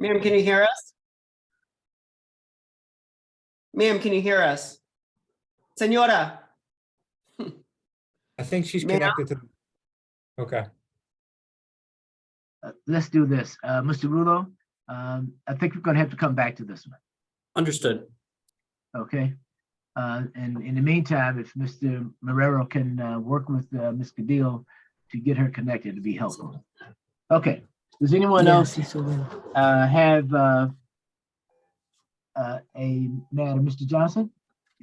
Ma'am, can you hear us? Ma'am, can you hear us? Senora, I think she's Ma'am? connected to. Okay. Let's do this. Mr. Rulo, I think we're gonna have to come back to this one, Understood. okay? And in the meantime, if Mr. Marrero can work with Ms. Cadillo to get her connected, it'd be helpful. Okay, does anyone else have a matter? Mr. Johnson,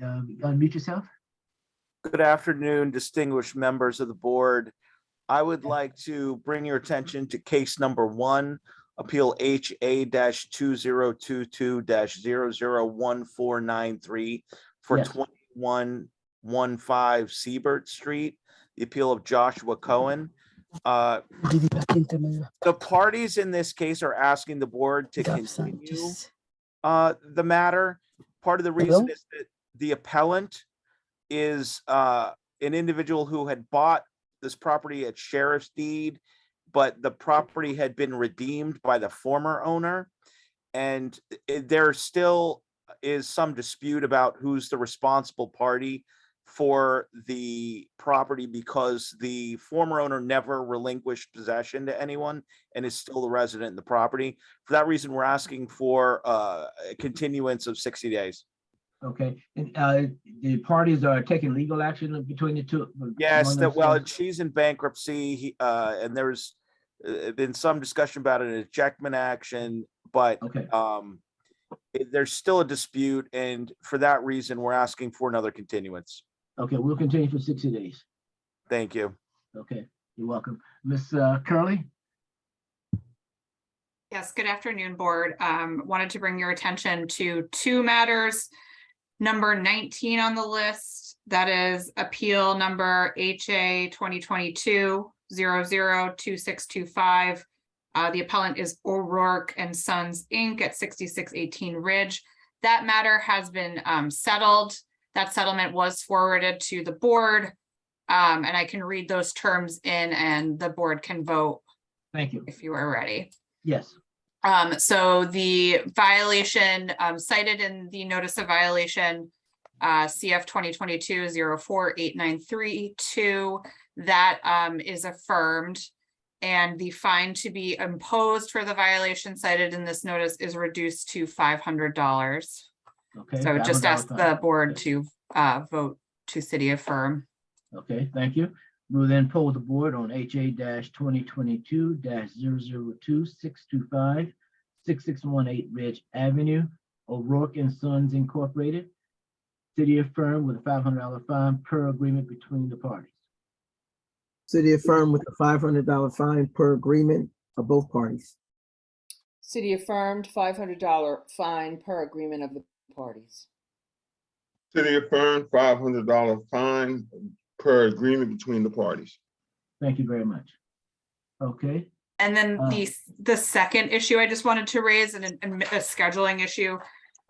unmute yourself. Good afternoon, distinguished members of the board. I would like to bring your attention to case number 1, Appeal HA-2022-001493 for Yes. 2115 Siebert Street, the appeal of Joshua Cohen. The parties in this case are asking the board to continue the matter. Part of the reason is that the appellant is an individual who had bought this property at sheriff's deed, but the property had been redeemed by the former owner. And there still is some dispute about who's the responsible party for the property because the former owner never relinquished possession to anyone and is still the resident in the property. For that reason, we're asking for a continuance of 60 days. Okay, and the parties are taking legal action between the two? Yes, among well, themselves? she's in bankruptcy, and there's been some discussion about an ejectment action, but Okay, there's still a dispute, and for that reason, we're asking for another continuance. okay, we'll continue for 60 days. Thank you. Okay, you're welcome. Ms. Curley? Yes, good afternoon, board. Wanted to bring your attention to 2 matters. Number 19 on the list, that is appeal number HA 2022-002625. The appellant is O'Rourke and Sons, Inc. at 6618 Ridge. That matter has been settled. That settlement was forwarded to the board. And I can read those terms in and the board can vote Thank you. if you are ready. Yes, So the violation cited in the notice of violation, CF 2022-048932, that is affirmed. And the fine to be imposed for the violation cited in this notice is reduced to $500. okay. So just ask $500 the fine. board to vote to city affirm. Okay, thank you. We'll then poll the board on HA-2022-002625, 6618 Ridge Avenue, O'Rourke and Sons Incorporated. City affirmed with a $500 fine per agreement between the parties. City affirmed with a $500 fine per agreement of both parties. City affirmed $500 fine per agreement of the parties. City affirmed $500 fine per agreement between the parties. Thank you very much. Okay, And then the second issue I just wanted to raise, and a scheduling issue.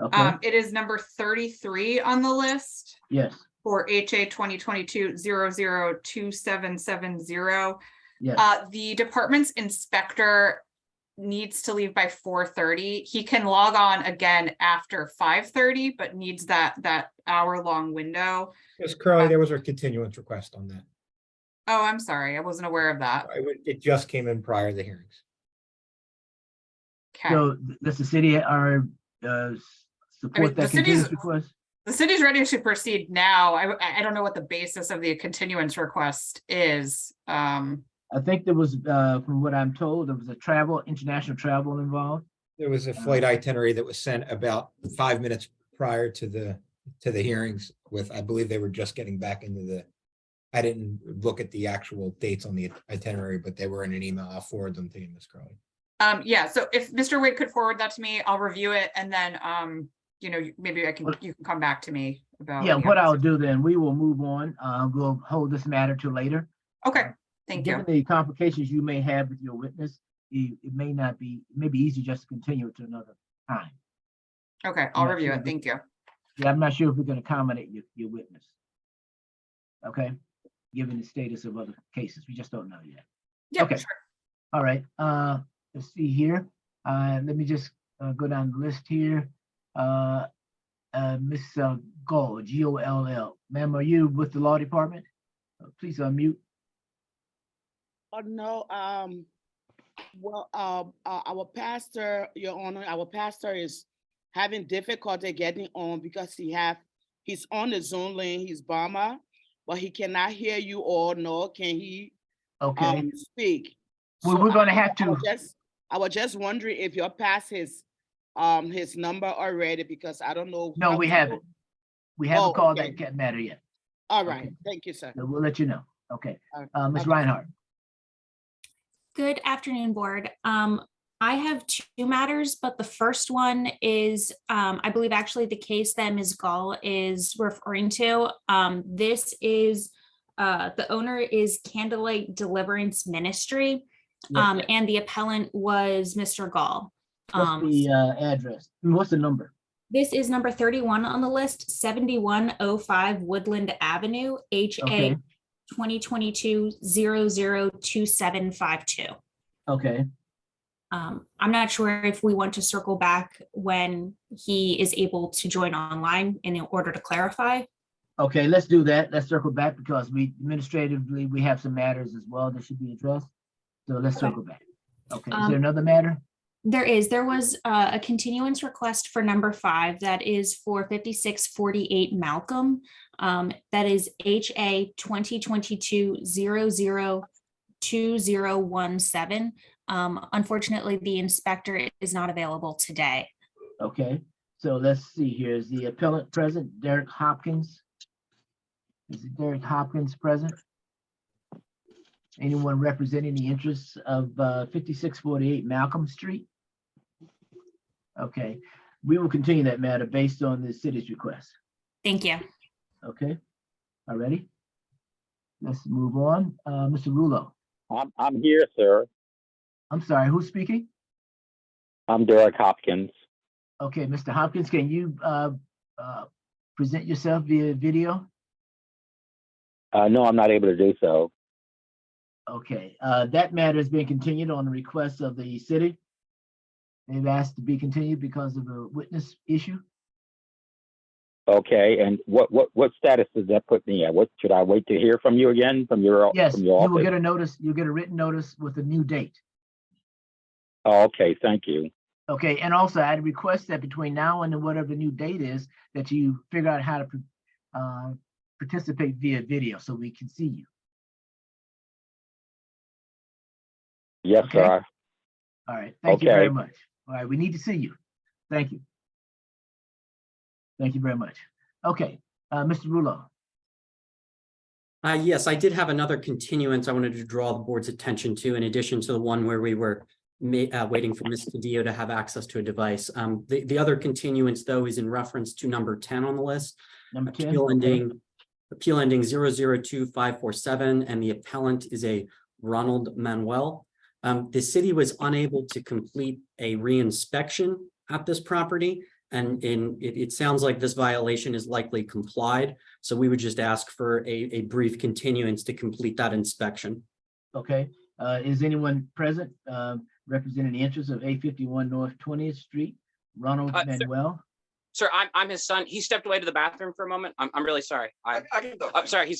okay, It is number 33 on the list yes, for HA 2022-002770. yes, The department's inspector needs to leave by 4:30. He can log on again after 5:30, but needs that hour-long window. Yes, Curly, there was a continuance request on that. Oh, I'm sorry. I wasn't aware of that. It just came in prior to the hearings. Okay. so does the city support the that city's- continuance request? The city's ready to proceed now. I don't know what the basis of the continuance request is. I think there was, from what I'm told, there was international travel involved. There was a flight itinerary that was sent about 5 minutes prior to the hearings with, I believe they were just getting back into I didn't look at the actual dates on the itinerary, but they were in an email. I'll forward them to you, Ms. Crowley. Yeah, so if Mr. Wade could forward that to me, I'll review it and then, maybe you can come back to me about. Yeah, any what I'll others. do then, we will move on. We'll hold this matter to later. Okay, thank you. Given the complications you may have with your witness, it may be easy just to continue it to another time. Okay, I'll Yeah, review sure. it. Thank you. Yeah, I'm not sure if we can accommodate your witness. Okay, given the status of other cases, we just don't know yet. Yeah, Okay. sure. All right, let's see here. Let me just go down the list here. Ms. Goll, Goll. Ma'am, are you with the law department? Please unmute. No, our pastor, Your Honor, our pastor is having difficulty getting on because he's on the Zoom link, he's Burma, but he cannot hear you all, nor can he Okay, speak. well, So we're gonna have I to, was just wondering if you're past his number already, because I don't know. no, how we to- haven't. We haven't Oh, called okay. that matter yet. All right, Okay. thank you, sir. So we'll let you know. Okay, Ms. Okay. Reinhardt. Good afternoon, board. I have two matters, but the first one is, I believe actually the case that Ms. Gall is referring to. This is, the owner is Candlelight Deliverance Ministry, Yes. and the appellant was Mr. Gall. What's the address? What's the number? This is number 31 on the list, 7105 Woodland Avenue, HA Okay. 2022-002752. Okay, I'm not sure if we want to circle back when he is able to join online in order to clarify. okay, let's do that. Let's circle back because we administratively, we have some matters as well that should be addressed. So let's Okay. circle back. Okay, is Um, there another matter? There was a continuance request for number 5 that is for 5648 Malcolm. That is HA 2022-002017. Unfortunately, the inspector is not available today. Okay, so let's see here. Is the appellant present? Derek Hopkins? Is Derek Hopkins present? Anyone representing the interests of 5648 Malcolm Street? Okay, we will continue that matter based on the city's request. Thank you. Okay, all righty. Let's move on. Mr. Rulo, I'm here, sir. I'm sorry, who's speaking? I'm Derek Hopkins. Okay, Mr. Hopkins, can you present yourself via video? No, I'm not able to do so. Okay, that matter has been continued on the request of the city. They've asked to be continued because of a witness issue. Okay, and what status does that put me at? What should I wait to hear from you again from your Yes, from you your will office? get a notice, you'll get a written notice with a new date. Oh, okay, thank you. Okay, and also I'd request that between now and whatever the new date is, that you figure out how to participate via video so we can see you. Yes, Okay. sir. All right, thank you very Okay. much. All right, we need to see you. Thank you. Thank you very much. Okay, Mr. Rulo. Yes, I did have another continuance I wanted to draw the board's attention to, in addition to the one where we were waiting for Ms. Cadillo to have access to a device. The other continuance, though, is in reference to number 10 on the list. Number 10. Appeal okay. ending 002547, and the appellant is a Ronald Manuel. The city was unable to complete a reinspection at this property, and it sounds like this violation is likely complied. So we would just ask for a brief continuance to complete that inspection. Okay, is anyone present representing the interests of 851 North 20th Street, Ronald Manuel? Sir, I'm his son. He stepped away to the bathroom for a moment. I'm really sorry. I can go. I'm sorry.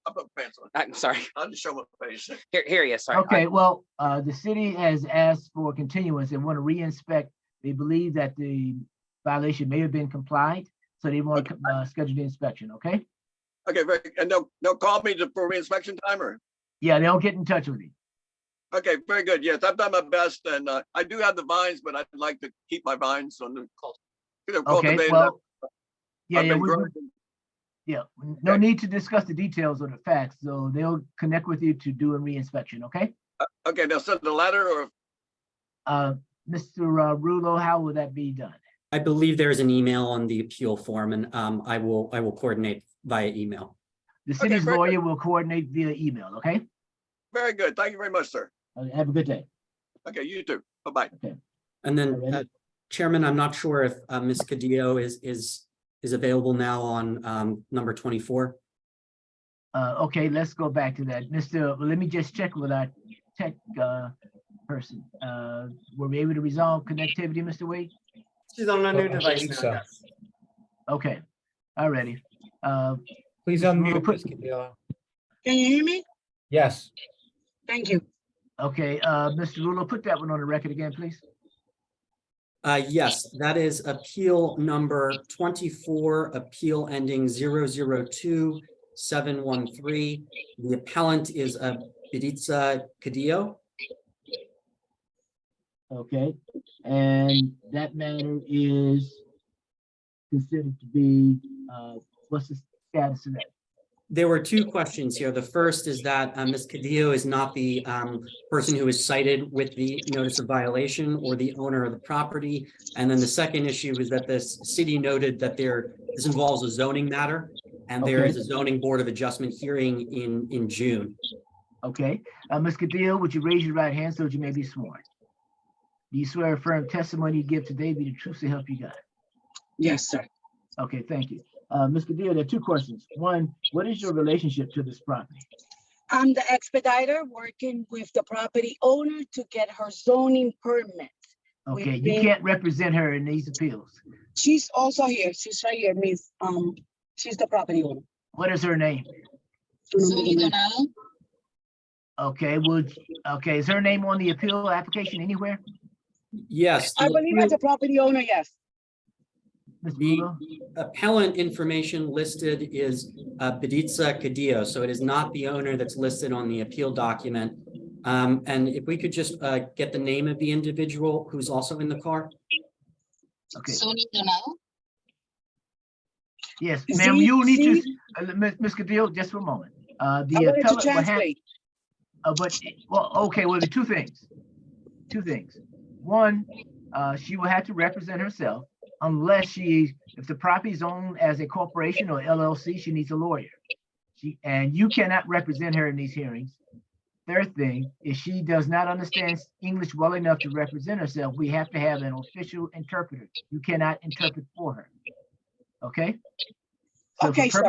I put pants on. I'm sorry. I'll just show my face. Here he is. Sorry. Okay, well, the city has asked for continuance and want to re-inspect. They believe that the violation may have been complied, so they want to schedule the inspection, okay? Okay, very, and they'll call me for reinspection time or? Yeah, they'll get in touch with you. Okay, very good. Yes, I've done my best and I do have the vines, but I'd like to keep my vines on the. Okay, well, yeah, I've yeah, been we- growing. yeah, no need to discuss the details or the facts, so they'll connect with you to do a re-inspection, okay? Okay, they'll send a letter or, Mr. Rulo, how will that be done? I believe there's an email on the appeal form, and I will coordinate via email. The city's very lawyer will coordinate via email, okay? very good. Thank you very much, sir. Have a good day. Okay, you too. Bye-bye. And then, Alrighty. Chairman, I'm not sure if Ms. Cadillo is available now on number 24. Okay, let's go back to that. Well, let me just check with our tech person. Were we able to resolve connectivity, Mr. Wade? She's on a new I device believe now. so. Yes. Okay, alriady. Please Mr. unmute, Rulo, Ms. Cadillo. Can you hear me? Yes, Thank you. Okay, Mr. Rulo, put that one on the record again, please. Yes, that is appeal number 24, appeal ending 002713. The appellant is Biditza Cadillo. Okay, and that matter is considered to be, what's the status of that? There were two questions here. The first is that Ms. Cadillo is not the person who is cited with the notice of violation or the owner of the property. And then the second issue is that the city noted that this involves a zoning matter, and there Okay. is a zoning board of adjustment hearing in June. Okay, Ms. Cadillo, would you raise your right hand so that you may be sworn? Do you swear affirm testimony you give today be the truth to help you God? Yes, sir. Okay, thank you. Ms. Cadillo, there are two questions. One, what is your relationship to this property? I'm the expediter working with the property owner to get her zoning permit. Okay, We've you been- can't represent her in these appeals. She's also here. She's right here, Miss. She's the property owner. What is her name? Okay, okay, is her name on the appeal application anywhere? Yes. I the believe as a property owner, yes. Ms. The Rulo? appellant information listed is Biditza Cadillo, so it is not the owner that's listed on the appeal document. And if we could just get the name of the individual who's also in the car? Okay. Sony Donado? Yes, Z- ma'am, you need Z- to, Ms. Cadillo, just for a moment. I The wanted to appellant will have, translate. okay, well, the two things. Two things. One, she will have to represent herself unless if the property is owned as a corporation or LLC, she needs a lawyer. And you cannot represent her in these hearings. Third thing, if she does not understand English well enough to represent herself, we have to have an official interpreter. You cannot interpret for her. Okay? So Okay, sir.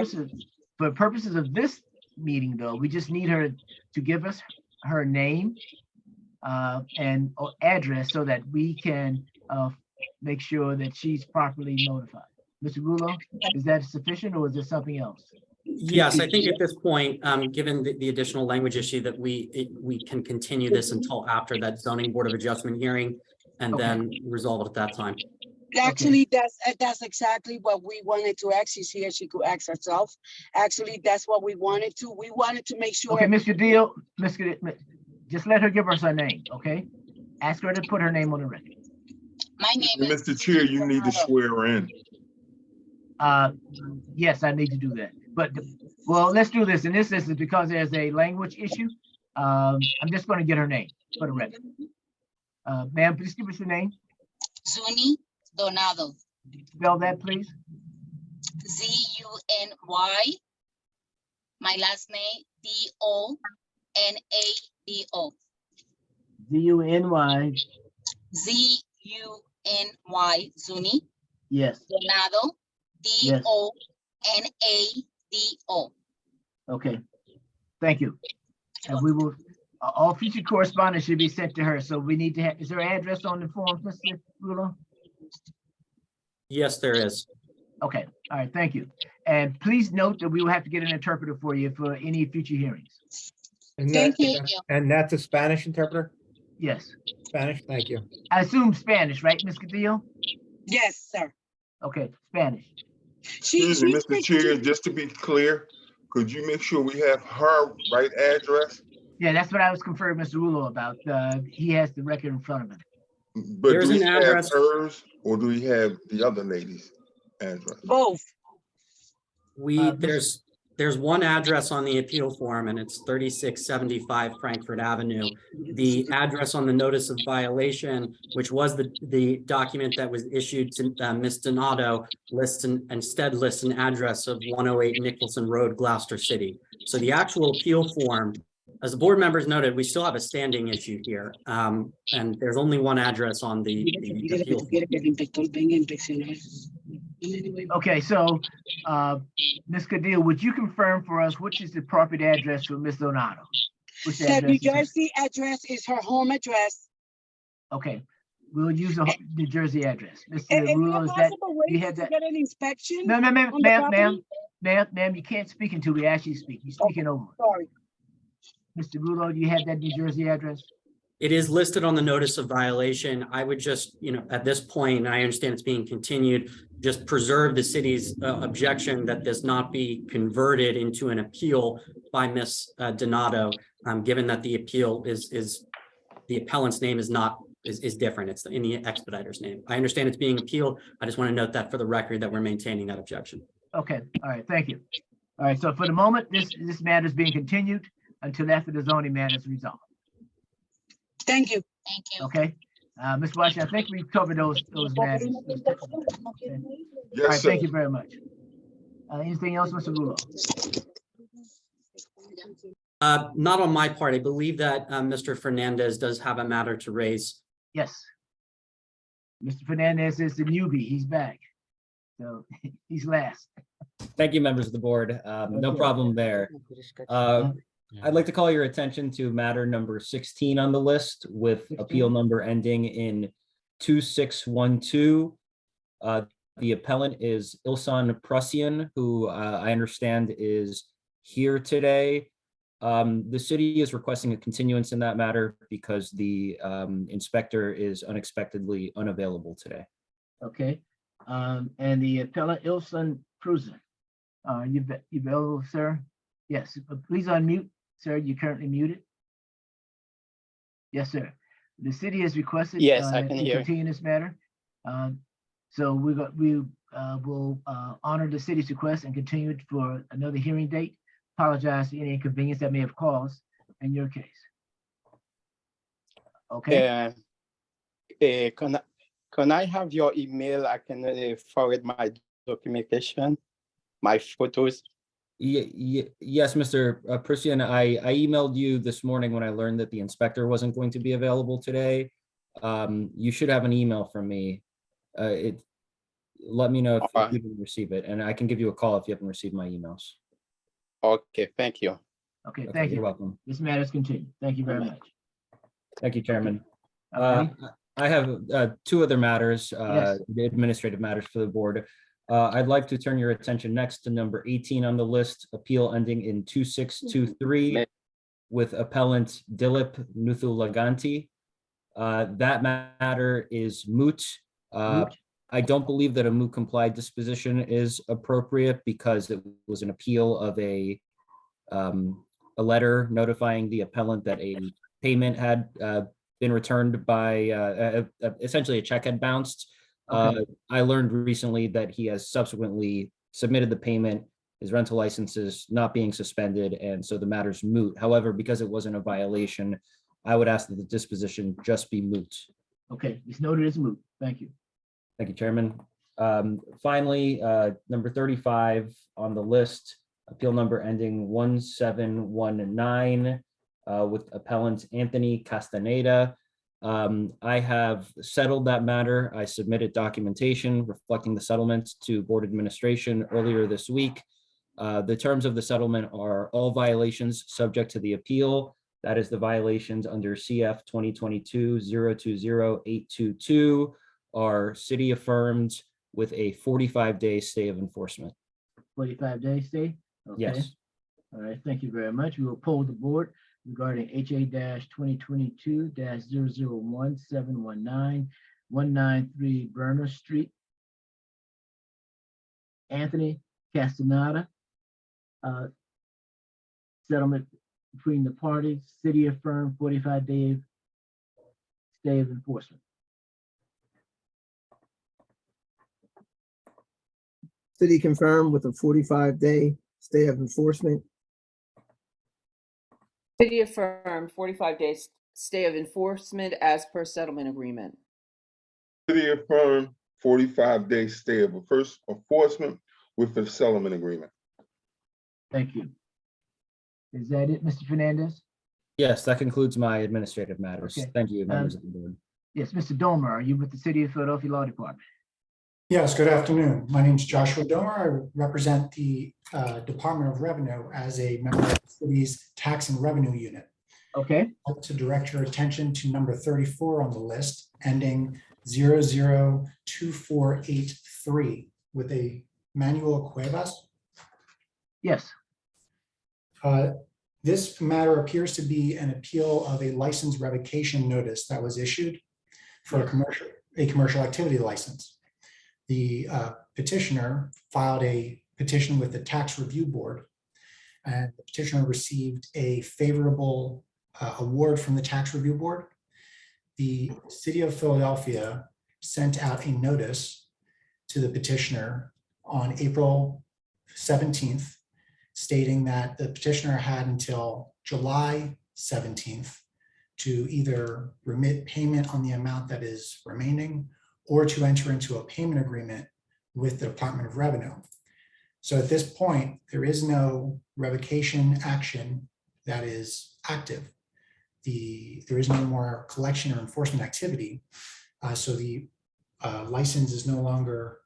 for purposes of this meeting, though, we just need her to give us her name and address so that we can make sure that she's properly notified. Mr. Rulo, is that sufficient or is there something else? Yes, I think at this point, given the additional language issue that we can continue this until after that zoning board of adjustment hearing and then resolve it at that time. Actually, that's exactly what we wanted to ask. She's here. She could ask herself. Actually, that's what we wanted to. We wanted to make sure. Okay, Mr. Deal, just let her give us her name, okay? Ask her to put her name on the record. My name is. Mr. Chair, you need to swear her in. Yes, I need to do that. But, well, let's do this. In this instance, because there's a language issue, I'm just going to get her name for the record. Ma'am, please give us your name. Zuni Donado. Spell that, please. Z-U-N-Y. My last name, D-O-N-A-D-O. Z-U-N-Y. Z-U-N-Y, Zuni Yes, Donado, Yes. D-O-N-A-D-O. okay. Thank you. And we will, all future correspondence should be sent to her. So we need to have, is there an address on the form, Mr. Rulo? Yes, there is. Okay, all right, thank you. And please note that we will have to get an interpreter for you for any future hearings. And Thank you. that's a Spanish interpreter? Yes, Spanish, thank you. I assume Spanish, right, Ms. Cadillo? Yes, sir. Okay, Spanish. Excuse me, Mr. Chair, just to be clear, could you make sure we have her right address? Yeah, that's what I was conferring with Mr. Rulo about. He has the record in front of him. But There's do we an have address. hers or do we have the other lady's address? Both. There's one address on the appeal form and it's 3675 Frankfurt Avenue. The address on the notice of violation, which was the document that was issued to Ms. Donato, instead lists an address of 108 Nicholson Road, Gloucester City. So the actual appeal form, as the board members noted, we still have a standing issue here. And there's only one address on the appeal form. Okay, so, Ms. Cadillo, would you confirm for us which is the appropriate address for Ms. Donato? Which The address New is it? Jersey address is her home address. Okay, we'll use the New Jersey address. Mr. Is there Rulo, a is that, possible you way had to that? get an inspection? No, on the ma'am, property? you can't speak until we ask you to speak. You're speaking over. Sorry. Mr. Rulo, do you have that New Jersey address? It is listed on the notice of violation. I would just, at this point, and I understand it's being continued, just preserve the city's objection that this not be converted into an appeal by Ms. Donato, given that the appeal is the appellant's name is different. It's in the expediter's name. I understand it's being appealed. I just want to note that for the record that we're maintaining that objection. Okay, all right, thank you. All right, so for the moment, this matter is being continued until after the zoning matter is resolved. Thank you. Okay, Ms. Washington, I think we've covered those matters. Okay. All Yes, right, sir. thank you very much. Anything else, Mr. Rulo? Not on my part. I believe that Mr. Fernandez does have a matter to raise. Yes. Mr. Fernandez is the newbie. He's back. So he's last. Thank you, members of the board. No Okay. problem there. I'd like to call your attention to matter number 16 on the list with appeal number ending in 2612. The appellant is Ilsan Prussian, who I understand is here today. The city is requesting a continuance in that matter because the inspector is unexpectedly unavailable today. Okay, and the appellant Ilson Prusen. You available, sir? Yes, please unmute, sir. You're currently muted. Yes, sir. The city has requested. Yes, I can to hear. continue this matter. So we will honor the city's request and continue it for another hearing date. Apologize for any inconvenience that may have caused in your case. Okay. Can I have your email? I can forward my documentation, my photos. Yes, Mr. Prussian, I emailed you this morning when I learned that the inspector wasn't going to be available today. You should have an email from me. Let me know if you didn't receive it, and I can give you a call if you haven't received my emails. Okay, thank you. Okay, thank you. You're welcome. This matter is continued. Thank you very much. Thank you, Chairman. Okay. I have two other matters, Yes. administrative matters for the board. I'd like to turn your attention next to number 18 on the list, appeal ending in 2623 with appellant Dilip Nuthulaganti. That matter is moot. I don't believe that a moot complied disposition is appropriate because it was an appeal of a letter notifying the appellant that a payment had been returned by essentially a check had bounced. Okay. I learned recently that he has subsequently submitted the payment, his rental license is not being suspended, and so the matter's moot. However, because it wasn't a violation, I would ask that the disposition just be moot. Okay, it's noted as moot. Thank you. Thank you, Chairman. Finally, number 35 on the list, appeal number ending 1719 with appellant Anthony Castaneda. I have settled that matter. I submitted documentation reflecting the settlement to board administration earlier this week. The terms of the settlement are all violations subject to the appeal. That is the violations under CF 2022-020-822 are city affirmed with a 45-day stay of enforcement. 45-day stay? Okay. Yes. All right, thank you very much. We will poll the board regarding HA-2022-001719 Burner Street. Anthony Castaneda. Settlement between the parties, city affirmed 45-day stay of enforcement. City confirmed with a 45-day stay of enforcement. City affirmed 45 days stay of enforcement as per settlement agreement. City affirmed 45-day stay of first enforcement with the settlement agreement. Thank you. Is that it, Mr. Fernandez? Yes, that concludes my administrative matters. Okay. Thank you, members of the board. Yes, Mr. Domer, are you with the City of Philadelphia Law Department? Yes, good afternoon. My name is Joshua Domer. I represent the Department of Revenue as a member of the city's Tax and Revenue Unit. Okay. I'd like to direct your attention to number 34 on the list, ending 002483 with a Manuel Cuevas. Yes. This matter appears to be an appeal of a license revocation notice that was issued for a commercial activity license. The petitioner filed a petition with the Tax Review Board, and the petitioner received a favorable award from the Tax Review Board. The City of Philadelphia sent out a notice to the petitioner on April 17th, stating that the petitioner had until July 17th to either remit payment on the amount that is remaining or to enter into a payment agreement with the Department of Revenue. So at this point, there is no revocation action that is active. There is no more collection or enforcement activity. So the license is no longer,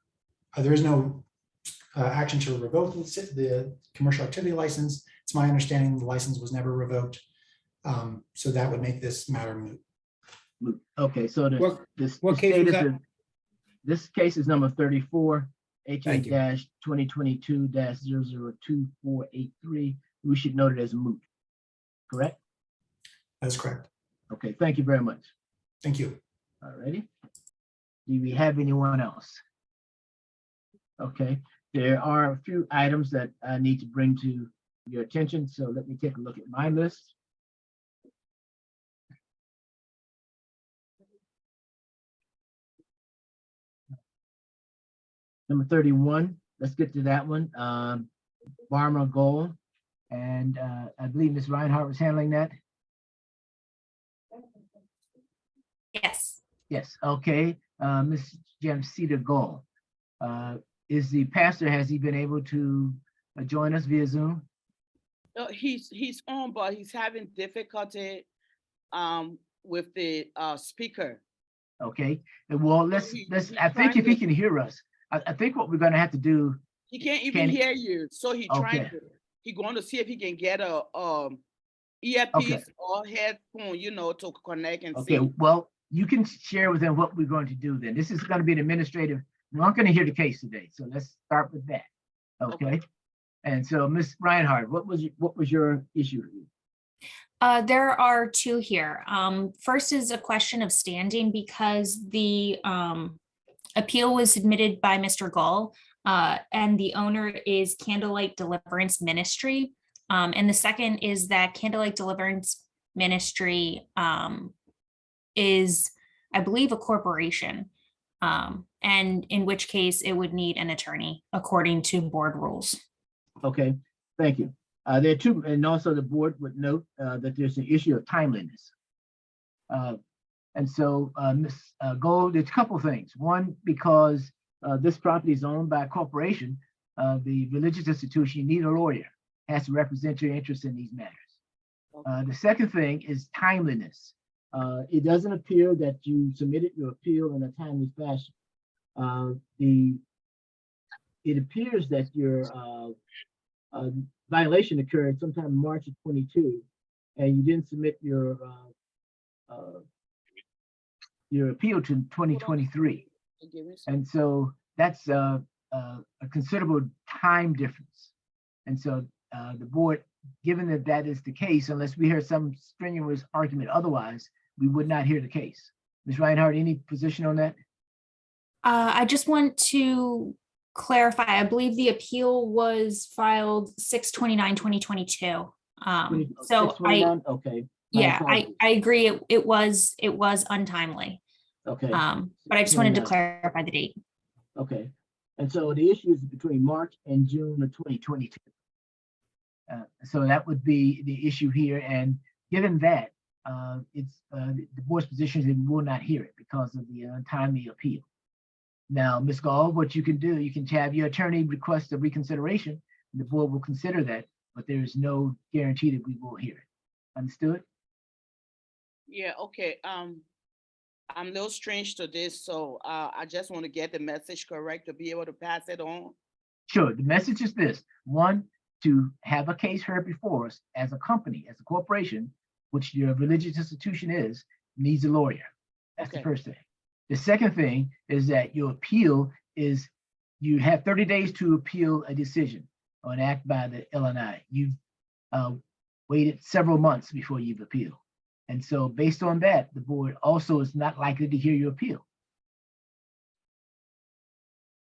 there is no action to revoke the commercial activity license. It's my understanding the license was never revoked. So that would make this matter moot. Okay, so this case was that? This case is number 34, HA-2022-002483. We should note it as moot, correct? That's correct. Okay, thank you very much. Thank you. All righty. Do we have anyone else? Okay, there are a few items that I need to bring to your attention, so let me take a look at my list. Number 31, let's get to that one. Barmer Gold, and I believe Ms. Reinhardt was handling that. Yes. Yes, okay. Ms. Jamsita Gold, is the pastor, has he been able to join us via Zoom? No, he's on, but he's having difficulty with the speaker. Okay, and well, I think if he can hear us, I think what we're gonna have to do. He can't even hear you, so he's trying Okay. to, he going to see if he can get a earpiece or headphone, to connect and Okay, see. well, you can share with them what we're going to do then. This is gonna be an administrative, we're not gonna hear the case today, so let's start with that. Okay? And so, Ms. Reinhardt, what was your issue? There are two here. First is a question of standing because the appeal was submitted by Mr. Gull, and the owner is Candlelight Deliverance Ministry. And the second is that Candlelight Deliverance Ministry is, I believe, a corporation, and in which case it would need an attorney according to board rules. Okay, thank you. There are two, and also the board would note that there's an issue of timeliness. And so, Ms. Gold, there's a couple of things. One, because this property is owned by a corporation, the religious institution, you need a lawyer, has to represent your interest in these matters. The second thing is timeliness. It doesn't appear that you submitted your appeal in a timely fashion. It appears that your violation occurred sometime in March of 22, and you didn't submit your appeal to 2023. And so that's a considerable time difference. And so the board, given that that is the case, unless we hear some strenuous argument otherwise, we would not hear the case. Ms. Reinhardt, any position on that? I just want to clarify, I believe the appeal was filed 6/29/2022. So okay. Yeah, I agree. It was untimely. Okay. But I just wanted to clarify the date. Okay. And so the issue is between March and June of 2022. So that would be the issue here. And given that, it's the board's position is that we will not hear it because of the untimely appeal. Now, Ms. Gall, what you can do, you can have your attorney request a reconsideration. The board will consider that, but there is no guarantee that we will hear it. Understood? Yeah, okay. I'm a little strange to this, so I just want to get the message correct to be able to pass it on. Sure. The message is this: one, to have a case heard before us as a company, as a corporation, which your religious institution is, needs a lawyer. That's the first thing. The second thing is that your appeal is, you have 30 days to appeal a decision or an act by the LNI. You've waited several months before you've appealed. And so based on that, the board also is not likely to hear your appeal.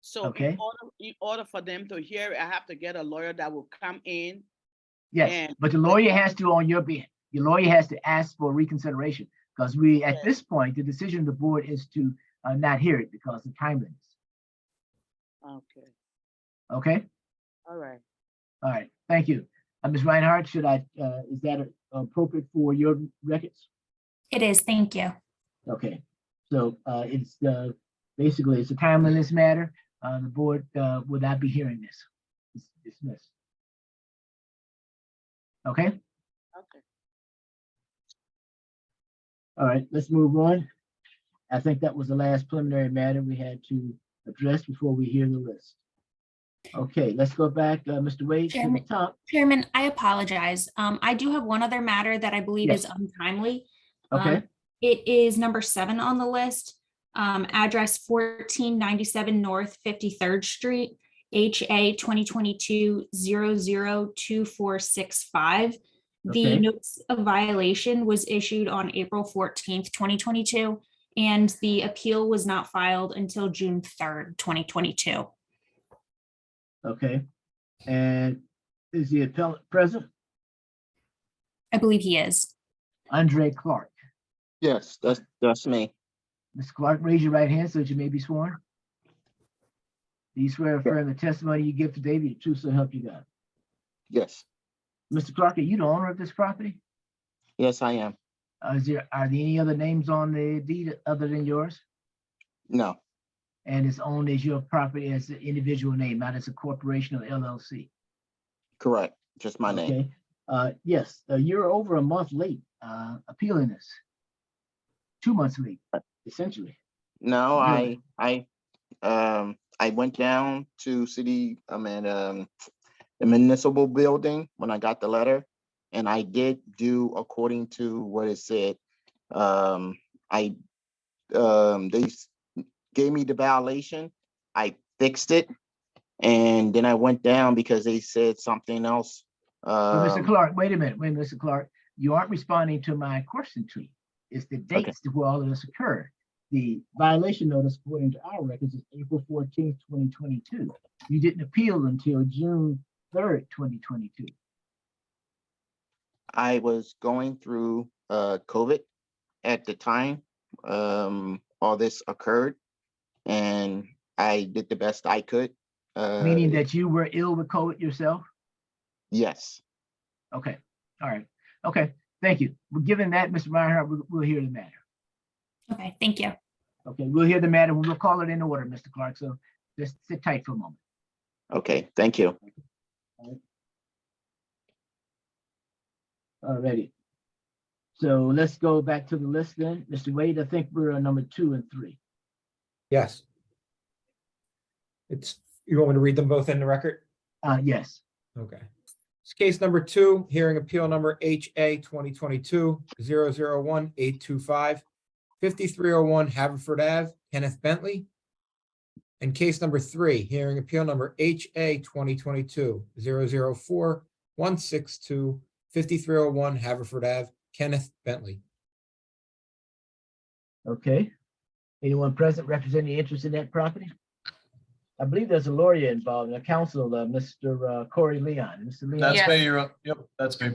So Okay. in order for them to hear it, I have to get a lawyer that will come in. Yes, And- but the lawyer has to on your behalf. Your lawyer has to ask for reconsideration because we, at this point, the decision of the board is to not hear it because of timeliness. Okay, Okay, all right. all right, thank you. Ms. Reinhardt, should I, is that appropriate for your records? It is, thank you. Okay, so it's basically it's a timeliness matter. The board will not be hearing this. It's dismissed. Okay, Okay. all right, let's move on. I think that was the last preliminary matter we had to address before we hear the list. Okay, let's go back, Mr. Wade, to the Chairman. top. Chairman, I apologize. I do have one other matter that I believe is Yes. untimely. Okay. It is number 7 on the list, address 1497 North 53rd Street, HA 2022-002465. The Okay. notice of violation was issued on April 14th, 2022, and the appeal was not filed until June 3rd, 2022. Okay, and is the appellant present? I believe he is. Andre Clark. Yes, that's me. Ms. Clark, raise your right hand so that you may be sworn. Do you swear or affirm the testimony you give today be the truth so help you God? Yes, Mr. Clark, are you the owner of this property? yes, I am. Are there any other names on the deed other than yours? No, And it's owned as your property as an individual name, not as a corporation or LLC? correct. Just my name. Okay, yes, you're over a month late appealing this. 2 months late, essentially. No, Really? I went down to city, the municipal building when I got the letter, and I did do according to what it said. They gave me the violation. I fixed it, and then I went down because they said something else. But Mr. Clark, wait a minute, Mr. Clark, you aren't responding to my question to you. It's the dates to where all of this occurred. The violation notice, according to our records, is April 14th, 2022. You didn't appeal until June 3rd, 2022. I was going through COVID at the time all this occurred, and I did the best I could. Meaning that you were ill with COVID yourself? Yes. Okay, all right, okay, thank you. Well, given that, Mr. Reinhardt, we'll hear the matter. Okay, thank you. Okay, we'll hear the matter. We'll call it in order, Mr. Clark, so just sit tight for a moment. Okay, thank you. Alrighty. So let's go back to the list then. Mr. Wade, I think we're on number 2 and 3. Yes. You want me to read them both in the record? Yes. Okay. It's case number 2, hearing appeal number HA 2022-001825, 5301 Haverford Ave, Kenneth Bentley. And case number 3, hearing appeal number HA 2022-004162, 5301 Haverford Ave, Kenneth Bentley. Okay. Anyone present representing the interest in that property? I believe there's a lawyer involved, a counsel, Mr. Corey Leon. Mr. Leon? That's me, yep, that's me.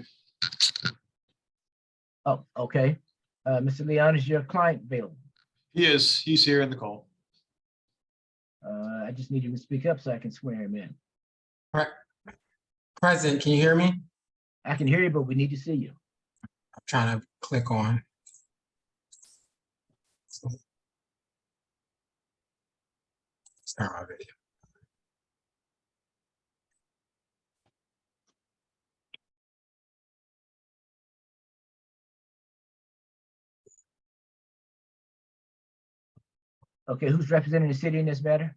Oh, okay. Mr. Leon, is your client available? He's here in the call. I just need him to speak up so I can swear him in. President, can you hear me? I can hear you, but we need to see you. I'm trying to click on. Start my video. Okay, who's representing the city in this matter?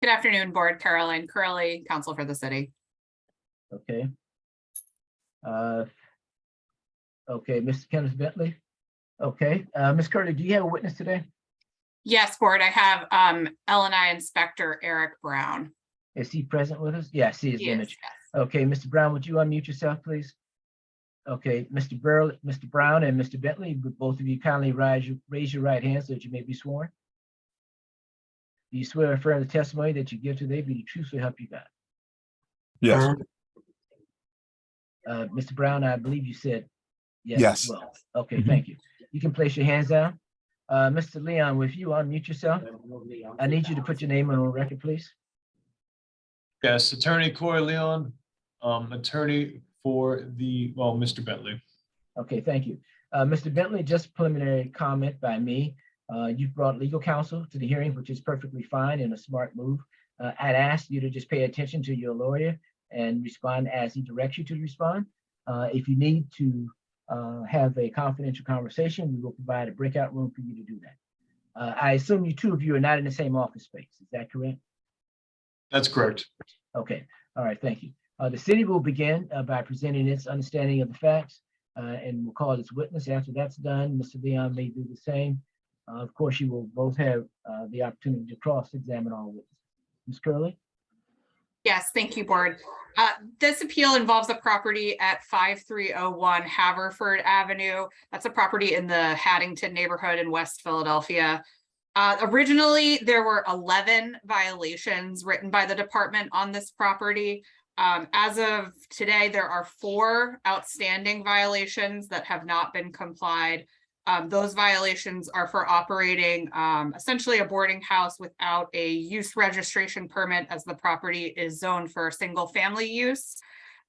Good afternoon, Board. Caroline Curley, Counsel for the City. Okay. Okay, Mr. Kenneth Bentley. Okay, Ms. Curley, do you have a witness today? Yes, board, I have LNI Inspector Eric Brown. Is he present with us? Yeah, I see his He is, image. yes. Okay, Mr. Brown, would you unmute yourself, please? Okay, Mr. Brown and Mr. Bentley, would both of you kindly raise your right hand so that you may be sworn? Do you swear or affirm the testimony that you give today be the truth so help you God? Yes. Mr. Brown, I believe you said yes. Yes. as well. Okay, thank you. You can place your hands down. Mr. Leon, if you unmute yourself, I need you to put your name on the record, please. Yes, Attorney Corey Leon, attorney for Mr. Bentley. Okay, thank you. Mr. Bentley, just preliminary comment by me. You've brought legal counsel to the hearing, which is perfectly fine and a smart move. I'd ask you to just pay attention to your lawyer and respond as he directs you to respond. If you need to have a confidential conversation, we will provide a breakout room for you to do that. I assume you two of you are not in the same office space. Is that correct? That's correct. Okay, all right, thank you. The city will begin by presenting its understanding of the facts and we'll call its witness. After that's done, Mr. Leon may do the same. Of course, you will both have the opportunity to cross-examine all witnesses. Ms. Curley? Yes, thank you, board. This appeal involves a property at 5301 Haverford Avenue. That's a property in the Haddington neighborhood in West Philadelphia. Originally, there were 11 violations written by the department on this property. As of today, there are 4 outstanding violations that have not been complied. Those violations are for operating essentially a boarding house without a use registration permit, as the property is zoned for single family use,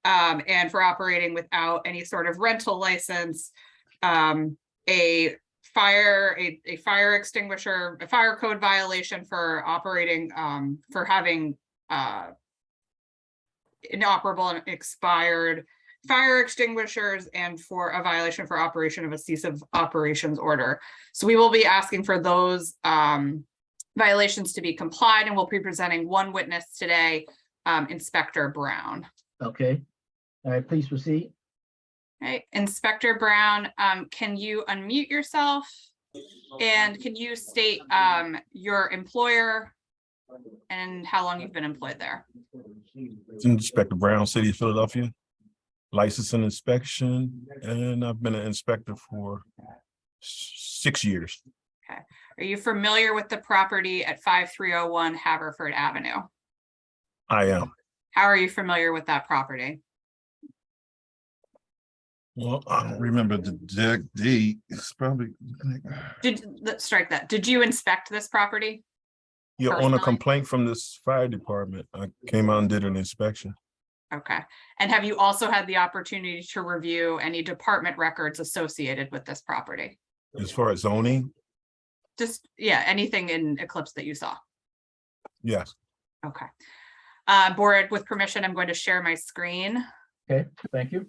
and for operating without any sort of rental license, a fire extinguisher, a fire code violation for operating, for having inoperable and expired fire extinguishers, and for a violation for operation of a cease of operations order. So we will be asking for those violations to be complied, and we'll be presenting one witness today, Inspector Brown. Okay, all right, please proceed. Okay, Inspector Brown, can you unmute yourself? And can you state your employer and how long you've been employed there? Inspector Brown, City of Philadelphia, license and inspection, and I've been an inspector for 6 years. Okay. Are you familiar with the property at 5301 Haverford Avenue? I am. How are you familiar with that property? Well, I don't remember the exact date. It's probably. Let's strike that. Did you inspect this property? You're on a Personally? complaint from this fire department. I came out and did an inspection. Okay. And have you also had the opportunity to review any department records associated with this property? As far as zoning, Just, yeah, anything in Eclipse that you saw? yes. Okay. Board, with permission, I'm going to share my screen. Okay, thank you.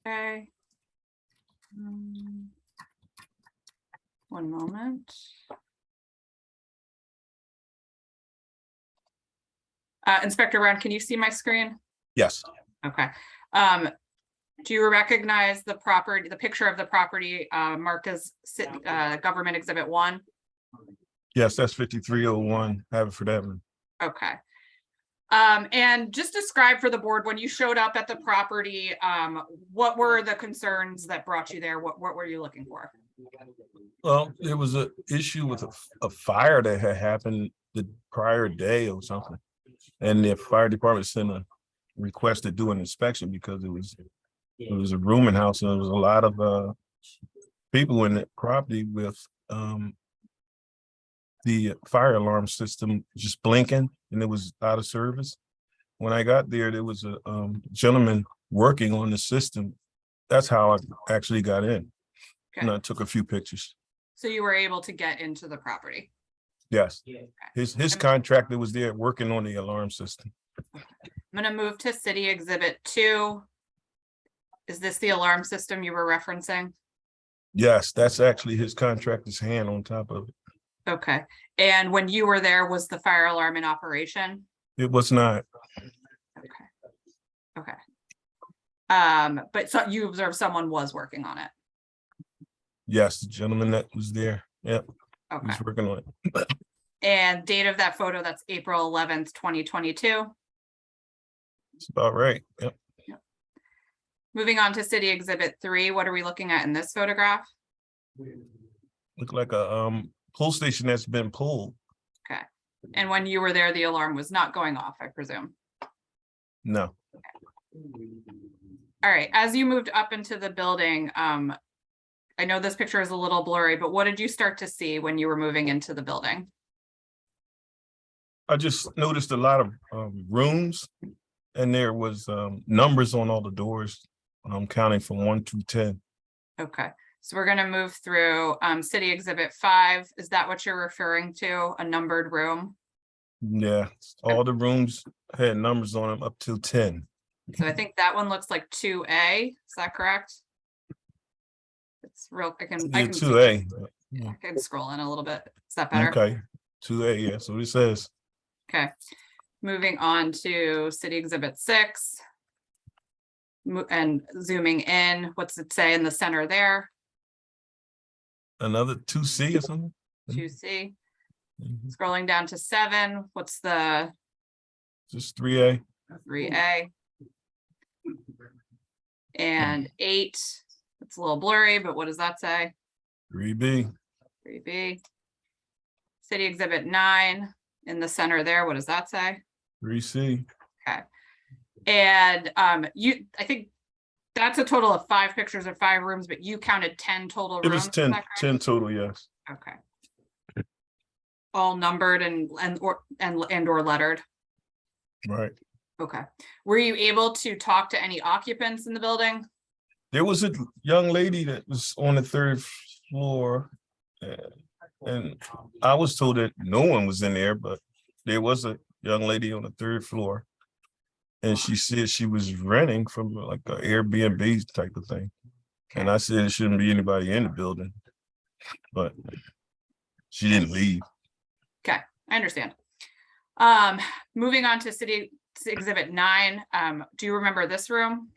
Okay. One moment. Inspector Brown, can you see my screen? Yes. Okay. Do you recognize the property, the picture of the property marked as Government Exhibit 1? Yes, that's 5301 Haverford Avenue. Okay. And just describe for the board, when you showed up at the property, what were the concerns that brought you there? What were you looking for? Well, there was an issue with a fire that had happened the prior day or something. And the fire department sent a request to do an inspection because it was a rooming house and there was a lot of people in the property with the fire alarm system just blinking and it was out of service. When I got there, there was a gentleman working on the system. That's how I actually got in. Okay. And I took a few pictures. So you were able to get into the property? Yes. His contractor was there working on the alarm system. I'm gonna move to City Exhibit 2. Is this the alarm system you were referencing? Yes, that's actually his contractor's hand on top of it. Okay. And when you were there, was the fire alarm in operation? It was not. Okay. But so you observed someone was working on it. Yes, the gentleman that was there. Yep. Okay. He's working on it. And date of that photo, that's April 11th, 2022. It's about right. Yep. Moving on to City Exhibit 3, what are we looking at in this photograph? Look like a pull station that's been pulled. Okay. And when you were there, the alarm was not going off, I presume. No. All right, as you moved up into the building, I know this picture is a little blurry, but what did you start to see when you were moving into the building? I just noticed a lot of rooms, and there was numbers on all the doors. I'm counting from 1 to 10. Okay, so we're gonna move through City Exhibit 5. Is that what you're referring to? A numbered room? Yeah, all the rooms had numbers on them up to 10. So I think that one looks like 2A. Is that correct? It's real. I Yeah, can 2A. I can scroll in a little bit. Is that better? Okay, 2A. Yeah, so it says. Okay, moving on to City Exhibit 6. And zooming in, what's it say in the center there? Another 2C or something? 2C. Mhm. Scrolling down to 7, what's the Just 3A. 3A? And 8, it's a little blurry, but what does that say? 3B. 3B. City Exhibit 9, in the center there, what does that say? 3C. Okay. And I think that's a total of 5 pictures of 5 rooms, but you counted 10 total It rooms. was is 10, that correct? 10 total, yes. Okay. All numbered and or lettered. Right. Okay. Were you able to talk to any occupants in the building? There was a young lady that was on the 3rd floor. And I was told that no one was in there, but there was a young lady on the 3rd floor. And she said she was renting from like an Airbnb type of thing. And I said, there shouldn't be anybody in the building, but she didn't leave. Okay, I understand. Moving on to City Exhibit 9. Do you remember this room?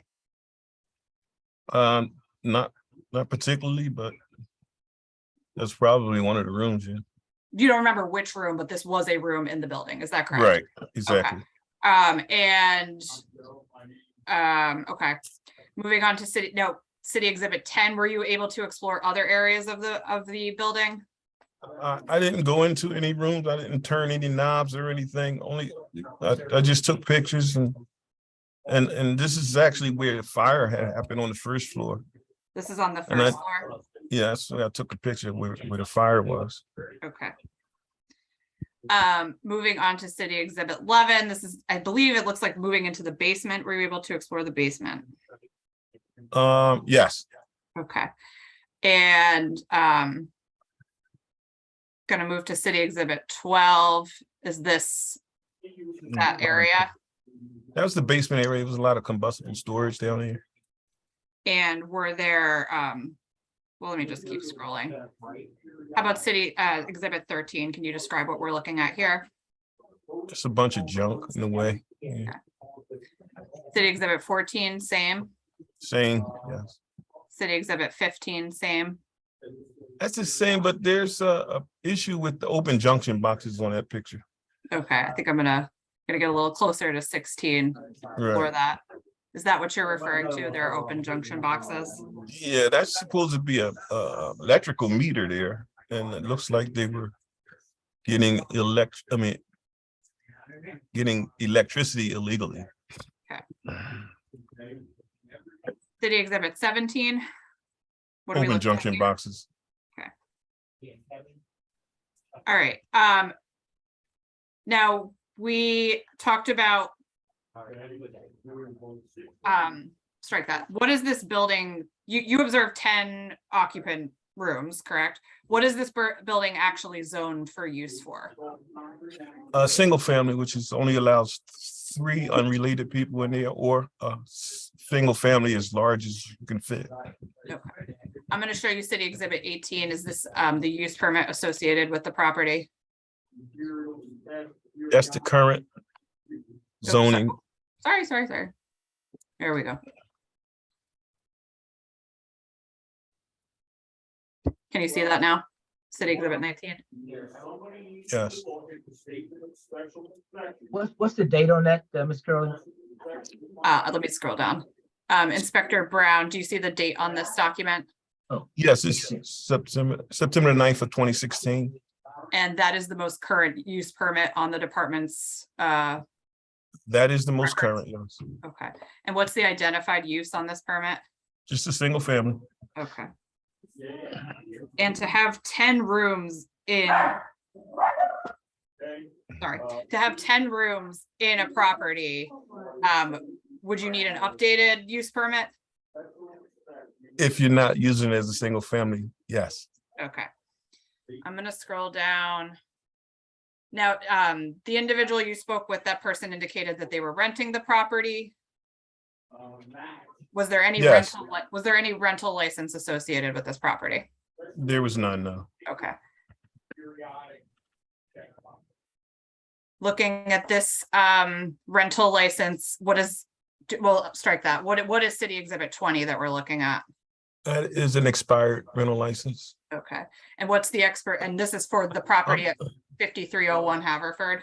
Not particularly, but that's probably one of the rooms, yeah. You don't remember which room, but this was a room in the building. Is that correct? Right, exactly. Okay. Moving on to City Exhibit 10. Were you able to explore other areas of the building? I didn't go into any rooms. I didn't turn any knobs or anything. Only I just took pictures and this is actually where the fire had happened on the 1st floor. This is on the And first floor. Yeah, so I took a picture where the fire was. Okay. Moving on to City Exhibit 11. This is, I believe it looks like moving into the basement. Were you able to explore the basement? Yes. Okay. And gonna move to City Exhibit 12. Is this that area? That was the basement area. There was a lot of combustible storage down there. And were there, well, let me just keep scrolling. How about City Exhibit 13? Can you describe what we're looking at here? Just a bunch of junk in a way. Yeah. City Exhibit 14, same. Same, yes. City Exhibit 15, same. That's the same, but there's a issue with the open junction boxes on that picture. Okay, I think I'm gonna get a little closer to 16 for Right. that. Is that what you're referring to? There are open junction boxes? Yeah, that's supposed to be a electrical meter there, and it looks like they were getting getting electricity illegally. Okay. City Exhibit 17. What are we Open looking at junction here? boxes. All right. Now we talked about strike that. What is this building? You observed 10 occupant rooms, correct? What is this building actually zoned for use for? A single family, which is only allows 3 unrelated people in there, or a single family as large as you can fit. Okay. I'm gonna show you City Exhibit 18. Is this the use permit associated with the property? That's the current zoning. Sorry. There we go. Can you see that now? City Exhibit 19. Yes. What's the date on that, Ms. Curley? Let me scroll down. Inspector Brown, do you see the date on this document? Yes, it's September 9th of 2016. And that is the most current use permit on the department's, That is the most current, yes. okay. And what's the identified use on this permit? Just a single family. Okay. And to have 10 rooms in, sorry, to have 10 rooms in a property, would you need an updated use permit? If you're not using it as a single family, yes. Okay. I'm gonna scroll down. Now, the individual you spoke with, that person indicated that they were renting the property. Was there any Yes. was there any rental license associated with this property? There was none, no. Okay. Looking at this rental license, what is, well, strike that. What is City Exhibit 20 that we're looking at? That is an expired rental license. Okay. And what's the expert, and this is for the property at 5301 Haverford?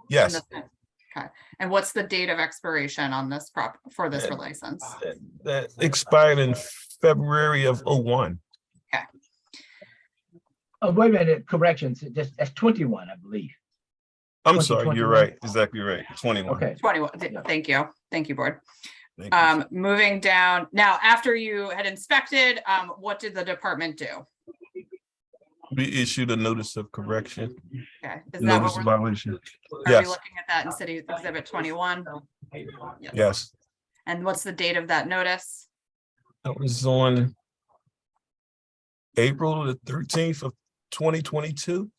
Yes. Okay. And what's the date of expiration on this for this license? That expired in February of '01. Okay. Oh, wait a minute, corrections, that's 21, I believe. I'm sorry, you're 2021. right, exactly right, 21. Okay. 21, thank you. Thank you, board. Thank you. Moving down, now, after you had inspected, what did the department do? We issued a notice of correction. Okay, is that what Notice of we're, violation. are we Yes, looking at that in City Exhibit 21? yes. And what's the date of that notice? That was on April the 13th of 2022.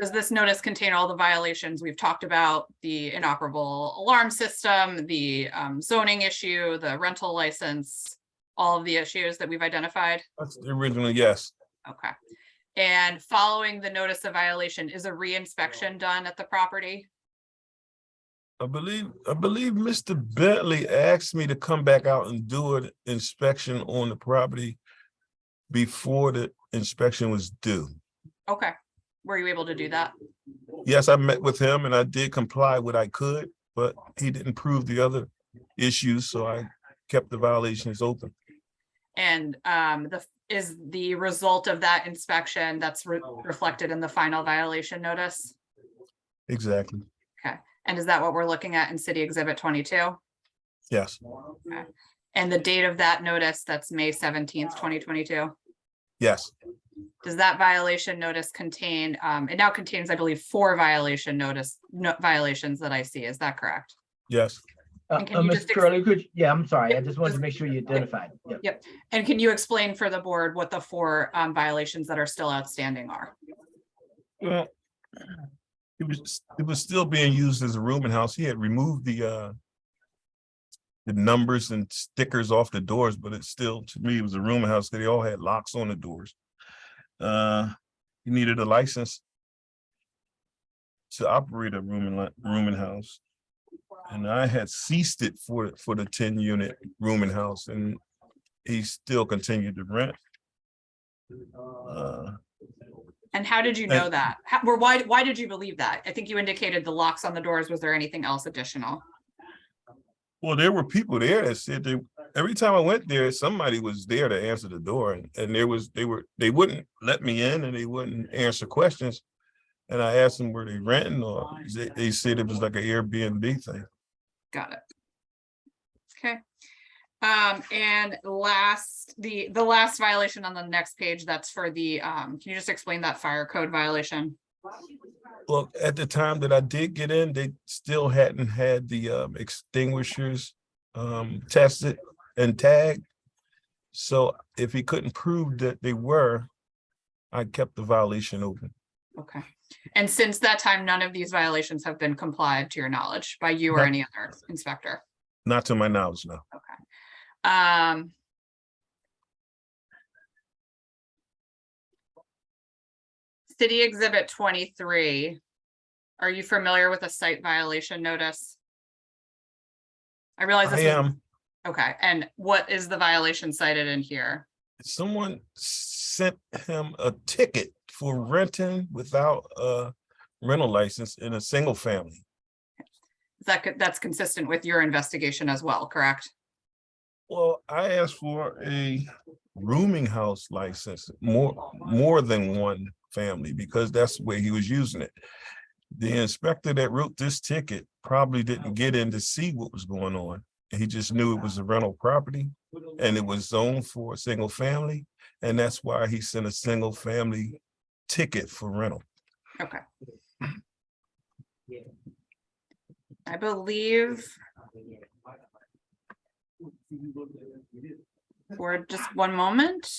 Does this notice contain all the violations we've talked about, the inoperable alarm system, the zoning issue, the rental license, all of the issues that we've identified? That's the original, yes. Okay. And following the notice of violation, is a re-inspection done at the property? I believe Mr. Bentley asked me to come back out and do an inspection on the property before the inspection was due. Okay. Were you able to do that? Yes, I met with him and I did comply what I could, but he didn't prove the other issues, so I kept the violations open. And is the result of that inspection that's reflected in the final violation notice? Exactly. Okay. And is that what we're looking at in City Exhibit 22? Yes, Okay. And the date of that notice, that's May 17th, 2022? yes, Does that violation notice contain, it now contains, I believe, 4 violations that I see, is that correct? yes. And can you Ms. just Curley, yeah, I'm sorry, I just wanted to make sure you identified. Yep. Yep. And can you explain for the board what the 4 violations that are still outstanding are? Well, it was still being used as a rooming house. He had removed the numbers and stickers off the doors, but it's still, to me, it was a rooming house because they all had locks on the doors. He needed a license to operate a rooming house. And I had ceased it for the 10-unit rooming house, and he still continued to rent. And how did you know that? Why did you believe that? I think you indicated the locks on the doors. Was there anything else additional? Well, there were people there that said every time I went there, somebody was there to answer the door, and they wouldn't let me in and they wouldn't answer questions. And I asked them, were they renting, or they said it was like an Airbnb thing. Got it. Okay. And the last violation on the next page, that's for the, can you just explain that fire code violation? Well, at the time that I did get in, they still hadn't had the extinguishers tested and tagged. So if he couldn't prove that they were, I kept the violation open. Okay. And since that time, none of these violations have been complied to your knowledge by you or No. any other inspector? Not to my knowledge, no. Um, City Exhibit 23. Are you familiar with a site violation notice? I realize I this is, am. okay, and what is the violation cited in here? Someone sent him a ticket for renting without a rental license in a single family. That's consistent with your investigation as well, correct? Well, I asked for a rooming house license, more than one family, because that's the way he was using it. The inspector that wrote this ticket probably didn't get in to see what was going on. He just knew it was a rental property and it was zoned for a single family. And that's why he sent a single family ticket for rental. Okay. I believe for just one moment.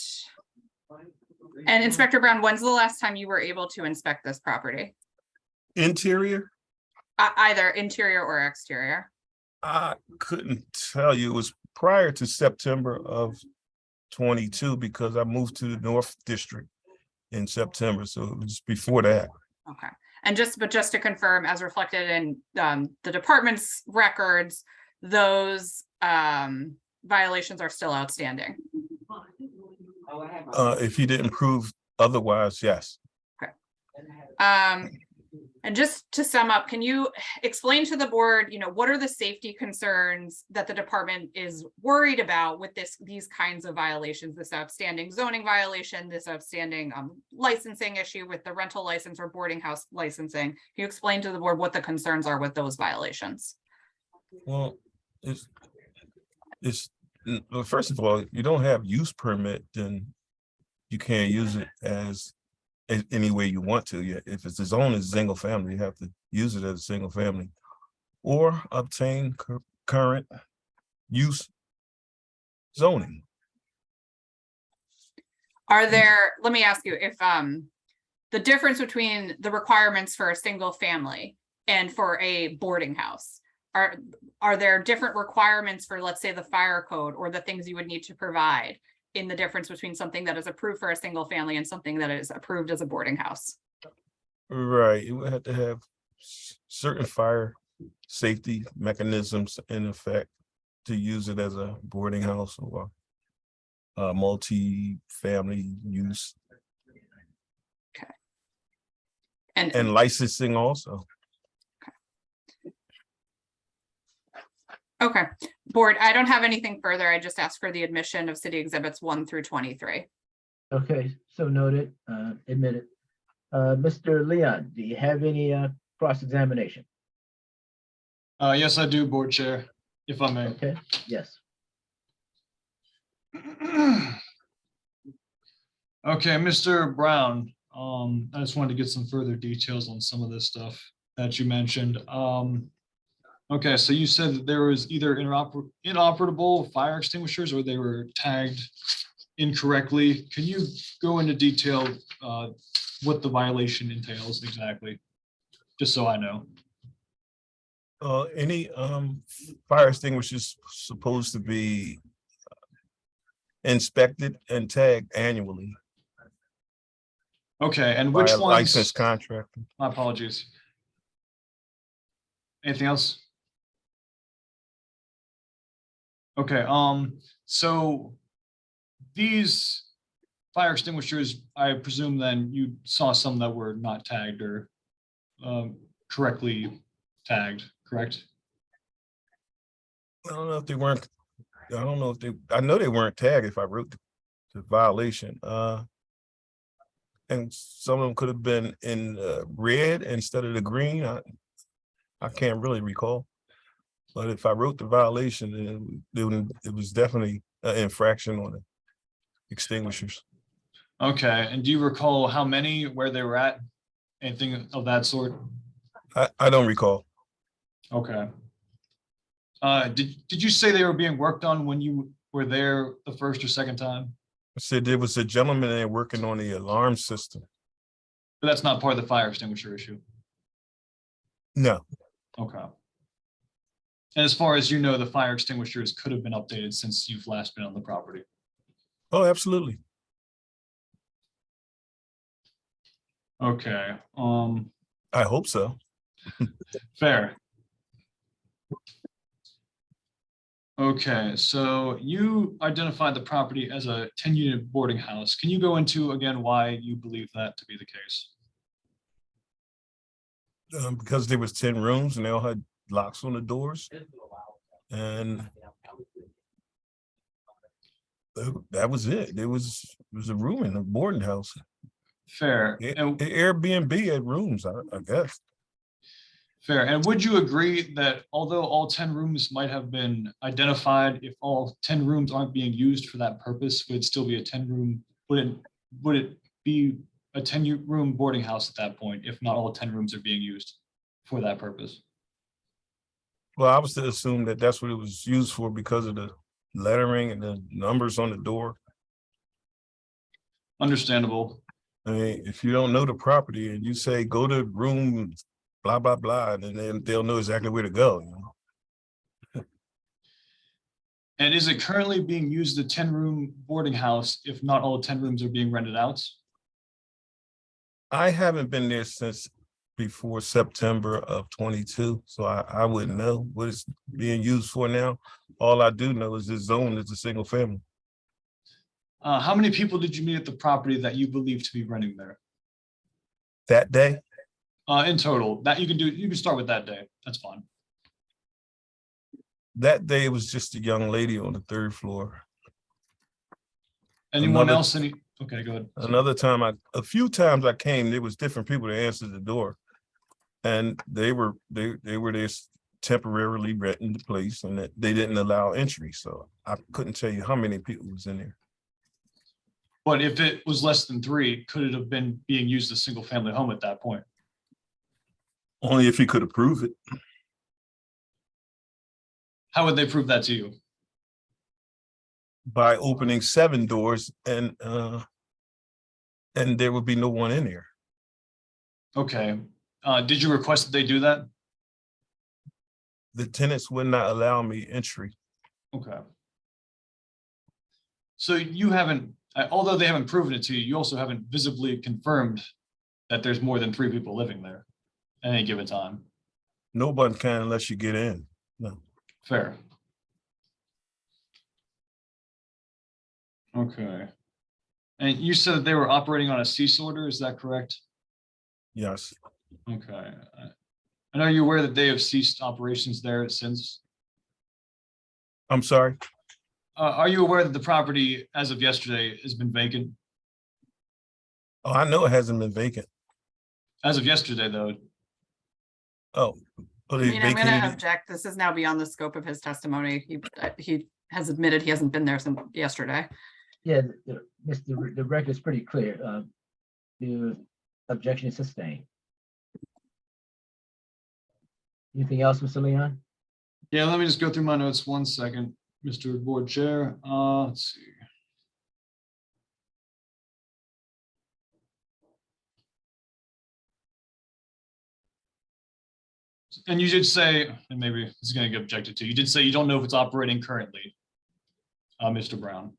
And Inspector Brown, when's the last time you were able to inspect this property? Interior? Either interior or exterior? I couldn't tell you. It was prior to September of 22 because I moved to the North District in September. So it was before that. Okay. And just to confirm, as reflected in the department's records, those violations are still outstanding. If he didn't prove otherwise, yes. Okay. And just to sum up, can you explain to the board, what are the safety concerns that the department is worried about with these kinds of violations, this outstanding zoning violation, this outstanding licensing issue with the rental license or boarding house licensing? Can you explain to the board what the concerns are with those violations? Well, well, first of all, if you don't have use permit, then you can't use it as any way you want to. Yet, if it's a zone as single family, you have to use it as a single family, or obtain current use zoning. Are there? Let me ask you if the difference between the requirements for a single family and for a boarding house, are there different requirements for, let's say, the fire code or the things you would need to provide in the difference between something that is approved for a single family and something that is approved as a boarding house? Right, you would have to have certain fire safety mechanisms in effect to use it as a boarding house or multi-family use. Okay. And licensing also. Okay, board, I don't have anything further. I just asked for the admission of city exhibits 1 through 23. Okay, so noted, admitted. Mr. Leon, do you have any cross-examination? Yes, I do, Board Chair, if I may. Okay, yes. Okay, Mr. Brown, I just wanted to get some further details on some of this stuff that you mentioned. Okay, so you said that there was either inoperable fire extinguishers or they were tagged incorrectly. Can you go into detail what the violation entails exactly? Just so I know. Any fire extinguishers supposed to be inspected and tagged annually. Okay, and by which a ones? licensed contractor. My apologies. Anything else? Okay, so these fire extinguishers, I presume then you saw some that were not tagged or correctly tagged, correct? I don't know if they weren't, I don't know if they, I know they weren't tagged if I wrote the violation. And some of them could have been in red instead of the green. I can't really recall. But if I wrote the violation, it was definitely an infraction on the extinguishers. Okay, and do you recall how many, where they were at? Anything of that sort? I don't recall. Okay. Did you say they were being worked on when you were there the first or second time? I said there was a gentleman there working on the alarm system. But that's not part of the fire extinguisher issue. No. Okay. And as far as you know, the fire extinguishers could have been updated since you've last been on the property. Oh, absolutely. Okay, I hope so. fair. Okay, so you identified the property as a 10-unit boarding house. Can you go into again why you believe that to be the case? Because there was 10 rooms and they all had locks on the doors. And that was it. It was a room in a boarding house. Fair. And Airbnb had rooms, I guess. Fair. And would you agree that although all 10 rooms might have been identified, if all 10 rooms aren't being used for that purpose, would it still be a 10-room, would it be a 10-room boarding house at that point, if not all 10 rooms are being used for that purpose? Well, I was to assume that that's what it was used for because of the lettering and the numbers on the door. Understandable. I mean, if you don't know the property and you say, go to room blah, blah, blah, and then they'll know exactly where to go. You know? And is it currently being used as a 10-room boarding house if not all 10 rooms are being rented out? I haven't been there since before September of 22, so I wouldn't know what it's being used for now. All I do know is this zone is a single family. How many people did you meet at the property that you believe to be renting there? That day? In total, that you can start with that day. That's fine. That day it was just a young lady on the 3rd floor. Anyone Another- else? Okay, go ahead. Another time, a few times I came, there was different people that answered the door. And they were there temporarily renting the place and that they didn't allow entry. So I couldn't tell you how many people was in there. But if it was less than 3, could it have been being used as a single family home at that point? Only if he could approve it. How would they prove that to you? By opening 7 doors and there would be no one in there. Okay. Did you request that they do that? The tenants would not allow me entry. Okay. So you haven't, although they haven't proven it to you, you also haven't visibly confirmed that there's more than 3 people living there at any given time. Nobody can unless you get in. No. Fair. Okay. And you said they were operating on a cease order, is that correct? Yes. Okay. And are you aware that they have ceased operations there since? I'm sorry. Are you aware that the property as of yesterday has been vacant? Oh, I know it hasn't been vacant. As of yesterday, though. Oh. I mean, I'm gonna object. This is now beyond the scope of his testimony. He has admitted he hasn't been there since yesterday. Yeah, the record is pretty clear. The objection is sustained. Anything else, Mr. Leon? Yeah, let me just go through my notes 1 second, Mr. Board Chair. Let's see. And you did say, and maybe this is going to get objected to, you did say you don't know if it's operating currently, Mr. Brown.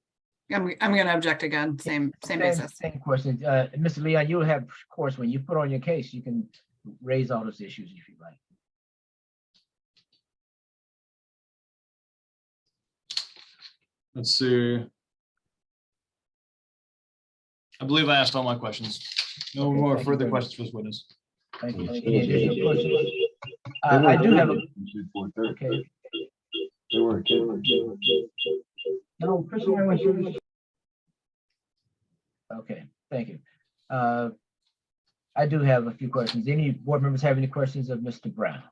I'm gonna object again, same basis. Same question. Mr. Leon, you'll have, of course, when you put on your case, you can raise all those issues if you like. Let's see. I believe I asked all my questions. No Okay, more thank you further very questions for this witness. Thank you. Any additional questions? I do have a. Okay. No, Christian, I went through. Okay, thank you. I do have a few questions. Any board members have any questions of Mr. Brown?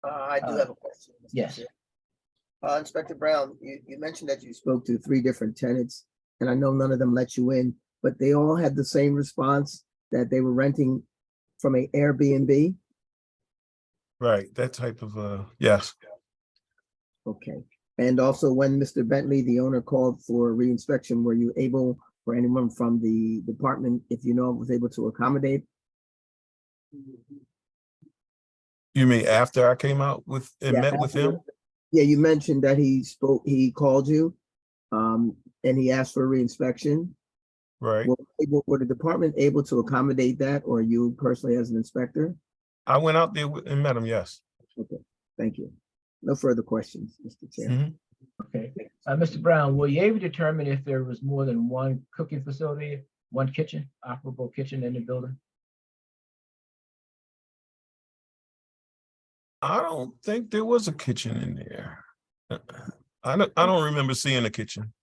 I do have a question. Mr. Yes. Chair. Inspector Brown, you mentioned that you spoke to 3 different tenants, and I know none of them let you in, but they all had the same response that they were renting from a Airbnb? Right, that type of, yes. Okay. And also when Mr. Bentley, the owner, called for reinspection, were you able, or anyone from the department, if you know, was able to accommodate? You mean after I came out with and Yeah, met with after- him? Yeah, you mentioned that he called you, and he asked for a reinspection. Right. Were the department able to accommodate that, or you personally as an inspector? I went out there and met him, yes. Okay, thank you. No further questions, Mr. Chair. Mhm. Okay, Mr. Brown, were you able to determine if there was more than one cooking facility, one kitchen, operable kitchen in the building? I don't think there was a kitchen in there. I don't remember seeing a kitchen,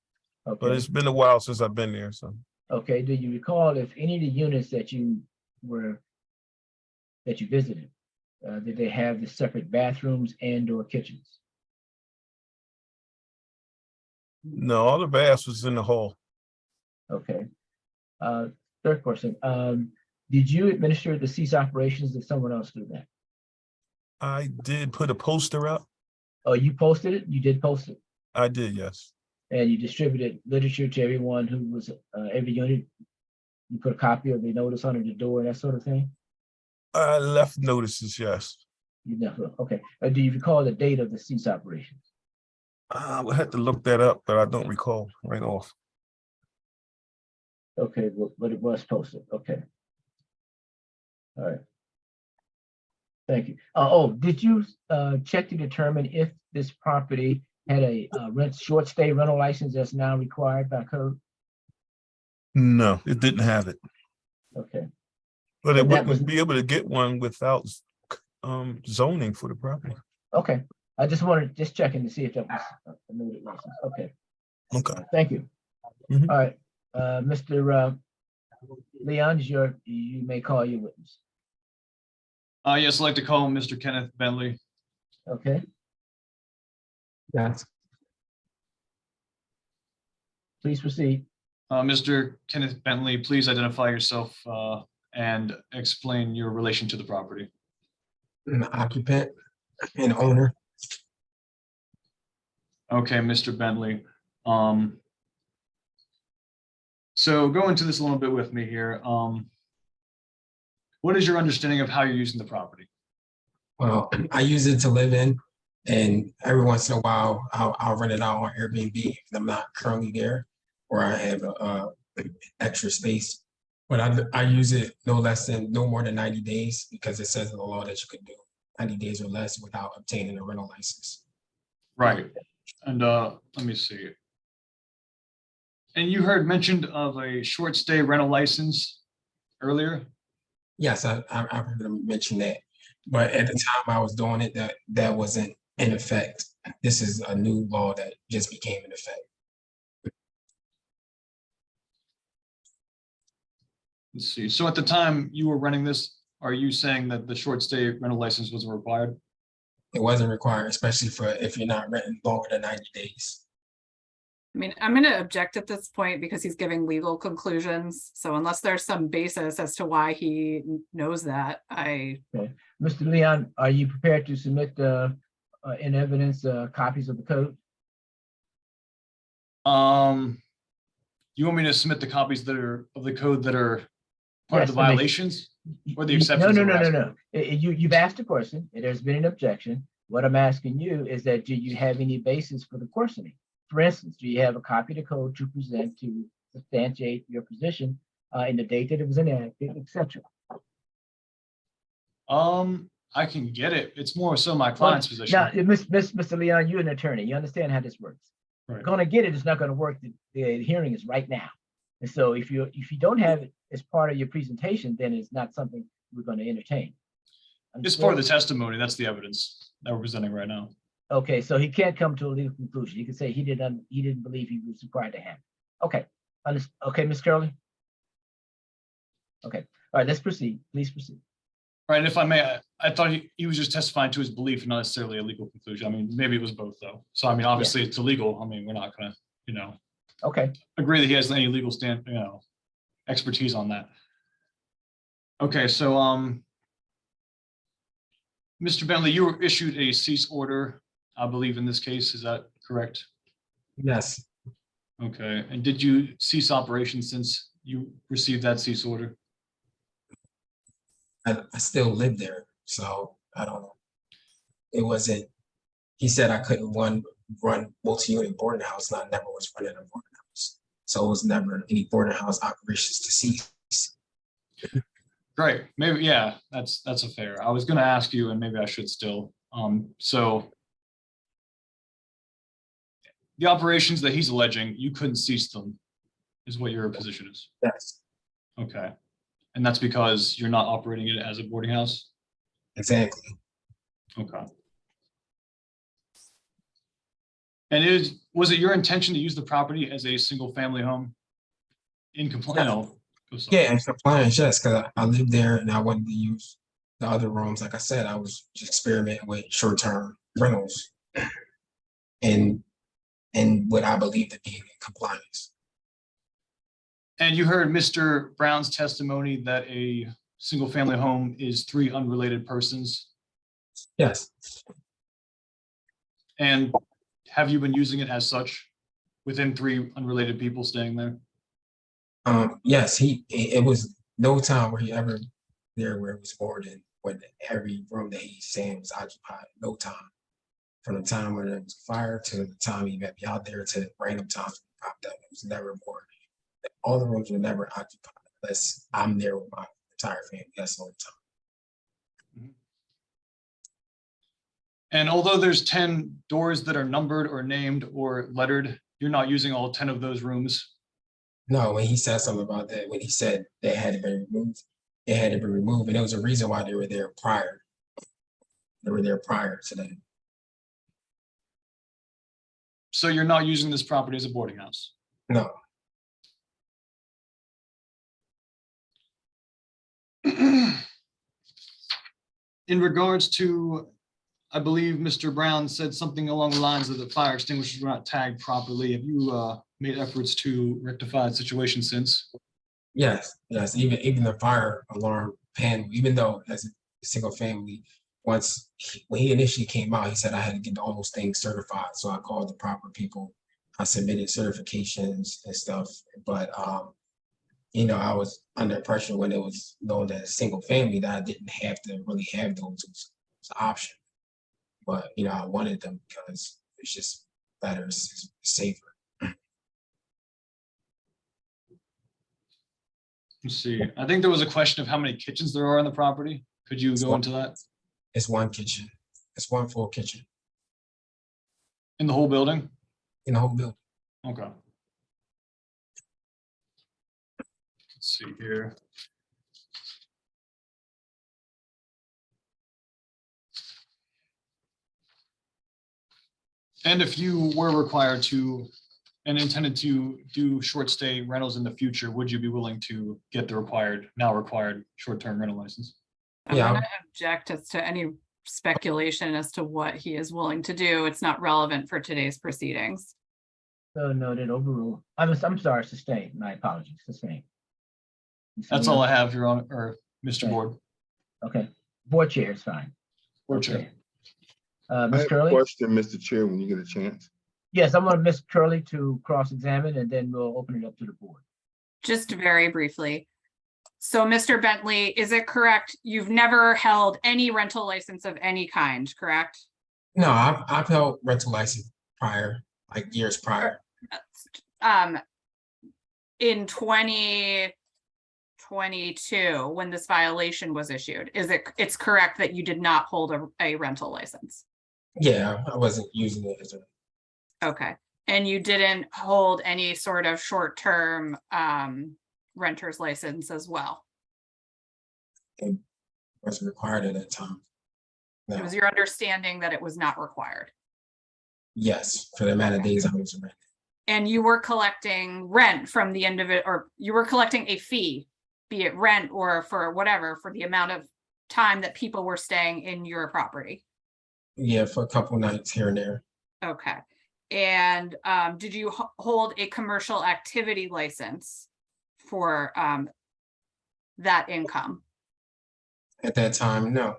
but Okay, it's been a while since I've been there, so. okay, do you recall if any of the units that you visited, did they have the separate bathrooms and or kitchens? No, all the baths was in the hall. Okay. Third question, did you administer the cease operations? Did someone else do that? I did put a poster up. Oh, you posted it? You did post it? I did, yes. And you distributed literature to everyone who was, every unit? You put a copy of the notice under the door and that sort of thing? I left notices, yes. You know, okay. Do you recall the date of the cease operations? I would have to look that up, but I don't recall right off. Okay, but it was posted, okay. All right. Thank you. Did you check to determine if this property had a short stay rental license that's now required by code? No, it didn't have it, Okay, but it And that wouldn't was- be able to get one without zoning for the property. okay. I just wanted, just checking to see if that was a noted license. Okay, Okay. thank you. Mhm. All right, Mr. Leon, you may call your witness. Yes, I'd like to call Mr. Kenneth Bentley. Okay, Yes. please proceed. Mr. Kenneth Bentley, please identify yourself and explain your relation to the property. I'm an occupant and owner. Okay, Mr. Bentley. So go into this a little bit with me here. What is your understanding of how you're using the property? Well, I use it to live in, and every once in a while, I'll rent it out on Airbnb if I'm not currently there, or I have extra space. But I use it no more than 90 days because it says in the law that you could do 90 days or less without obtaining a rental license. Right. And let me see. And you heard mentioned of a short stay rental license earlier? Yes, I heard them mention that, but at the time I was doing it, that wasn't in effect. This is a new law that just became in effect. Let's see. So at the time you were running this, are you saying that the short stay rental license wasn't required? It wasn't required, especially for if you're not renting longer than 90 days. I mean, I'm gonna object at this point because he's giving legal conclusions. So unless there's some basis as to why he knows that, Okay, Mr. Leon, are you prepared to submit in evidence copies of the code? You want me to submit the copies that are of the code that are part of Yes, the I mean, violations or the No, exceptions? no, that we're no, no, asking? no. You've asked a question. There's been an objection. What I'm asking you is that do you have any basis for the questioning? For instance, do you have a copy of the code to present to substantiate your position in the date that it was enacted, et cetera? I can get it. It's more so my client's position. Now, Mr. Leon, you're an attorney. You understand how this works. Right. Gonna get it, it's not gonna work. The hearing is right now. And so if you don't have it as part of your presentation, then it's not something we're gonna entertain. It's part of the testimony. That's the evidence that we're presenting right now. Okay, so he can't come to a legal conclusion. You can say he didn't believe he was required to have it. Okay, okay, Ms. Curley? Okay, all right, let's proceed. Please proceed. Right, and if I may, I thought he was just testifying to his belief, not necessarily a legal conclusion. I mean, maybe it was both though. So I mean, obviously it's illegal. I mean, we're not gonna, Okay, agree that he has any legal expertise on that. Okay, so Mr. Bentley, you were issued a cease order, I believe in this case, is that correct? Yes, Okay, and did you cease operations since you received that cease order? I still live there, so I don't know. it wasn't, he said I couldn't run multi-unit boarding house, and I never was running a boarding house. So it was never any boarding house operations to cease. Great, maybe, yeah, that's a fair. I was gonna ask you, and maybe I should still, so the operations that he's alleging, you couldn't cease them, is what your position is. Yes, Okay. And that's because you're not operating it as a boarding house? exactly. Okay. And was it your intention to use the property as a single family home? In compliance? Yeah, and compliance, yes, because I lived there and I wanted to use the other rooms. Like I said, I was just experimenting with short-term rentals and what I believe to be in compliance. And you heard Mr. Brown's testimony that a single family home is 3 unrelated persons? Yes, And have you been using it as such within 3 unrelated people staying there? yes, it was no time where he ever there where it was more than when every room that he's saying was occupied. No time. From the time when there was a fire to the time he met me out there to random times he popped up. It was never more. All the rooms were never occupied unless I'm there with my entire family. That's all the time. And although there's 10 doors that are numbered or named or lettered, you're not using all 10 of those rooms? No, when he said something about that, when he said they had to be removed, it had to be removed, and there was a reason why they were there prior. They were there prior to that. So you're not using this property as a boarding house? No, In regards to, I believe Mr. Brown said something along the lines of the fire extinguishers were not tagged properly. Have you made efforts to rectify the situation since? yes, even the fire alarm panel, even though as a single family, when he initially came out, he said I had to get all those things certified. So I called the proper people. I submitted certifications and stuff, but I was under pressure when it was known as single family that I didn't have to really have those as an option. But I wanted them because it's just better, it's safer. Let's see. I think there was a question of how many kitchens there are on the property. Could you go into that? It's one kitchen. It's one full kitchen In the whole building? in the whole building. Okay. Let's see here. And if you were required to and intended to do short stay rentals in the future, would you be willing to get the now required short-term rental license? I'm gonna object as to any speculation as to what he is willing to do. It's not relevant for today's proceedings. So noted, overruled. I'm sorry, sustained. My apologies, sustained. That's all I have, Your Honor, or Mr. Okay. Board. Okay, board chair is fine. Board Chair. I Ms. have a Curley? question, Mr. Chair, when you get a chance. Yes, I'm gonna Ms. Curley to cross-examine and then we'll open it up to the board. Just very briefly. So Mr. Bentley, is it correct? You've never held any rental license of any kind, correct? No, I've held rental license prior, like years prior. In 2022, when this violation was issued, it's correct that you did not hold a rental license? Yeah, I wasn't using it as a. Okay, and you didn't hold any sort of short-term renter's license as well? It wasn't required at that time. It No. was your understanding that it was not required? Yes, for the amount of days I was renting. And you were collecting rent from the individual, or you were collecting a fee, be it rent or for whatever, for the amount of time that people were staying in your property? Yeah, for a couple nights here and there. Okay. And did you hold a commercial activity license for that income? At that time, no.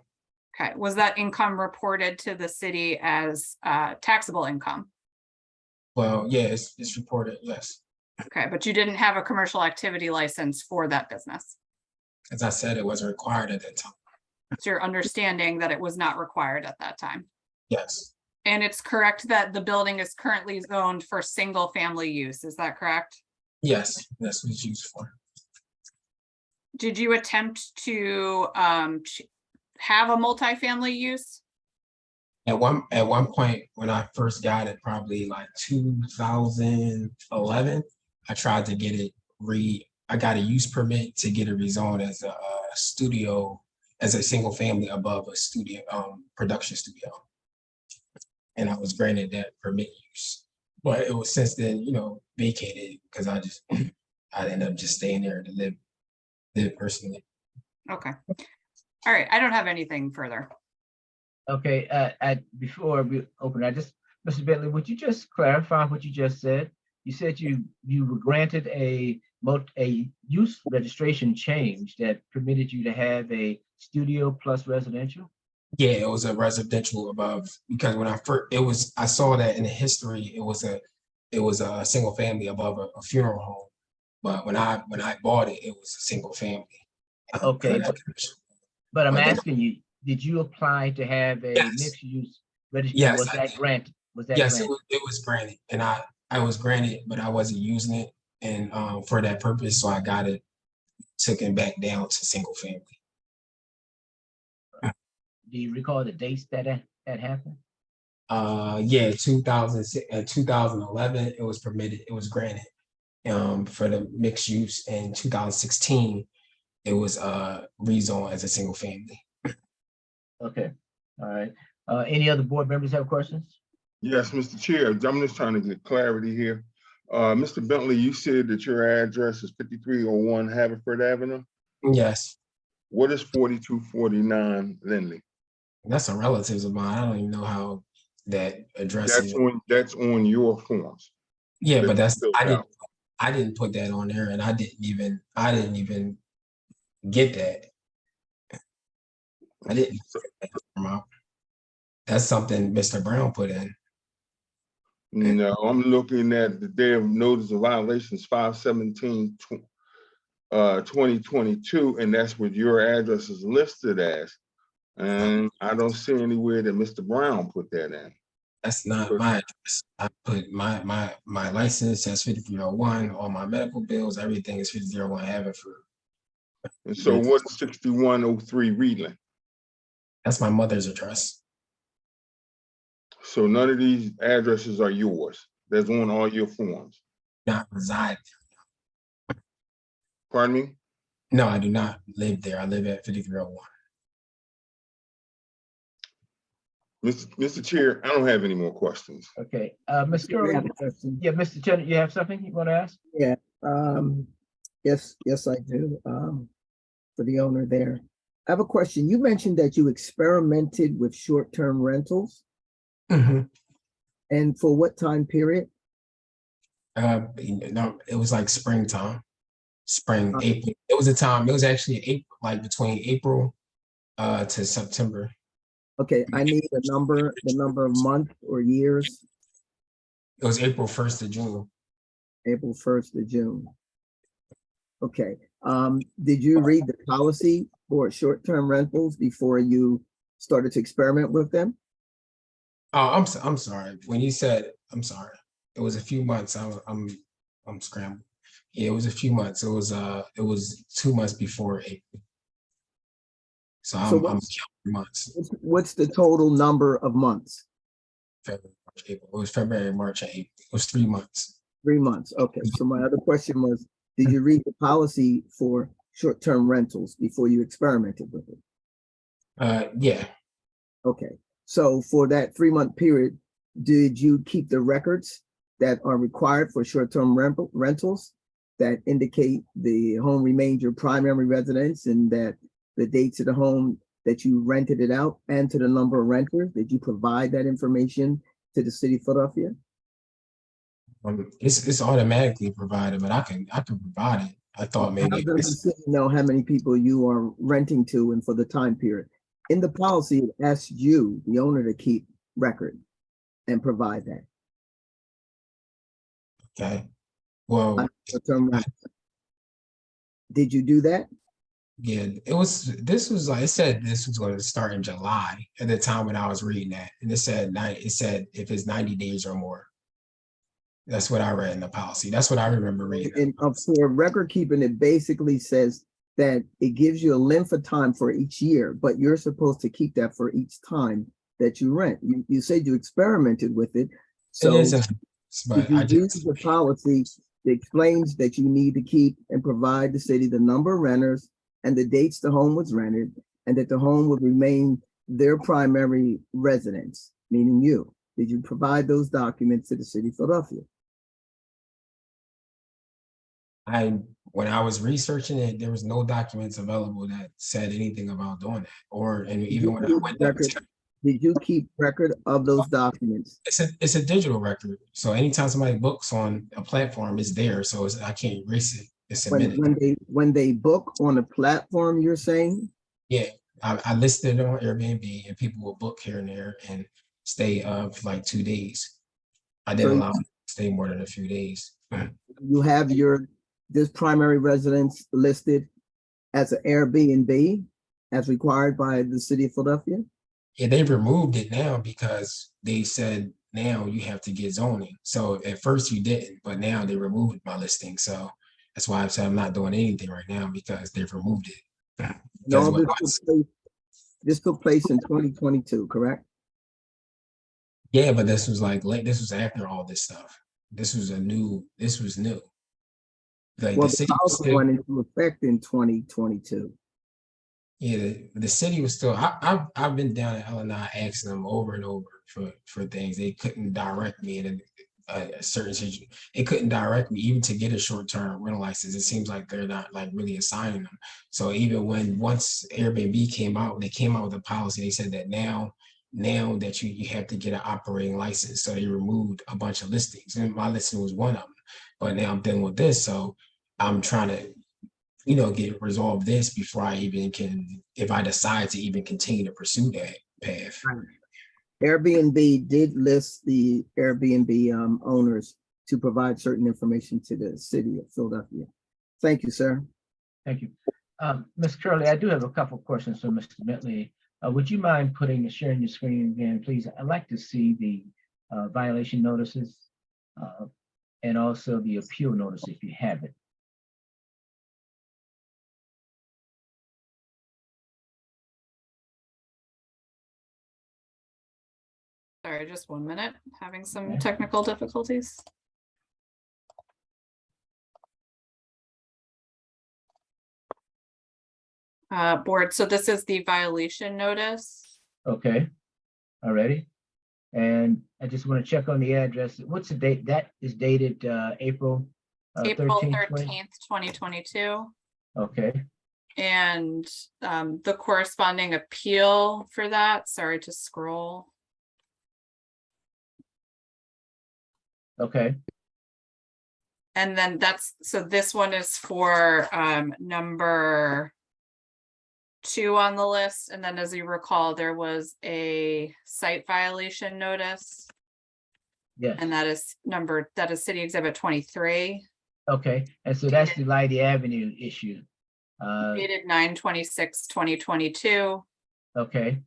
Okay, was that income reported to the city as taxable income? Well, yeah, it's reported, yes. Okay, but you didn't have a commercial activity license for that business? As I said, it wasn't required at that time. It's your understanding that it was not required at that time? Yes, And it's correct that the building is currently zoned for single family use, is that correct? yes, that's what it's used for. Did you attempt to have a multifamily use? At one point, when I first got it, probably like 2011, I tried to get it I got a use permit to get it rezoned as a studio, as a single family above a studio, production studio. And I was granted that permit use. But it was since then, vacated because I ended up just staying there to live personally. Okay. All right, I don't have anything further. Okay, before we open, Mr. Bentley, would you just clarify what you just said? You said you were granted a use registration change that permitted you to have a studio plus residential? Yeah, it was a residential above, because when I saw that in the history, it was a single family above a funeral home. But when I bought it, it was a single family. Okay, but I'm But then- asking you, did you apply to have a Yes. mixed use registration? Yes, Was I that did. granted? Was that Yes, granted? it was granted, and I was granted, but I wasn't using it, and for that purpose, so I got it, took it back down to single family. Do you recall the dates that happened? Yeah, 2006 and 2011, it was permitted, it was granted for the mixed use. In 2016, it was rezoned as a single family. Okay, all right. Any other board members have questions? Yes, Mr. Chair, I'm just trying to get clarity here. Mr. Bentley, you said that your address is 5301 Haverford Avenue. Yes, What is 4249 Lindley? that's a relative of mine. I don't even know how that address is. That's on your forms. Yeah, but that you filled out. I didn't put that on there, and I didn't even get that. I didn't. That's something Mr. Brown put in. No, I'm looking at the day of notice of violations 5/17/2022, and that's what your address is listed as. And I don't see anywhere that Mr. Brown put that in. That's not my address. I put my license as 5301, all my medical bills, everything is 5301 Haverford. And so what is 6103 Reedland? That's my mother's address. So none of these addresses are yours. That's on all your forms. Not reside. Pardon me? No, I do not live there. I live at 5301. Mr. Chair, I don't have any more questions. Okay, Ms. I Curry, have a question. yeah, Mr. Chen, you have something you want to ask? Yeah, yes, I do, for the owner there. I have a question. You mentioned that you experimented with short-term rentals, Mhm. and for what time period? No, it was like springtime, April. It was a time, it was actually April, like between April to September. Okay, I need the number of months or years. It was April 1st to June. April 1st to June. Okay, did you read the policy for short-term rentals before you started to experiment with them? Oh, I'm sorry. When you said, I'm sorry. It was a few months. I'm scrambled. Yeah, it was a few months. It was 2 months before April. So I'm counting months. What's the total number of months? February, March, April. It was February, March, and April. It was 3 months. 3 months. Okay, so my other question was, did you read the policy for short-term rentals before you experimented with it? Yeah. Okay, so for that 3-month period, did you keep the records that are required for short-term rentals that indicate the home remained your primary residence and that the dates of the home that you rented it out and to the number of renters? Did you provide that information to the city of Philadelphia? It's automatically provided, but I can provide it. I thought maybe How does the city know how many people you are renting to and for the time period? In the policy, it asks you, the owner, to keep record and provide that. Okay. Well, Short-term rental. Did you do that? Yeah, this was like, it said this was going to start in July at the time when I was reading that. And it said if it's 90 days or more. That's what I read in the policy. That's what I remember reading. And for record keeping, it basically says that it gives you a length of time for each year, but you're supposed to keep that for each time that you rent. You said you experimented with it. So It is but if you I read just, the policy, it explains that you need to keep and provide the city the number of renters and the dates the home was rented, and that the home would remain their primary residence, meaning you. Did you provide those documents to the city of Philadelphia? when I was researching it, there was no documents available that said anything about doing that. And even when I went up, Did you keep record of those documents? it's a digital record. So anytime somebody books on a platform, it's there. So I can't erase it. It's submitted. When they book on a platform, you're saying? Yeah, I listed it on Airbnb, and people will book here and there and stay for like 2 days. I didn't allow them to stay more than a few days. You have this primary residence listed as an Airbnb as required by the city of Philadelphia? Yeah, they removed it now because they said now you have to get zoning. So at first you didn't, but now they removed my listing. So that's why I said I'm not doing anything right now because they've removed it. No, this took place in 2022, correct? Yeah, but this was this was after all this stuff. This was new. Like Well, the the city was policy still, went into effect in 2022. yeah, the city was still. I've been down at LNI asking them over and over for things. They couldn't direct me in a certain situation. They couldn't direct me even to get a short-term rental license. It seems like they're not like really assigning them. So even once Airbnb came out, they came out with a policy. They said that now that you have to get an operating license. So they removed a bunch of listings, and my listing was one of them. But now I'm dealing with this, so I'm trying to, get resolved this before I even can, if I decide to even continue to pursue that path. Airbnb did list the Airbnb owners to provide certain information to the city of Philadelphia. Thank you, sir. Thank you. Ms. Curley, I do have a couple of questions for Mr. Bentley. Would you mind sharing your screen again, please? I'd like to see the violation notices and also the appeal notice if you have it. Sorry, just 1 minute, having some technical difficulties. Board, so this is the violation notice. Okay, alrighty. And I just want to check on the address. What's the date? That is dated April April 13th, 2022. Okay, And the corresponding appeal for that, sorry to scroll. okay, And then so this one is for number 2 on the list. And then as you recall, there was a site violation notice. yes, And that is City Exhibit 23. okay. And so that's the Leidy Avenue issue. Dated 9/26/2022. Okay,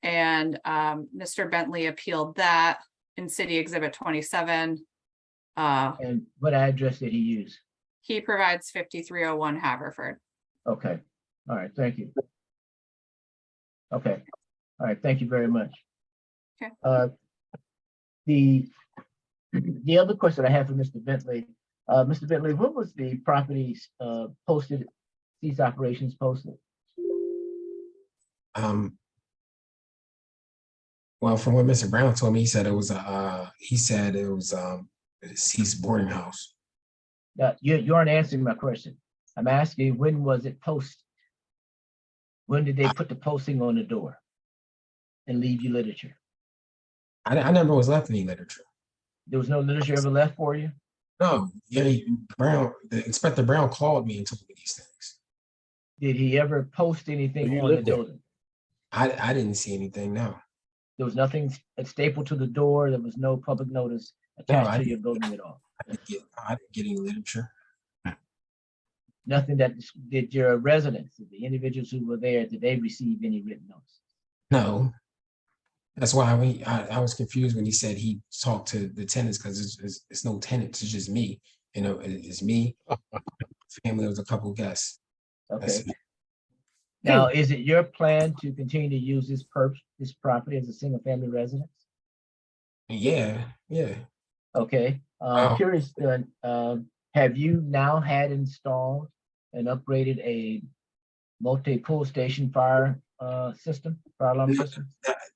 And Mr. Bentley appealed that in City Exhibit 27. and what address did he use? He provides 5301 Haverford. Okay, all right, thank you. Okay, all right, thank you very much. Okay. The other question I have for Mr. Bentley, when was the properties posted, these operations posted? Well, from what Mr. Brown told me, he said it was Cease boarding house. You aren't answering my question. I'm asking, when was it posted? When did they put the posting on the door and leave you literature? I never was left any literature. There was no literature ever left for you? No, yeah, Inspector Brown called me and told me these things. Did he ever post anything You on the lived there. building? I didn't see anything, no. There was nothing stapled to the door. There was no public notice attached to your building at all. I didn't get any literature. Nothing did your residents, the individuals who were there, did they receive any written notice? No. That's why I was confused when he said he talked to the tenants, because it's no tenants, it's just me. You know, it's me, family, was a couple guests. That's Okay. it. Now, is it your plan to continue to use this property as a single family residence? Yeah. Okay, Wow. curious, have you now had installed and upgraded a multi-pull station fire system, fire alarm system?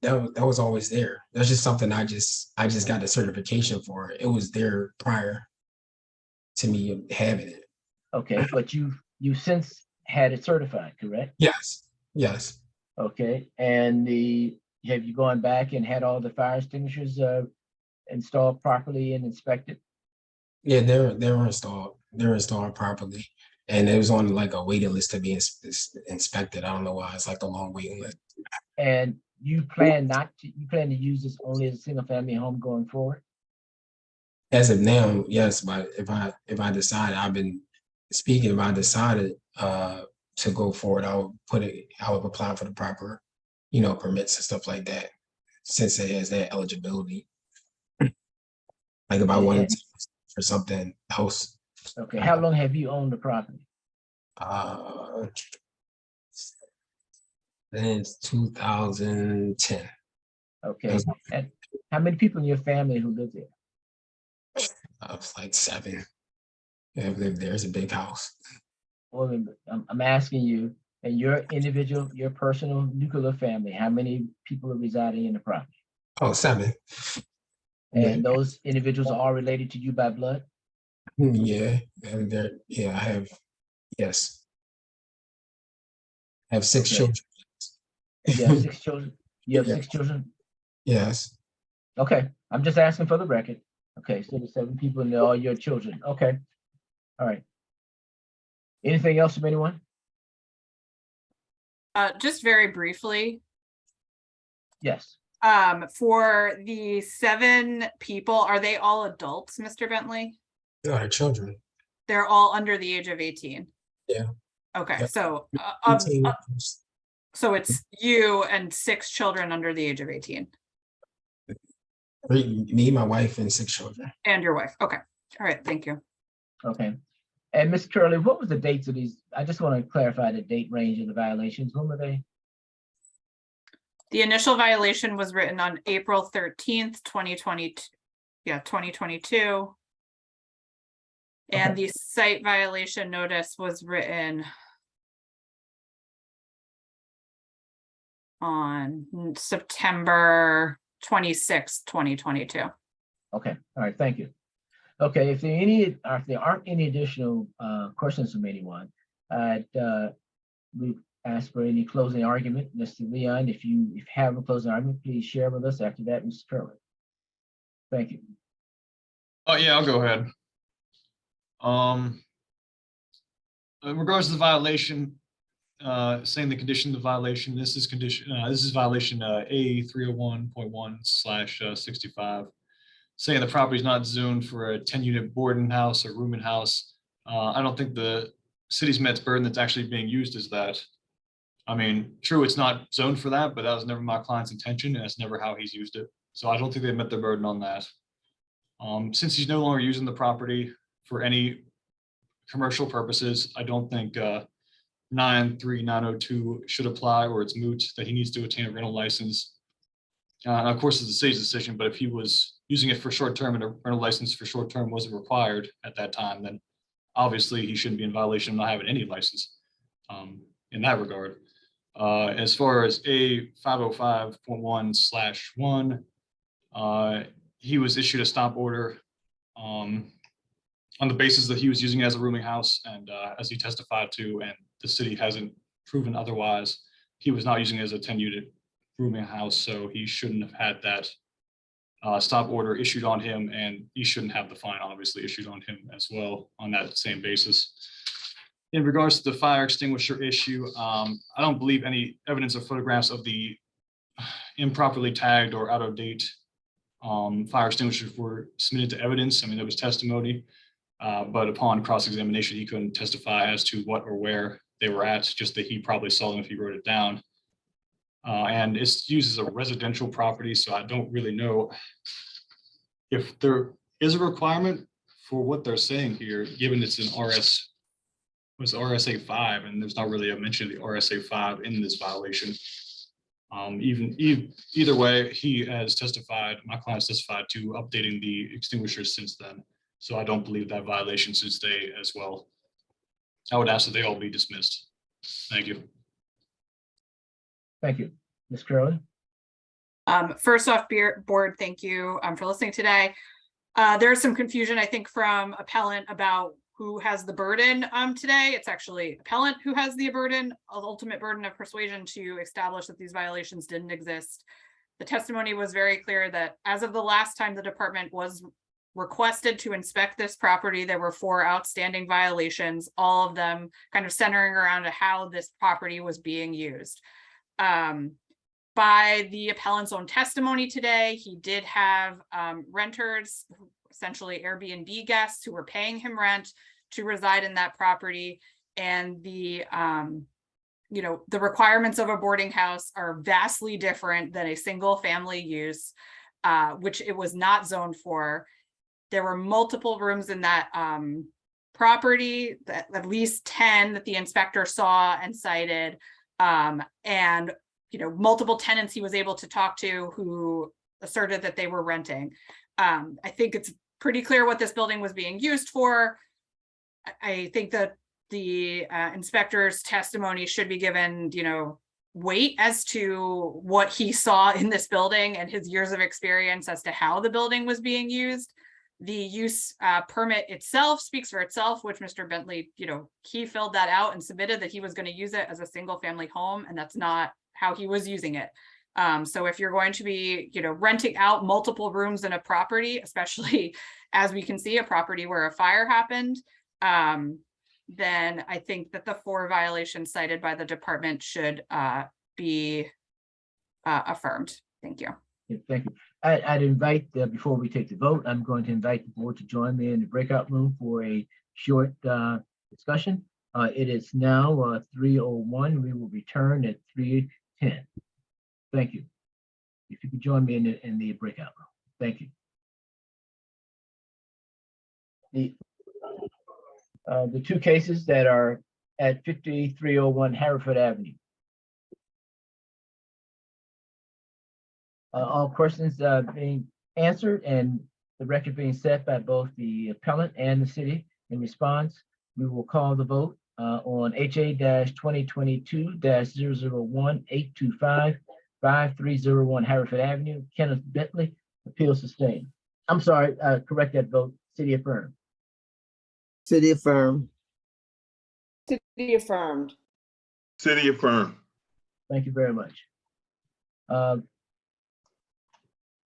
That was always there. That's just something I just got the certification for. It was there prior to me having it. Okay, but you since had it certified, correct? Yes. Okay, and have you gone back and had all the fire extinguishers installed properly and inspected? Yeah, they were installed. They're installed properly, and it was on like a waiting list to be inspected. I don't know why. It's like a long waiting list. And you plan to use this only as a single family home going forward? As of now, yes, but if I decide, I've been speaking, if I decided to go forward, I would apply for the proper, permits and stuff like that, since it has that eligibility. Like if I wanted to for something else. Okay, how long have you owned the property? Since 2010. Okay, and how many people in your family who live there? I was like 7. Yeah, I've lived there. It's a big house. Well, I'm asking you, and your personal nuclear family, how many people are residing in the property? Oh, 7. And those individuals are all related to you by blood? Yeah, and I have, yes. I have 6 children. You have 6 children? You have 6 children? Yes. Okay, I'm just asking for the record. Okay, so the 7 people and they're all your children. Okay, all right. Anything else from anyone? Just very briefly, Yes. for the 7 people, are they all adults, Mr. Bentley? No, they're children. They're all under the age of 18. Yeah. Okay, Yep. so 18. so it's you and 6 children under the age of 18. Me, my wife, and 6 children. And your wife. Okay. All right. Thank you. Okay. And Ms. Curley, what was the dates of these? I just want to clarify the date range of the violations. When were they? The initial violation was written on April 13th, 2022. Yeah, 2022. And Okay. the site violation notice was written on September 26th, 2022. Okay, all right, thank you. Okay, if there aren't any additional questions from anyone, we ask for any closing argument. Mr. Leon, if you have a closing argument, please share with us. After that, Mr. Curley. Thank you. Oh, yeah, I'll go ahead. In regards to the violation, saying the condition of the violation, this is violation A 301.1/65, saying the property is not zoned for a 10-unit boarding house or rooming house. I don't think the city's met its burden that's actually being used as that. I mean, true, it's not zoned for that, but that was never my client's intention, and that's never how he's used it. So I don't think they met their burden on that. Since he's no longer using the property for any commercial purposes, I don't think 93902 should apply, or it's moot that he needs to obtain a rental license. And of course, it's the city's decision, but if he was using it for short term and a rental license for short term wasn't required at that time, then obviously he shouldn't be in violation of not having any license in that regard. As far as A 505.1/1, he was issued a stop order on the basis that he was using it as a rooming house, and as he testified to, and the city hasn't proven otherwise, he was not using it as a 10-unit rooming house, so he shouldn't have had that stop order issued on him, and he shouldn't have the fine obviously issued on him as well on that same basis. In regards to the fire extinguisher issue, I don't believe any evidence or photographs of the improperly tagged or out of date fire extinguishers were submitted to evidence. I mean, there was testimony. But upon cross-examination, he couldn't testify as to what or where they were at, just that he probably saw them if he wrote it down. And it's used as a residential property, so I don't really know if there is a requirement for what they're saying here, given it's an RSA 5, and there's not really a mention of the RSA 5 in this violation. Either way, he has testified, my client has testified to updating the extinguishers since then. So I don't believe that violation should stay as well. I would ask that they all be dismissed. Thank you. Thank you. Ms. Curley? First off, board, thank you for listening today. There's some confusion, I think, from appellant about who has the burden today. It's actually appellant who has the ultimate burden of persuasion to establish that these violations didn't exist. The testimony was very clear that as of the last time the department was requested to inspect this property, there were 4 outstanding violations, all of them kind of centering around how this property was being used. By the appellant's own testimony today, he did have renters, essentially Airbnb guests, who were paying him rent to reside in that property. And the requirements of a boarding house are vastly different than a single family use, which it was not zoned for. There were multiple rooms in that property, at least 10 that the inspector saw and cited, and multiple tenants he was able to talk to who asserted that they were renting. I think it's pretty clear what this building was being used for. I think that the inspector's testimony should be given, weight as to what he saw in this building and his years of experience as to how the building was being used. The use permit itself speaks for itself, which Mr. Bentley, he filled that out and submitted that he was going to use it as a single family home, and that's not how he was using it. So if you're going to be, renting out multiple rooms in a property, especially as we can see a property where a fire happened, then I think that the 4 violations cited by the department should be affirmed. Thank you. Yeah, thank you. I'd invite, before we take the vote, I'm going to invite the board to join me in the breakout room for a short discussion. It is now 3:01. We will return at 3:10. Thank you. If you could join me in the breakout room. Thank you. The 2 cases that are at 5301 Hereford Avenue. All questions being answered and the record being set by both the appellant and the city. In response, we will call the vote on HA-2022-001-825-5301 Hereford Avenue. Kenneth Bentley, appeal sustained. I'm sorry, correct that vote. City affirmed. City affirmed. City affirmed. City affirmed. Thank you very much.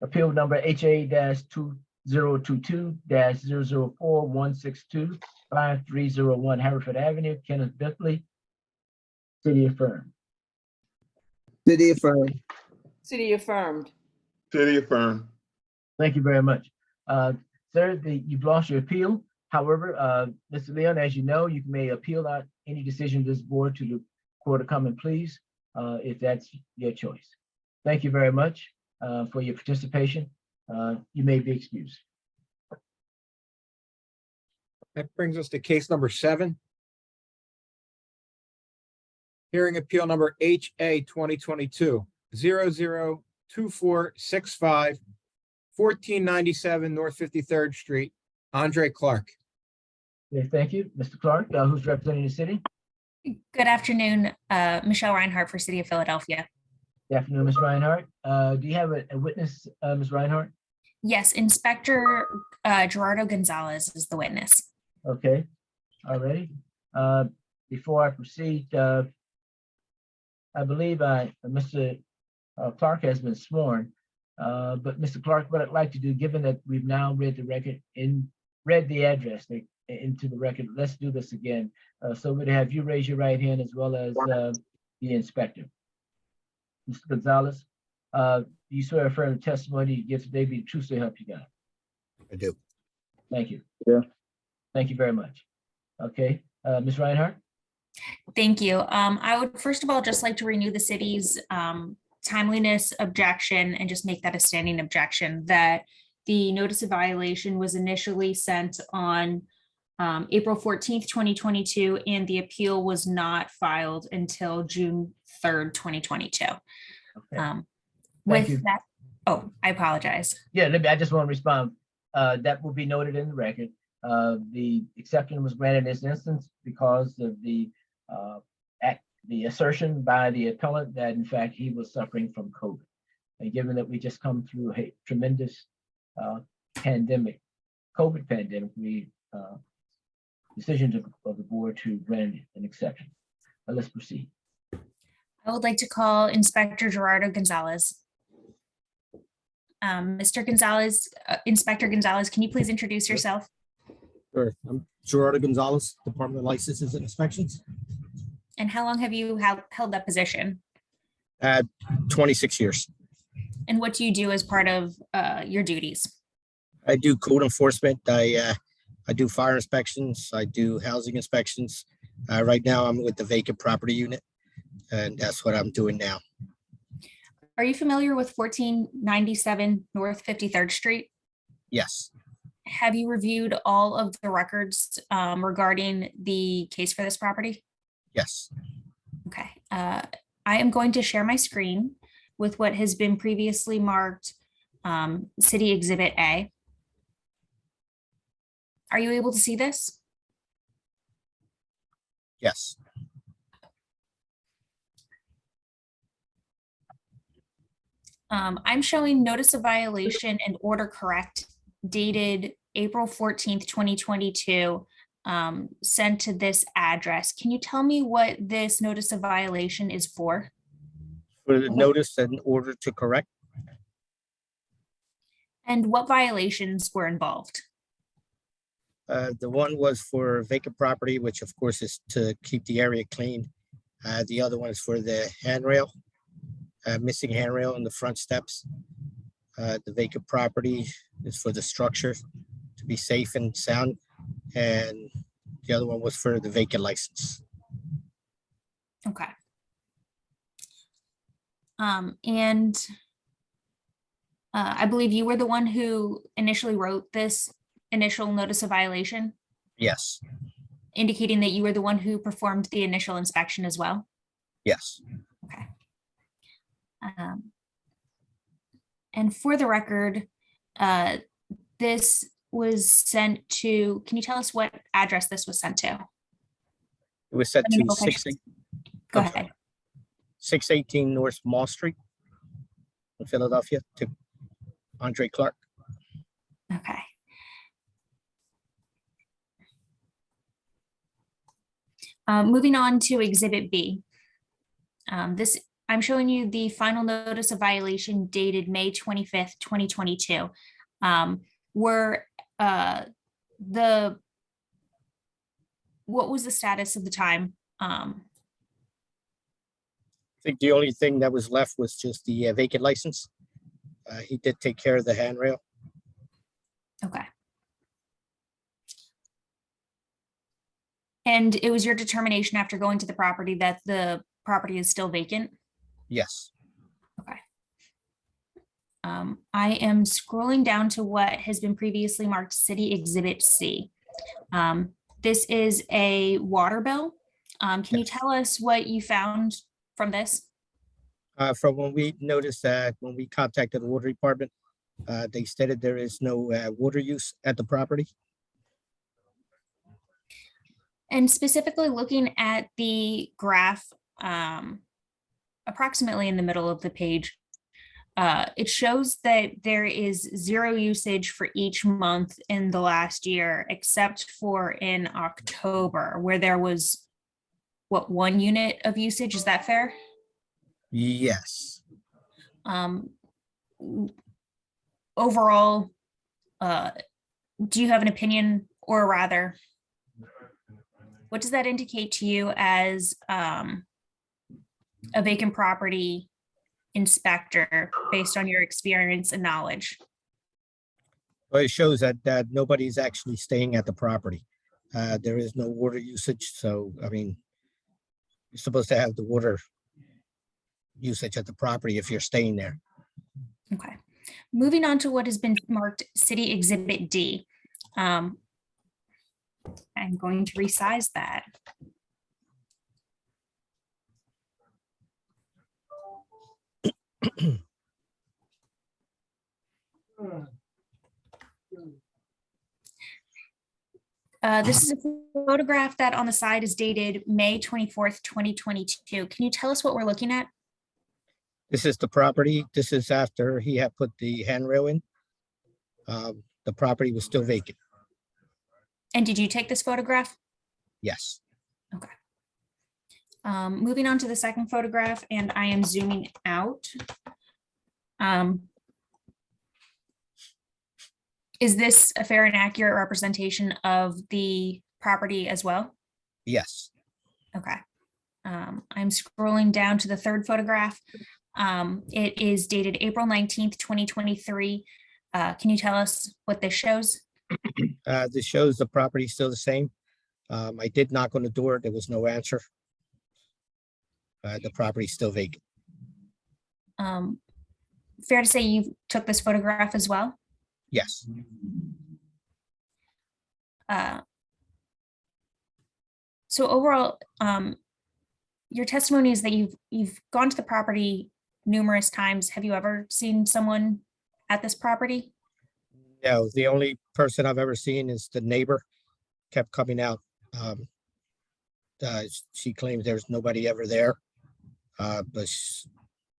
Appeal number HA-2022-004-162-5301 Hereford Avenue, Kenneth Bentley. City affirmed. City affirmed. City affirmed. City affirmed. Thank you very much. Sir, you've lost your appeal. However, Mr. Leon, as you know, you may appeal out any decision of this board to the Court of Common Pleas, if that's your choice. Thank you very much for your participation. You may be excused. That brings us to case number 7. Hearing appeal number HA-2022-002465, 1497 North 53rd Street, Andre Clark. Okay, thank you. Mr. Clark, who's representing the city? Good afternoon, Michelle Reinhardt for City of Philadelphia. Good afternoon, Ms. Reinhardt. Do you have a witness, Ms. Reinhardt? Yes, Inspector Gerardo Gonzalez is the witness. Okay, all righty. Before I proceed, I believe Mr. Clark has been sworn. But Mr. Clark, what I'd like to do, given that we've now read the record and read the address into the record, let's do this again. So we'd have you raise your right hand as well as the inspector. Mr. Gonzalez, do you swear affirm the testimony you give today be the truth to help you God? I do. Thank you. Yeah. Thank you very much. Okay, Ms. Reinhardt? Thank you. I would first of all just like to renew the city's timeliness objection and just make that a standing objection that the notice of violation was initially sent on April 14th, 2022, and the appeal was not filed until June 3rd, 2022. Thank With you. that, oh, I apologize. Yeah, I just want to respond. That will be noted in the record. The exception was granted in this instance because of the assertion by the appellant that in fact he was suffering from COVID. And given that we just come through a tremendous pandemic, COVID pandemic, we decision of the board to grant an exception. Let's proceed. I would like to call Inspector Gerardo Gonzalez. Mr. Gonzalez, Inspector Gonzalez, can you please introduce yourself? Sure. I'm Gerardo Gonzalez, Department of Licenses and Inspections. And how long have you held that position? 26 years. And what do you do as part of your duties? I do code enforcement. I do fire inspections. I do housing inspections. Right now, I'm with the vacant property unit, and that's what I'm doing now. Are you familiar with 1497 North 53rd Street? Yes. Have you reviewed all of the records regarding the case for this property? Yes. Okay. I am going to share my screen with what has been previously marked City Exhibit A. Are you able to see this? Yes. I'm showing notice of violation and order correct dated April 14th, 2022, sent to this address. Can you tell me what this notice of violation is for? For the notice and order to correct. And what violations were involved? The one was for vacant property, which of course is to keep the area clean. The other one is for the handrail, missing handrail in the front steps. The vacant property is for the structure to be safe and sound. And the other one was for the vacant license. Okay. I believe you were the one who initially wrote this initial notice of violation, Yes, indicating that you were the one who performed the initial inspection as well. yes. Okay. And for the record, this was sent to, can you tell us what address this was sent to? It was set Let me to know if I should- Go ahead. 618 North Mall Street in Philadelphia to Andre Clark. Okay. Moving on to Exhibit B. I'm showing you the final notice of violation dated May 25th, 2022. What was the status of the time? I think the only thing that was left was just the vacant license. He did take care of the handrail. Okay. And it was your determination after going to the property that the property is still vacant? Yes. Okay. I am scrolling down to what has been previously marked City Exhibit C. This is a water bill. Can you tell us what you found from this? From when we noticed that when we contacted the water department, they stated there is no water use at the property. And specifically looking at the graph, approximately in the middle of the page, it shows that there is zero usage for each month in the last year, except for in October, where there was, what, 1 unit of usage? Is that fair? Yes. Overall, do you have an opinion, or rather, what does that indicate to you as a vacant property inspector based on your experience and knowledge? Well, it shows that nobody's actually staying at the property. There is no water usage, so, I mean, you're supposed to have the water usage at the property if you're staying there. Okay. Moving on to what has been marked City Exhibit D. I'm going to resize that. This is a photograph that on the side is dated May 24th, 2022. Can you tell us what we're looking at? This is the property. This is after he had put the handrail in. The property was still vacant. And did you take this photograph? Yes. Okay. Moving on to the second photograph, and I am zooming out. Is this a fair and accurate representation of the property as well? Yes. Okay. I'm scrolling down to the third photograph. It is dated April 19th, 2023. Can you tell us what this shows? This shows the property still the same. I did knock on the door. There was no answer. The property is still vacant. Fair to say you took this photograph as well? Yes. So overall, your testimony is that you've gone to the property numerous times. Have you ever seen someone at this property? No, the only person I've ever seen is the neighbor. Kept coming out. She claims there's nobody ever there. But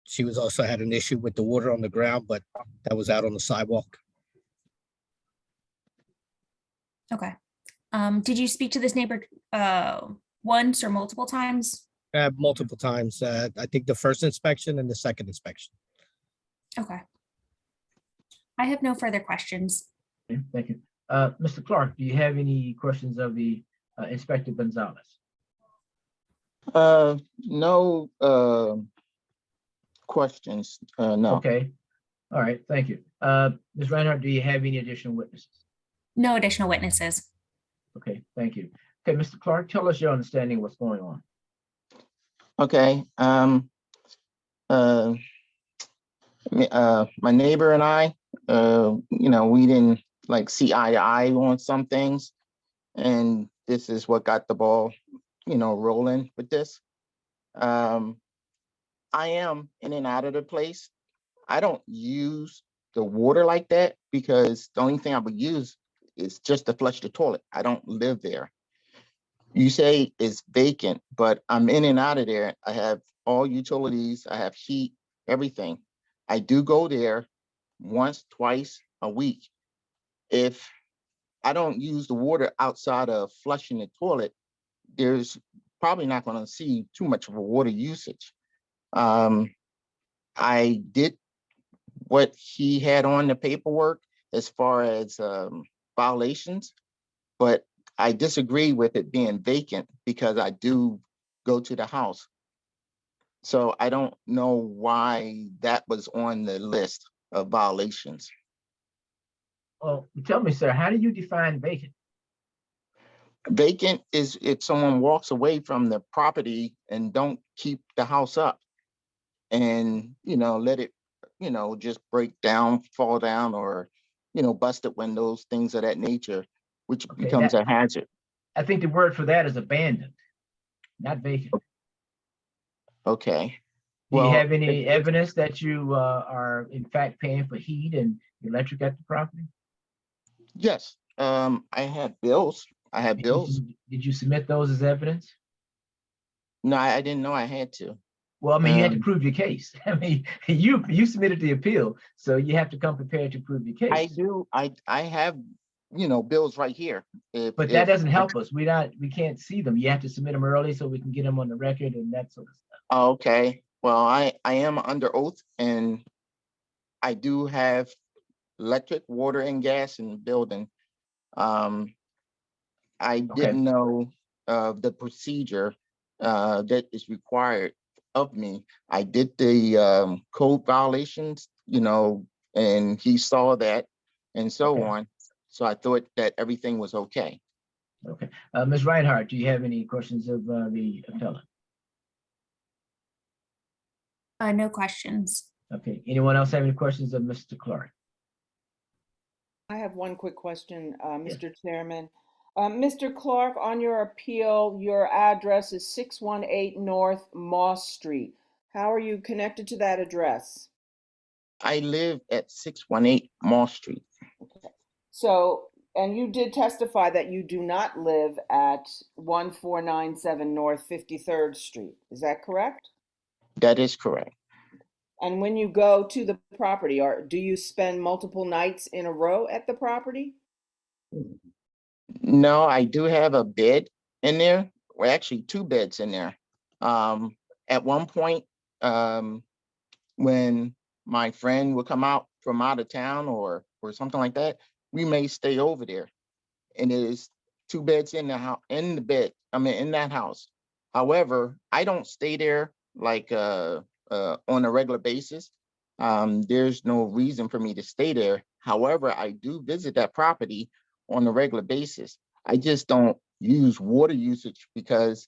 she was also had an issue with the water on the ground, but that was out on the sidewalk. Okay. Did you speak to this neighbor once or multiple times? Multiple times. I think the first inspection and the second inspection. Okay. I have no further questions. Okay, thank you. Mr. Clark, do you have any questions of the Inspector Gonzalez? No questions. No. Okay. All right, thank you. Ms. Reinhardt, do you have any additional witnesses? No additional witnesses. Okay, thank you. Okay, Mr. Clark, tell us your understanding of what's going on. Okay. My neighbor and I, we didn't like see eye to eye on some things, and this is what got the ball, rolling with this. I am in and out of the place. I don't use the water like that because the only thing I would use is just to flush the toilet. I don't live there. You say it's vacant, but I'm in and out of there. I have all utilities, I have heat, everything. I do go there once, twice a week. If I don't use the water outside of flushing the toilet, there's probably not going to see too much of a water usage. I did what he had on the paperwork as far as violations, but I disagree with it being vacant because I do go to the house. So I don't know why that was on the list of violations. Well, tell me, sir, how do you define vacant? Vacant is if someone walks away from the property and don't keep the house up and, let it, just break down, fall down, or, busted windows, things of that nature, which becomes a hazard. I think the word for that is abandoned, not vacant. Okay. Do you have any evidence that you are in fact paying for heat and electric at the property? Yes, I had bills. I had bills. Did you submit those as evidence? No, I didn't know I had to. Well, I mean, you had to prove your case. I mean, you submitted the appeal, so you have to come prepared to prove your case. I do. I have, bills right here. But that doesn't help us. We can't see them. You have to submit them early so we can get them on the record and that sort of stuff. Okay. Well, I am under oath and I do have electric, water, and gas in the building. I didn't know the procedure that is required of me. I did the code violations, and he saw that and so on. So I thought that everything was okay. Okay, Ms. Reinhardt, do you have any questions of the appellant? No questions. Okay, anyone else have any questions of Mr. Clark? I have one quick question, Mr. Chairman. Mr. Clark, on your appeal, your address is 618 North Moss Street. How are you connected to that address? I live at 618 Mall Street. So, and you did testify that you do not live at 1497 North 53rd Street. Is that correct? That is correct. And when you go to the property, or do you spend multiple nights in a row at the property? No, I do have a bed in there. Well, actually 2 beds in there. At one point, when my friend would come out from out of town or something like that, we may stay over there. And it is 2 beds in the house, in that house. However, I don't stay there like on a regular basis. There's no reason for me to stay there. However, I do visit that property on a regular basis. I just don't use water usage because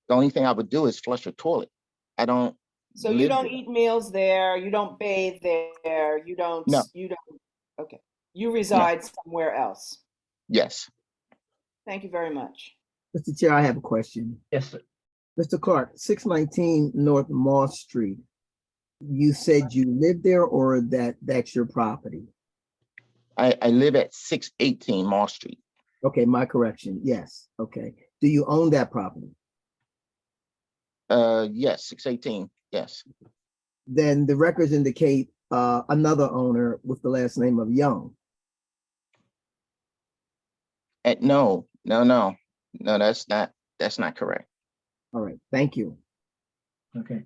the only thing I would do is flush a toilet. I don't. So you live don't there. eat meals there, you don't bathe there, you don't, No. okay. You reside somewhere else. Yes. Thank you very much. Mr. Chair, I have a question. Yes, sir. Mr. Clark, 619 North Moss Street. You said you live there or that's your property? I live at 618 Mall Street. Okay, my correction. Yes. Okay. Do you own that property? Yes, 618. Yes. Then the records indicate another owner with the last name of Young. No, that's not correct. All right. Thank you. Okay.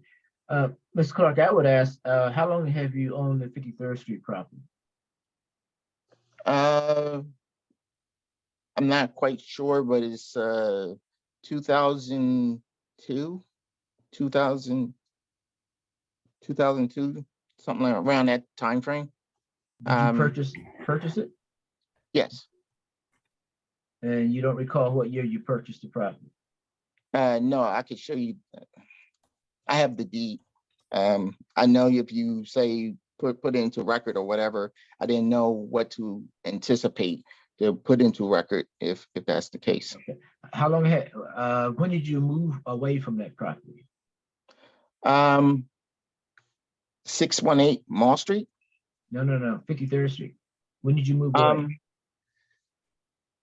Mr. Clark, I would ask, how long have you owned the 53rd Street property? I'm not quite sure, but it's 2002, 2002, something like around that time frame. Did you purchase it? Yes. And you don't recall what year you purchased the property? No, I could show you. I have the deed. I know if you say put it into record or whatever, I didn't know what to anticipate to put into record if that's the case. Okay. How long when did you move away from that property? 618 Mall Street. No, 53rd Street. When did you move away?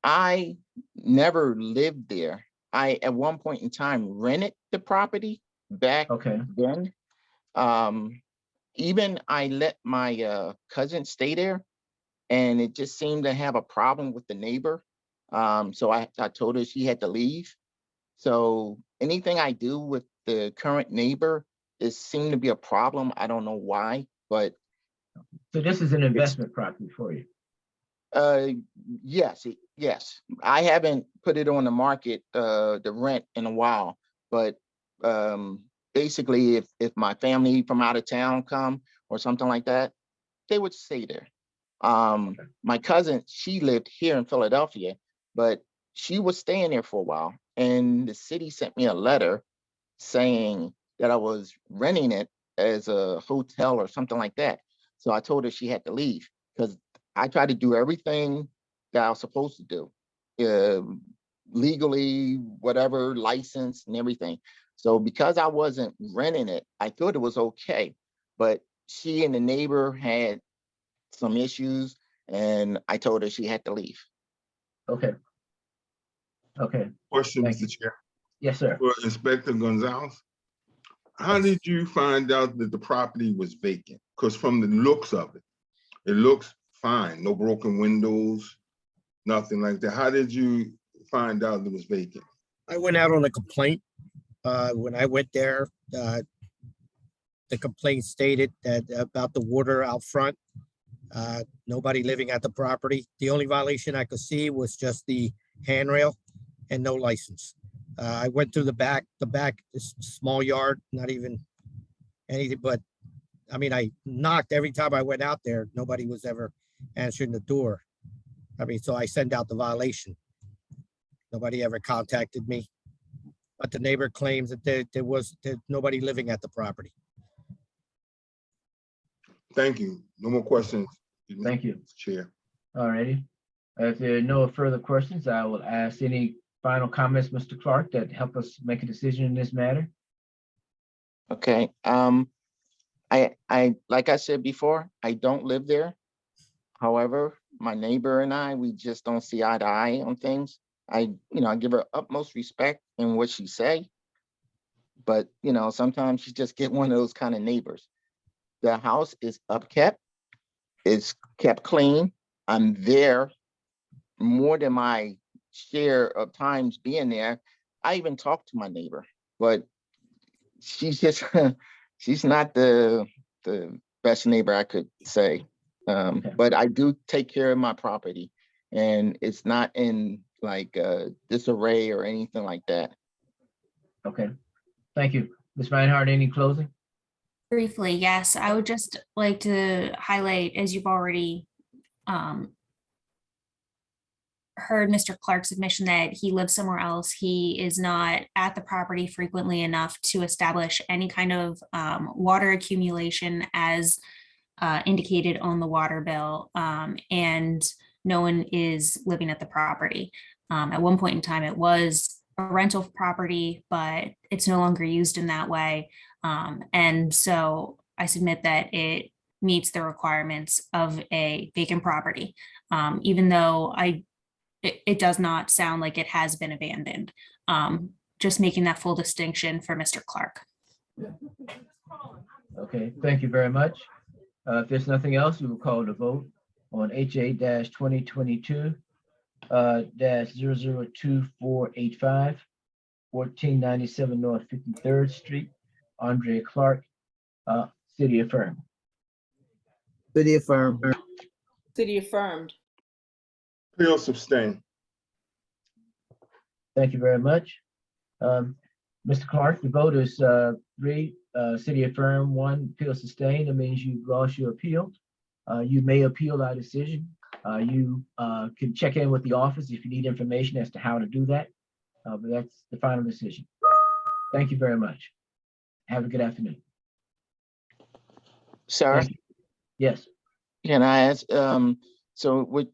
I never lived there. I at one point in time rented the property back then. Even I let my cousin stay there, and it just seemed to have a problem with the neighbor. So I told her she had to leave. So anything I do with the current neighbor, it seemed to be a problem. I don't know why, but. So this is an investment property for you? Yes. I haven't put it on the market, the rent in a while, but basically if my family from out of town come or something like that, they would stay there. My cousin, she lived here in Philadelphia, but she was staying there for a while, and the city sent me a letter saying that I was renting it as a hotel or something like that. So I told her she had to leave because I tried to do everything that I was supposed to do, legally, whatever, license and everything. So because I wasn't renting it, I thought it was okay. But she and the neighbor had some issues, and I told her she had to leave. Okay. Question, Mr. Chair. Yes, sir. For Inspector Gonzalez, how did you find out that the property was vacant? Because from the looks of it, it looks fine, no broken windows, nothing like that. How did you find out it was vacant? I went out on a complaint. When I went there, the complaint stated that about the water out front, nobody living at the property. The only violation I could see was just the handrail and no license. I went through the back is small yard, not even anything, but I mean, I knocked every time I went out there. Nobody was ever answering the door. I mean, so I sent out the violation. Nobody ever contacted me. But the neighbor claims that there's nobody living at the property. Thank you. No more questions. Thank you. Chair. Alrighty. If there are no further questions, I will ask any final comments, Mr. Clark, that help us make a decision in this matter. Okay, I, like I said before, I don't live there. However, my neighbor and I, we just don't see eye to eye on things. I give her utmost respect in what she say. But, sometimes she just get one of those kind of neighbors. The house is upkept. It's kept clean. I'm there more than my share of times being there. I even talk to my neighbor, but she's just, she's not the best neighbor I could say. But I do take care of my property and it's not in like disarray or anything like that. Okay, thank you. Ms. Reinhardt, any closing? Briefly, yes, I would just like to highlight, as you've already heard Mr. Clark's admission that he lives somewhere else. He is not at the property frequently enough to establish any kind of water accumulation as indicated on the water bill, and no one is living at the property. At one point in time, it was a rental property, but it's no longer used in that way. And so I submit that it meets the requirements of a vacant property, even though it does not sound like it has been abandoned. Just making that full distinction for Mr. Clark. Okay, thank you very much. If there's nothing else, we will call the vote on HA-2022 -002485, 1497 North 53rd Street, Andre Clark, City affirmed. City affirmed. City affirmed. Appeal sustain. Thank you very much. Mr. Clark, the vote is 3, city affirmed, 1, appeal sustained. That means you lost your appeal. You may appeal our decision. You can check in with the office if you need information as to how to do that. But that's the final decision. Thank you very much. Have a good afternoon. Sir? Thank you. Yes. Can I ask, so with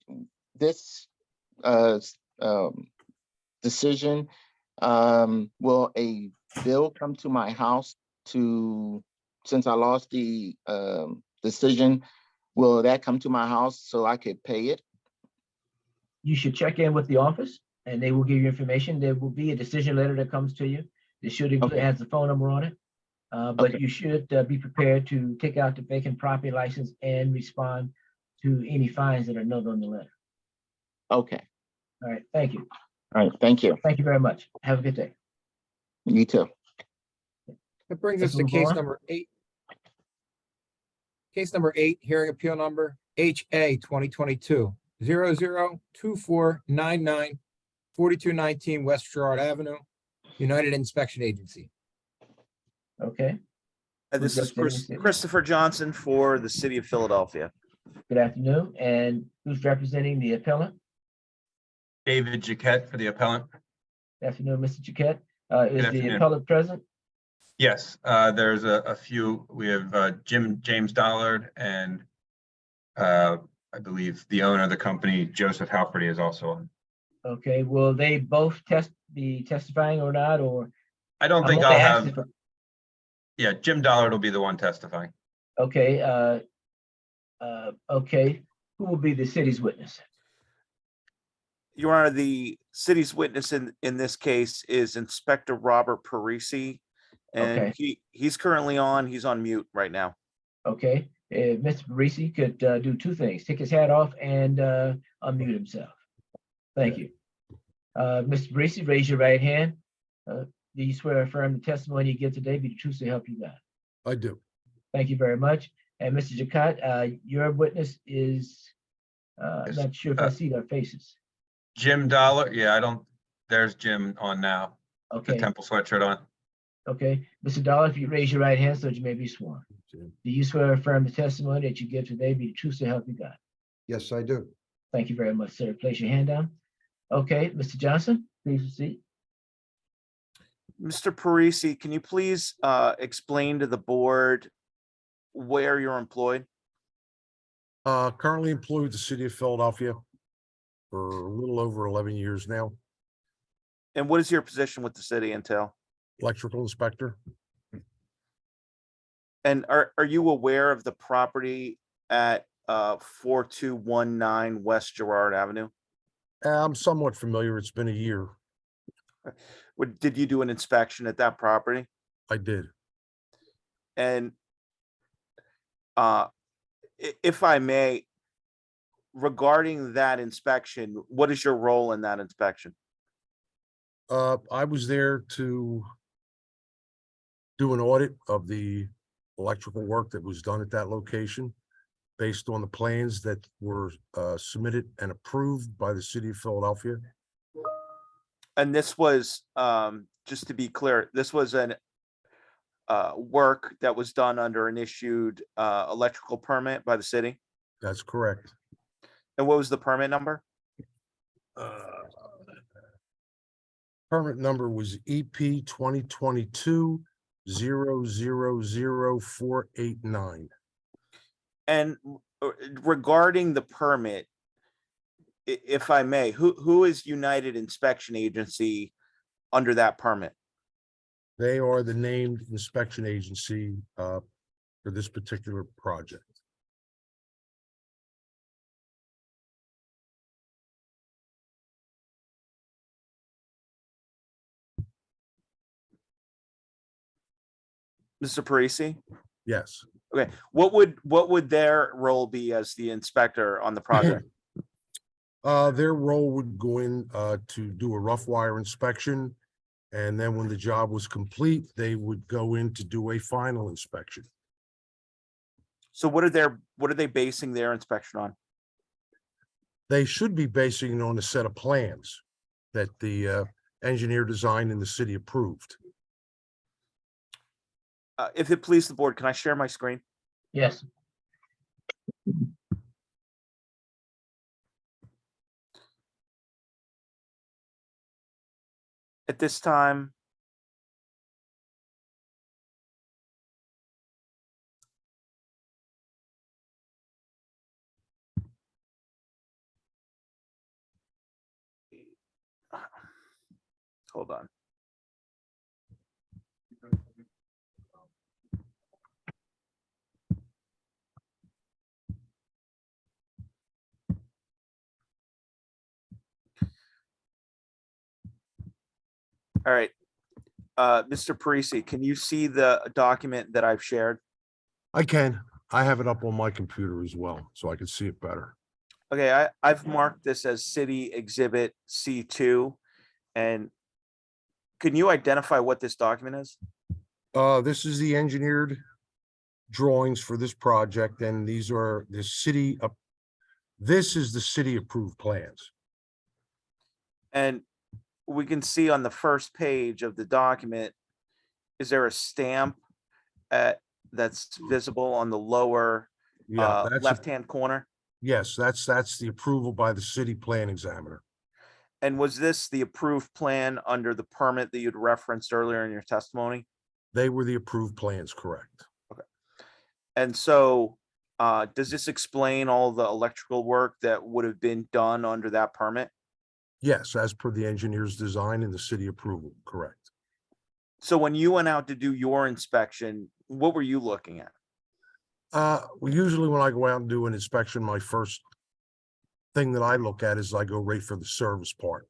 this decision, will a bill come to my house since I lost the decision, will that come to my house so I could pay it? You should check in with the office and they will give you information. There will be a decision letter that comes to you. It should include, has the phone number on it. But you should be prepared to take out the vacant property license and respond to any fines that are noted on the letter. Okay. All right, thank you. All right, thank you. Thank you very much. Have a good day. You too. That brings Let's us to move case on. number 8. Case number 8, hearing appeal number HA 2022 002499 4219 West Gerard Avenue, United Inspection Agency. Okay, This Who's is representing the city? Christopher Johnson for the city of Philadelphia. good afternoon. And who's representing the appellant? David Jaquette for the appellant. Good afternoon, Mr. Jaquette. Is the afternoon. appellant present? Yes, there's a few. We have James Dollard and I believe the owner of the company, Joseph Halferty, is also on. Okay, will they both be testifying or not, or? I don't I'm think only I'll asking have, for- yeah, Jim Dollard will be the one testifying. Okay, okay, who will be the city's witness? Your Honor, the city's witness in this case is Inspector Robert Parisi. And Okay. he's currently on, he's on mute right now. Okay, Mr. Parisi could do 2 things, take his hat off and unmute himself. Thank you. Mr. Parisi, raise your right hand. Do you swear or affirm the testimony you give today be the truth to help you God? I do. Thank you very much. And Mr. Jaquette, your witness is, I'm not sure if I see their faces. Jim Dollard, yeah, there's Jim on now. The Okay, Temple sweatshirt on. okay. Mr. Dollar, if you raise your right hand so that you may be sworn. Do you swear or affirm the testimony that you give today be the truth to help you God? Yes, I do. Thank you very much, sir. Place your hand down. Okay, Mr. Johnson, please proceed. Mr. Parisi, can you please explain to the board where you're employed? Currently employed with the city of Philadelphia for a little over 11 years now, And what is your position with the city entail? electrical inspector. And are you aware of the property at 4219 West Girard Avenue? I'm somewhat familiar. It's been a year. Did you do an inspection at that property? I did. And if I may, regarding that inspection, what is your role in that inspection? I was there to do an audit of the electrical work that was done at that location based on the plans that were submitted and approved by the city of Philadelphia. And this was, just to be clear, this was an work that was done under an issued electrical permit by the city? That's correct. And what was the permit number? Permit number was EP 2022-000489. And regarding the permit, if I may, who is United Inspection Agency under that permit? They are the named inspection agency for this particular project. Mr. Parisi? Yes. Okay, what would their role be as the inspector on the project? Their role would go in to do a rough wire inspection. And then when the job was complete, they would go in to do a final inspection. So what are they basing their inspection on? They should be basing it on a set of plans that the engineer designed and the city approved. If it please the board, can I share my screen? Yes. At this time, hold on. All right. Mr. Parisi, can you see the document that I've shared? I can. I have it up on my computer as well, so I can see it better. Okay, I've marked this as City Exhibit C2. And can you identify what this document is? This is the engineered drawings for this project, and these are the city. This is the city approved plans. And we can see on the first page of the document, is there a stamp that's visible on the lower Yeah, that's a- left-hand corner? Yes, that's the approval by the city plan examiner. And was this the approved plan under the permit that you'd referenced earlier in your testimony? They were the approved plans, correct? And so does this explain all the electrical work that would have been done under that permit? Yes, as per the engineer's design and the city approval, correct. So when you went out to do your inspection, what were you looking at? Well, usually when I go out and do an inspection, my first thing that I look at is I go right for the service part.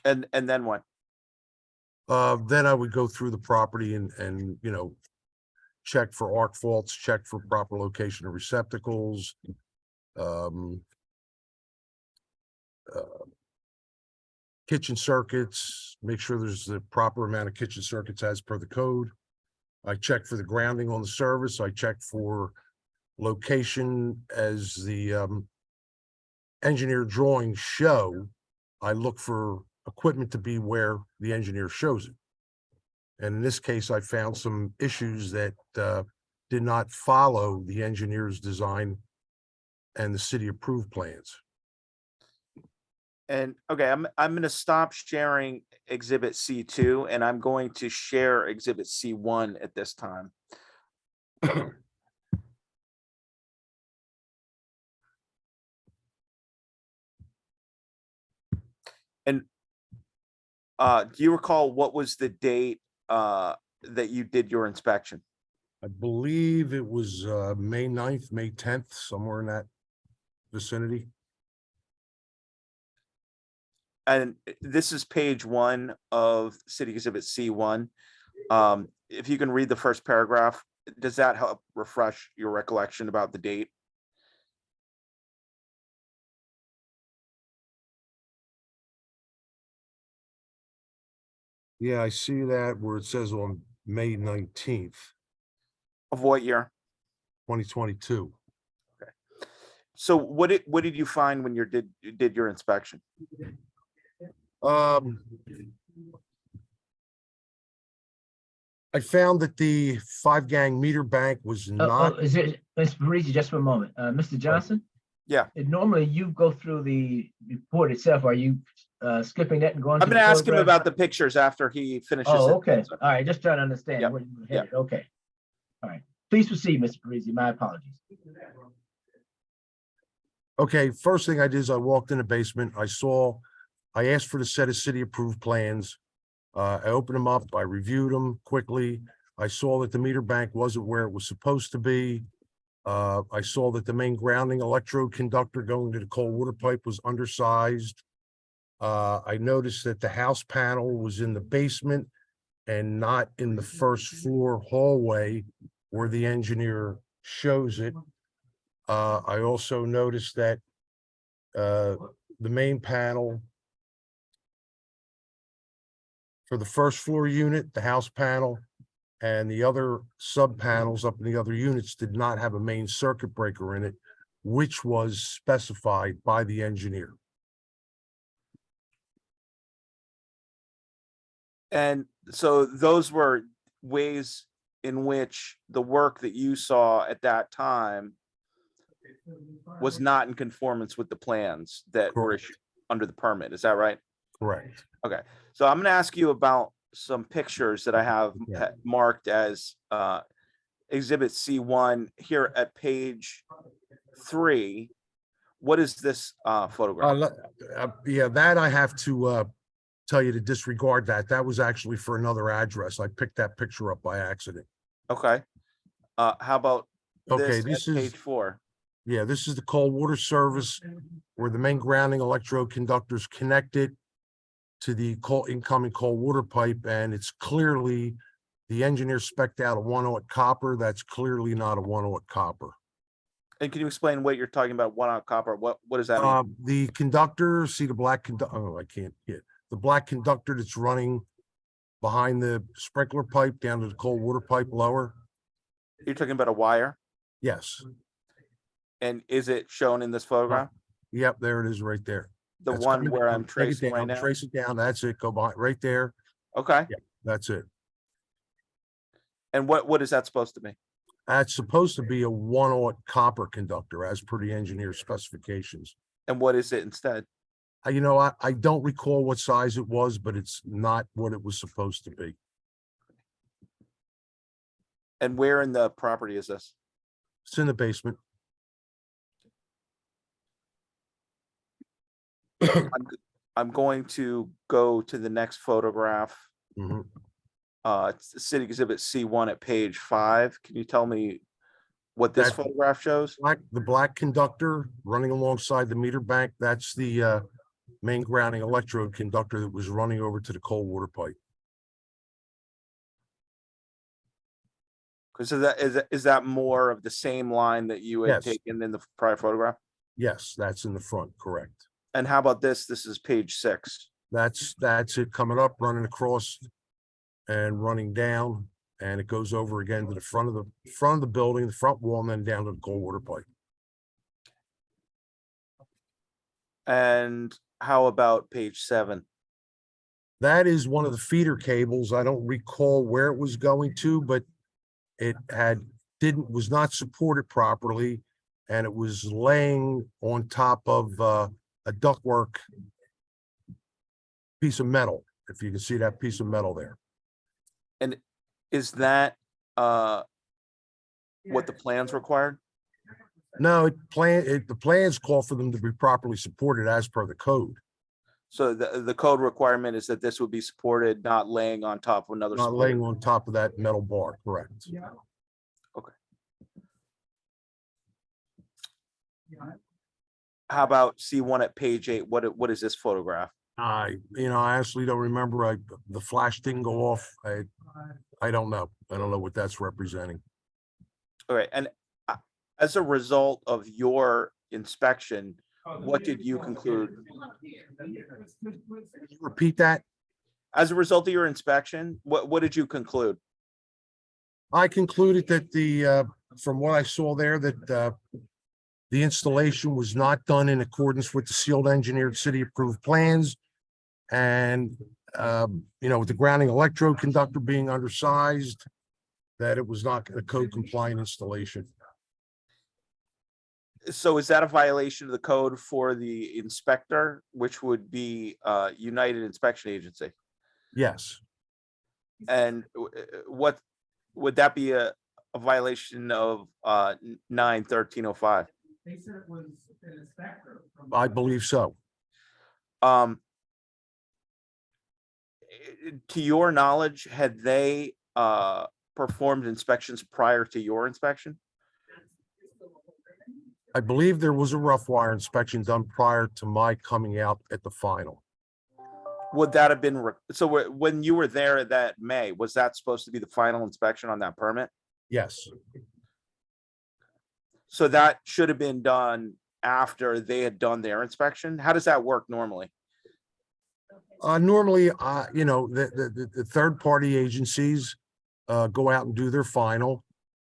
And then what? Then I would go through the property and check for arc faults, check for proper location of receptacles. Kitchen circuits, make sure there's the proper amount of kitchen circuits as per the code. I check for the grounding on the service. I check for location as the engineer drawings show. I look for equipment to be where the engineer shows it. And in this case, I found some issues that did not follow the engineer's design and the city approved plans. And okay, I'm gonna stop sharing exhibit C2 and I'm going to share exhibit C1 at this time. And do you recall what was the date that you did your inspection? I believe it was May 9th, May 10th, somewhere in that vicinity. And this is page 1 of City Exhibit C1. If you can read the first paragraph, does that help refresh your recollection about the date? Yeah, I see that where it says on May 19th, Of what year? 2022. So what did you find when you did your inspection? I found that the 5-gang meter bank was not, Is it, Ms. Parisi, just for a moment, Mr. Johnson? Yeah. Normally you go through the report itself. Are you skipping that and going? I'm to gonna the ask him photograph? about the pictures after he finishes. Oh, it. okay. All right, just trying to understand. Yep, where you were yep. headed. Okay. All right. Please proceed, Mr. Parisi. My apologies. okay, first thing I did is I walked in the basement. I asked for the set of city approved plans. I opened them up, I reviewed them quickly. I saw that the meter bank wasn't where it was supposed to be. I saw that the main grounding electrode conductor going to the cold water pipe was undersized. I noticed that the house panel was in the basement and not in the first floor hallway where the engineer shows it. I also noticed that the main panel for the first floor unit, the house panel, and the other sub panels up in the other units did not have a main circuit breaker in it, which was specified by the engineer. And so those were ways in which the work that you saw at that time was not in conformance with the plans that were Correct. issued under the permit. Is that right? Correct. Okay, so I'm gonna ask you about some pictures that I have Yeah. marked as exhibit C1 here at page 3. What is this photograph? Yeah, that I have to tell you to disregard that. That was actually for another address. I picked that picture up by accident. Okay. How about Okay, this this at is, page 4? yeah, this is the cold water service where the main grounding electrode conductors connected to the incoming cold water pipe, and it's clearly, the engineer spec'd out a 1/0 copper. That's clearly not a 1/0 copper. And can you explain what you're talking about, 1/0 copper? What does that mean? The conductor, see the black conductor, oh, I can't get, the black conductor that's running behind the sprinkler pipe down to the cold water pipe lower. You're talking about a wire? Yes. And is it shown in this photograph? Yep, there it is right there. The That's one coming where down. I'm Take it tracing down, right now? trace it down. That's it. Go by right there. Okay. Yeah, that's it. And what is that supposed to be? That's supposed to be a 1/0 copper conductor as per the engineer's specifications. And what is it instead? You know, I don't recall what size it was, but it's not what it was supposed to be. And where in the property is this? It's in the basement. I'm going to go to the next photograph. Mhm. It's the City Exhibit C1 at page 5. Can you tell me what this That- photograph shows? The black conductor running alongside the meter bank, that's the main grounding electrode conductor that was running over to the cold water pipe. Because is that more of the same line that you had Yes. taken in the prior photograph? Yes, that's in the front, correct. And how about this? This is page 6. That's it coming up, running across and running down, and it goes over again to the front of the building, the front wall, and then down to the cold water pipe. And how about page 7? That is one of the feeder cables. I don't recall where it was going to, but it was not supported properly, and it was laying on top of a ductwork piece of metal, if you can see that piece of metal there. And is that what the plans required? No, the plans call for them to be properly supported as per the code, So the code requirement is that this would be supported, not laying on top of another. not supported- laying on top of that metal bar, correct? How about C1 at page 8? What is this photograph? I honestly don't remember. The flash didn't go off. I don't know. I don't know what that's representing. All right, and as a result of your inspection, what did you conclude? Repeat that. As a result of your inspection, what did you conclude? I concluded that from what I saw there, that the installation was not done in accordance with the sealed engineered city approved plans. And, with the grounding electrode conductor being undersized, that it was not a code compliant installation. So is that a violation of the code for the inspector, which would be United Inspection Agency? Yes. And what would that be a violation of 9/13/05? They said it was an inspector. I believe so. To your knowledge, had they performed inspections prior to your inspection? I believe there was a rough wire inspection done prior to my coming out at the final. Would that have been, so when you were there that May, was that supposed to be the final inspection on that permit? Yes. So that should have been done after they had done their inspection? How does that work normally? Normally, the third party agencies go out and do their final,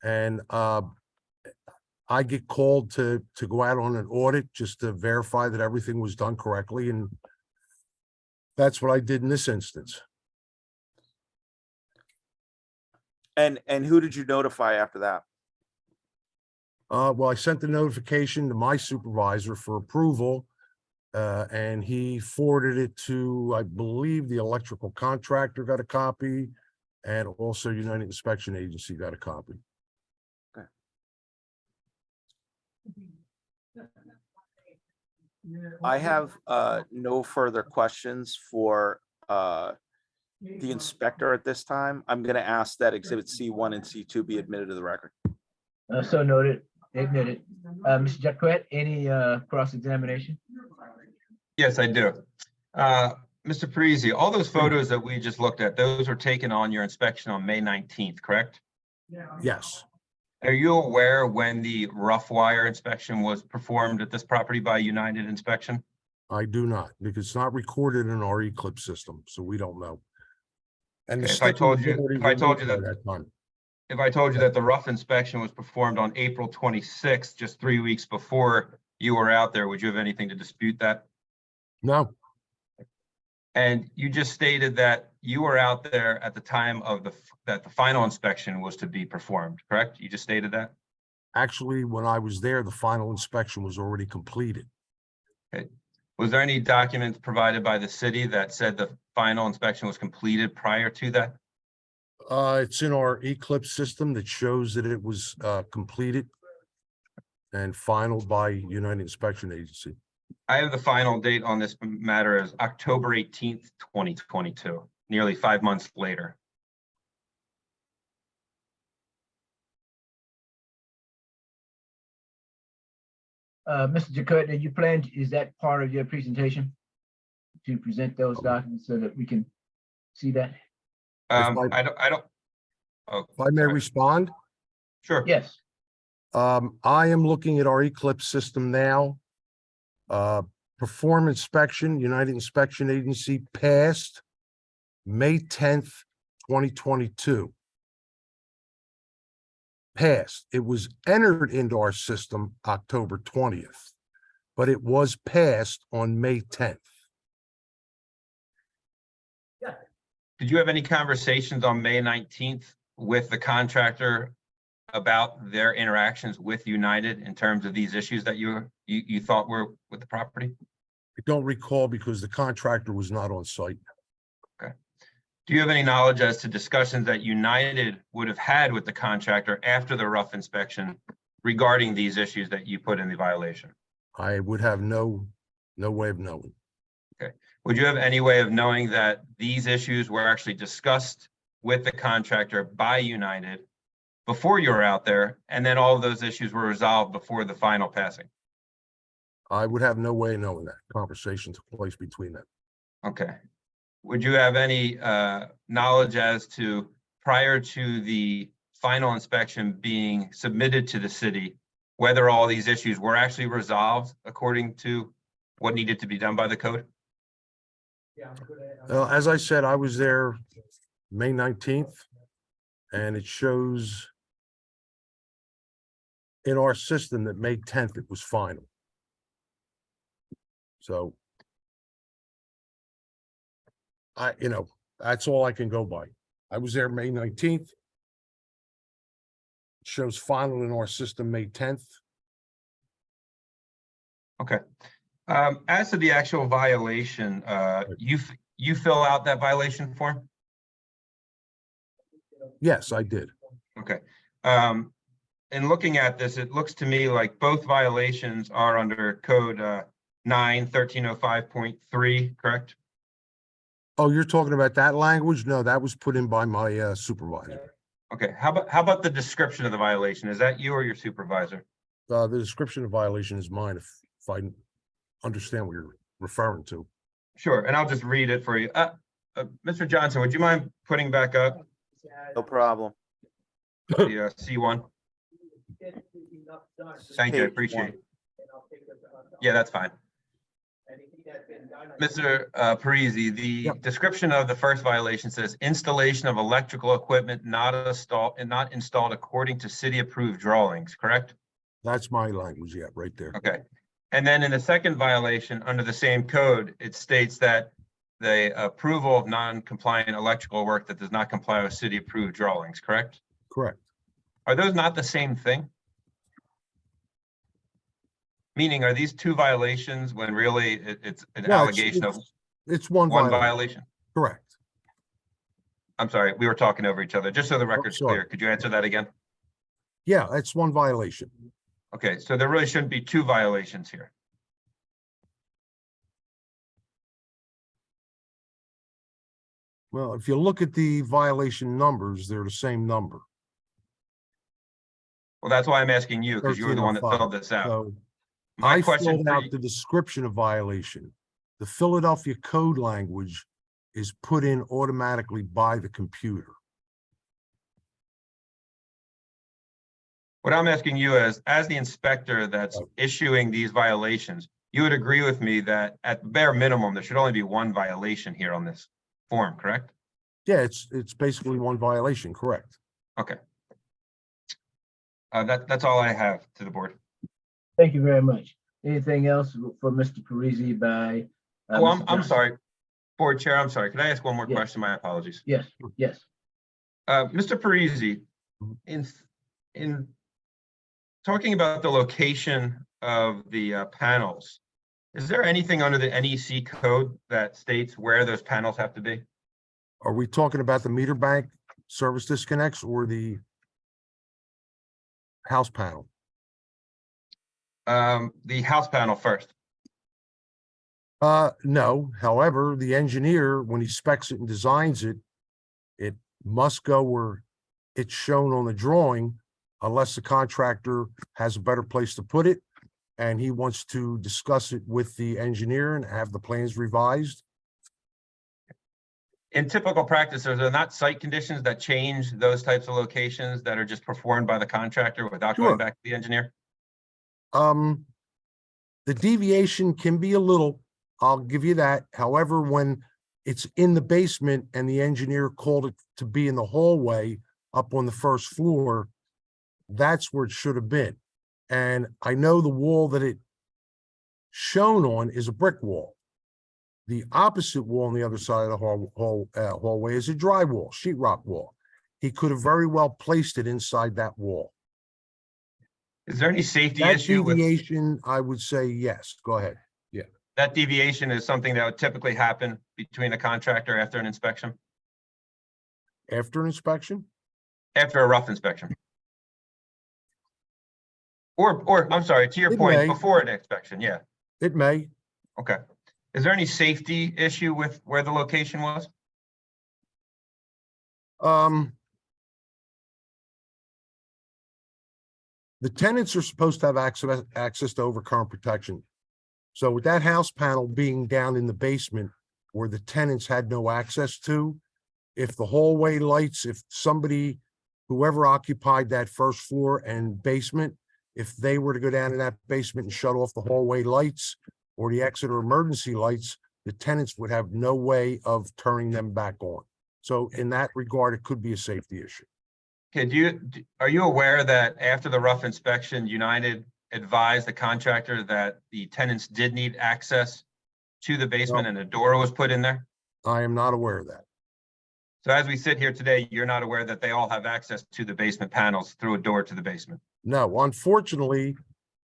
and I get called to go out on an audit just to verify that everything was done correctly, and that's what I did in this instance. And who did you notify after that? Well, I sent the notification to my supervisor for approval, and he forwarded it to, I believe, the electrical contractor got a copy, and also United Inspection Agency got a copy. I have no further questions for the inspector at this time. I'm going to ask that exhibit C1 and C2 be admitted to the record. So noted, admitted. Mr. Jacquet, any cross-examination? Yes, I do. Mr. Parisi, all those photos that we just looked at, those were taken on your inspection on May 19th, correct? Yes. Are you aware when the rough wire inspection was performed at this property by United Inspection? I do not, because it's not recorded in our Eclipse system, so we don't know. And the If I told you, sticker was if I told you already that, removed by time. if I told you that the rough inspection was performed on April 26th, just 3 weeks before you were out there, would you have anything to dispute that? No, And you just stated that you were out there at the time of that the final inspection was to be performed, correct? You just stated that? actually, when I was there, the final inspection was already completed. Okay. Was there any documents provided by the city that said the final inspection was completed prior to that? It's in our Eclipse system that shows that it was completed and finalized by United Inspection Agency. I have the final date on this matter as October 18th, 2022, nearly 5 months later. Mr. Jacquet, did you plan, is that part of your presentation? To present those documents so that we can see that? I don't. Oh, If I may sorry. respond? Sure. Yes. I am looking at our Eclipse system now. Perform inspection, United Inspection Agency passed May 10th, 2022. Passed. It was entered into our system October 20th, but it was passed on May 10th. Did you have any conversations on May 19th with the contractor about their interactions with United in terms of these issues that you thought were with the property? don't recall because the contractor was not on site. Do you have any knowledge as to discussions that United would have had with the contractor after the rough inspection regarding these issues that you put in the violation? I would have no way of knowing. Okay. Would you have any way of knowing that these issues were actually discussed with the contractor by United before you were out there, and then all of those issues were resolved before the final passing? I would have no way of knowing that. Conversation took place between them. Okay. Would you have any knowledge as to, prior to the final inspection being submitted to the city, whether all these issues were actually resolved according to what needed to be done by the code? As I said, I was there May 19th, and it shows in our system that May 10th it was final. So that's all I can go by. I was there May 19th. It shows final in our system May 10th. Okay. As to the actual violation, you fill out that violation form? Yes, I did. Okay. In looking at this, it looks to me like both violations are under code 9/1305.3, correct? Oh, you're talking about that language? No, that was put in by my supervisor. Okay. How about the description of the violation? Is that you or your supervisor? The description of violation is mine if I understand what you're referring to. Sure. And I'll just read it for you. Mr. Johnson, would you mind putting back up No problem. the C1? Thank you. I appreciate it. Yeah, that's fine. Mr. Parisi, the description of the first violation says installation of electrical equipment not installed according to city approved drawings, correct? That's my language, yeah, right there. Okay. And then in the second violation, under the same code, it states that the approval of non-compliant electrical work that does not comply with city approved drawings, correct? Correct. Are those not the same thing? Meaning, are these two violations when really it's an allegation of It's one violation? Correct. I'm sorry, we were talking over each other. Just so the record's sorry. clear, could you answer that again? Yeah, that's one violation. Okay, so there really shouldn't be two violations here. Well, if you look at the violation numbers, they're the same number. Well, that's why I'm asking you, because you were the one that 1305. filled this out. So My I question filled for out you- the description of violation. The Philadelphia code language is put in automatically by the computer. What I'm asking you is, as the inspector that's issuing these violations, you would agree with me that at the bare minimum, there should only be one violation here on this form, correct? Yeah, it's basically one violation, correct? Okay. That's all I have to the board. Thank you very much. Anything else for Mr. Parisi by? Oh, Mr. I'm Johnson? sorry. Board Chair, I'm sorry. Could I ask one more Yes. question? My apologies. Yes, yes. Mr. Parisi, in talking about the location of the panels, is there anything under the NEC code that states where those panels have to be? Are we talking about the meter bank service disconnects or the house panel? The house panel first. No, however, the engineer, when he specs it and designs it, it must go where it's shown on the drawing unless the contractor has a better place to put it and he wants to discuss it with the engineer and have the plans revised. In typical practice, are there not site conditions that change those types of locations that are just performed by the contractor without Sure. going back to the engineer? The deviation can be a little, I'll give you that. However, when it's in the basement and the engineer called it to be in the hallway up on the first floor, that's where it should have been. And I know the wall that it shown on is a brick wall. The opposite wall on the other side of the hallway is a drywall, sheetrock wall. He could have very well placed it inside that wall. Is there any safety That issue with deviation, I would say yes. Go ahead. Yeah. That deviation is something that would typically happen between a contractor after an inspection, After an inspection? after a rough inspection. Or, I'm sorry, to your It point, may. before an inspection, yeah, It may. okay. Is there any safety issue with where the location was? The tenants are supposed to have access to overcurrent protection. So with that house panel being down in the basement where the tenants had no access to, if the hallway lights, if somebody, whoever occupied that first floor and basement, if they were to go down in that basement and shut off the hallway lights or the exit or emergency lights, the tenants would have no way of turning them back on. So in that regard, it could be a safety issue. Okay, are you aware that after the rough inspection, United advised the contractor that the tenants did need access to the basement and a door was put in there? I am not aware of that. So as we sit here today, you're not aware that they all have access to the basement panels through a door to the basement? No, unfortunately,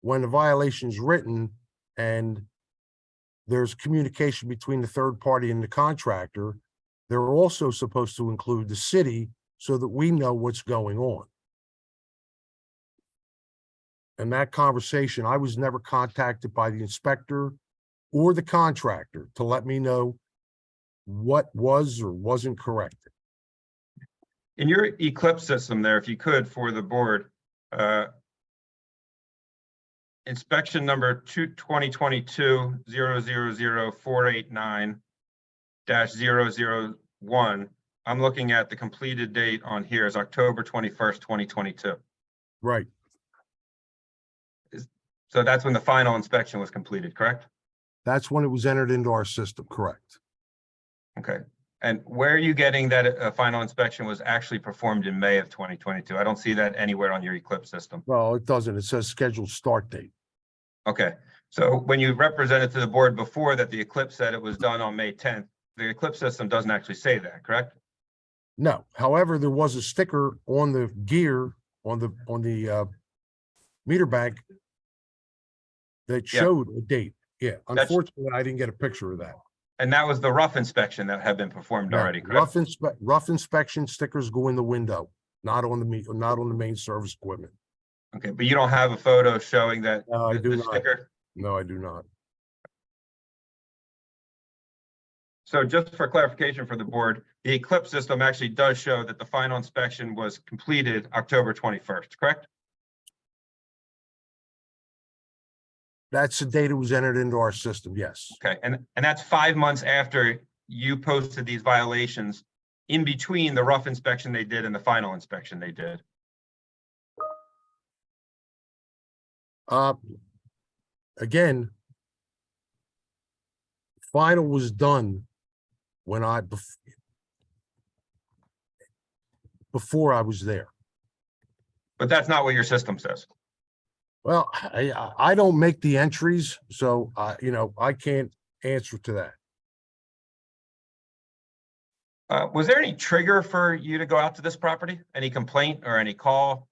when the violation's written and there's communication between the third party and the contractor, they're also supposed to include the city so that we know what's going on. And that conversation, I was never contacted by the inspector or the contractor to let me know what was or wasn't corrected. In your Eclipse system there, if you could, for the board, inspection number 2022-000489-001, I'm looking at the completed date on here is October 21st, 2022. Right. So that's when the final inspection was completed, correct? That's when it was entered into our system, correct? Okay. And where are you getting that a final inspection was actually performed in May of 2022? I don't see that anywhere on your Eclipse system. Well, it doesn't. It says scheduled start date. Okay. So when you represented to the board before that the Eclipse said it was done on May 10th, the Eclipse system doesn't actually say that, correct? No, however, there was a sticker on the gear on the meter bank that Yeah. showed a date. Yeah, That's- unfortunately, I didn't get a picture of that. And that was the rough inspection that had been performed No, already, correct? rough inspection stickers go in the window, not on the main service equipment. Okay, but you don't have a photo showing that No, I the do the not. sticker? No, I do not. So just for clarification for the board, the Eclipse system actually does show that the final inspection was completed October 21st, correct? That's the date it was entered into our system, yes. Okay, and that's 5 months after you posted these violations in between the rough inspection they did and the final inspection they did. Again, final was done when before I was there. But that's not what your system says. Well, I don't make the entries, so I can't answer to that. Was there any trigger for you to go out to this property? Any complaint or any call?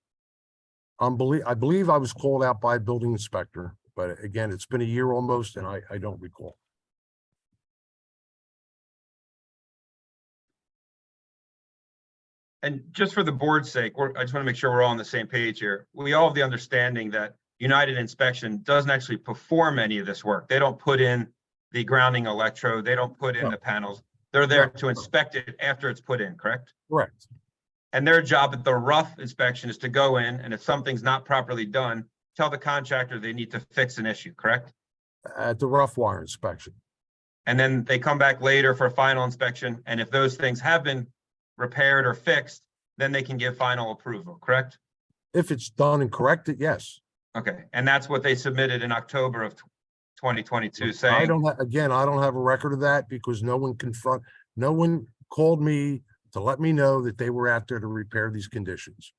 I believe I was called out by a building inspector, but again, it's been a year almost and I don't recall. And just for the board's sake, I just want to make sure we're all on the same page here. We all have the understanding that United Inspection doesn't actually perform any of this work. They don't put in the grounding electrode. They don't put in the panels. They're there to inspect it after it's put in, correct? Correct. And their job at the rough inspection is to go in, and if something's not properly done, tell the contractor they need to fix an issue, correct? At the rough wire inspection. And then they come back later for a final inspection, and if those things have been repaired or fixed, then they can give final approval, correct? If it's done and corrected, yes. Okay, and that's what they submitted in October of 2022 I saying, don't, again, I don't have a record of that because no one called me to let me know that they were out there to repair these conditions.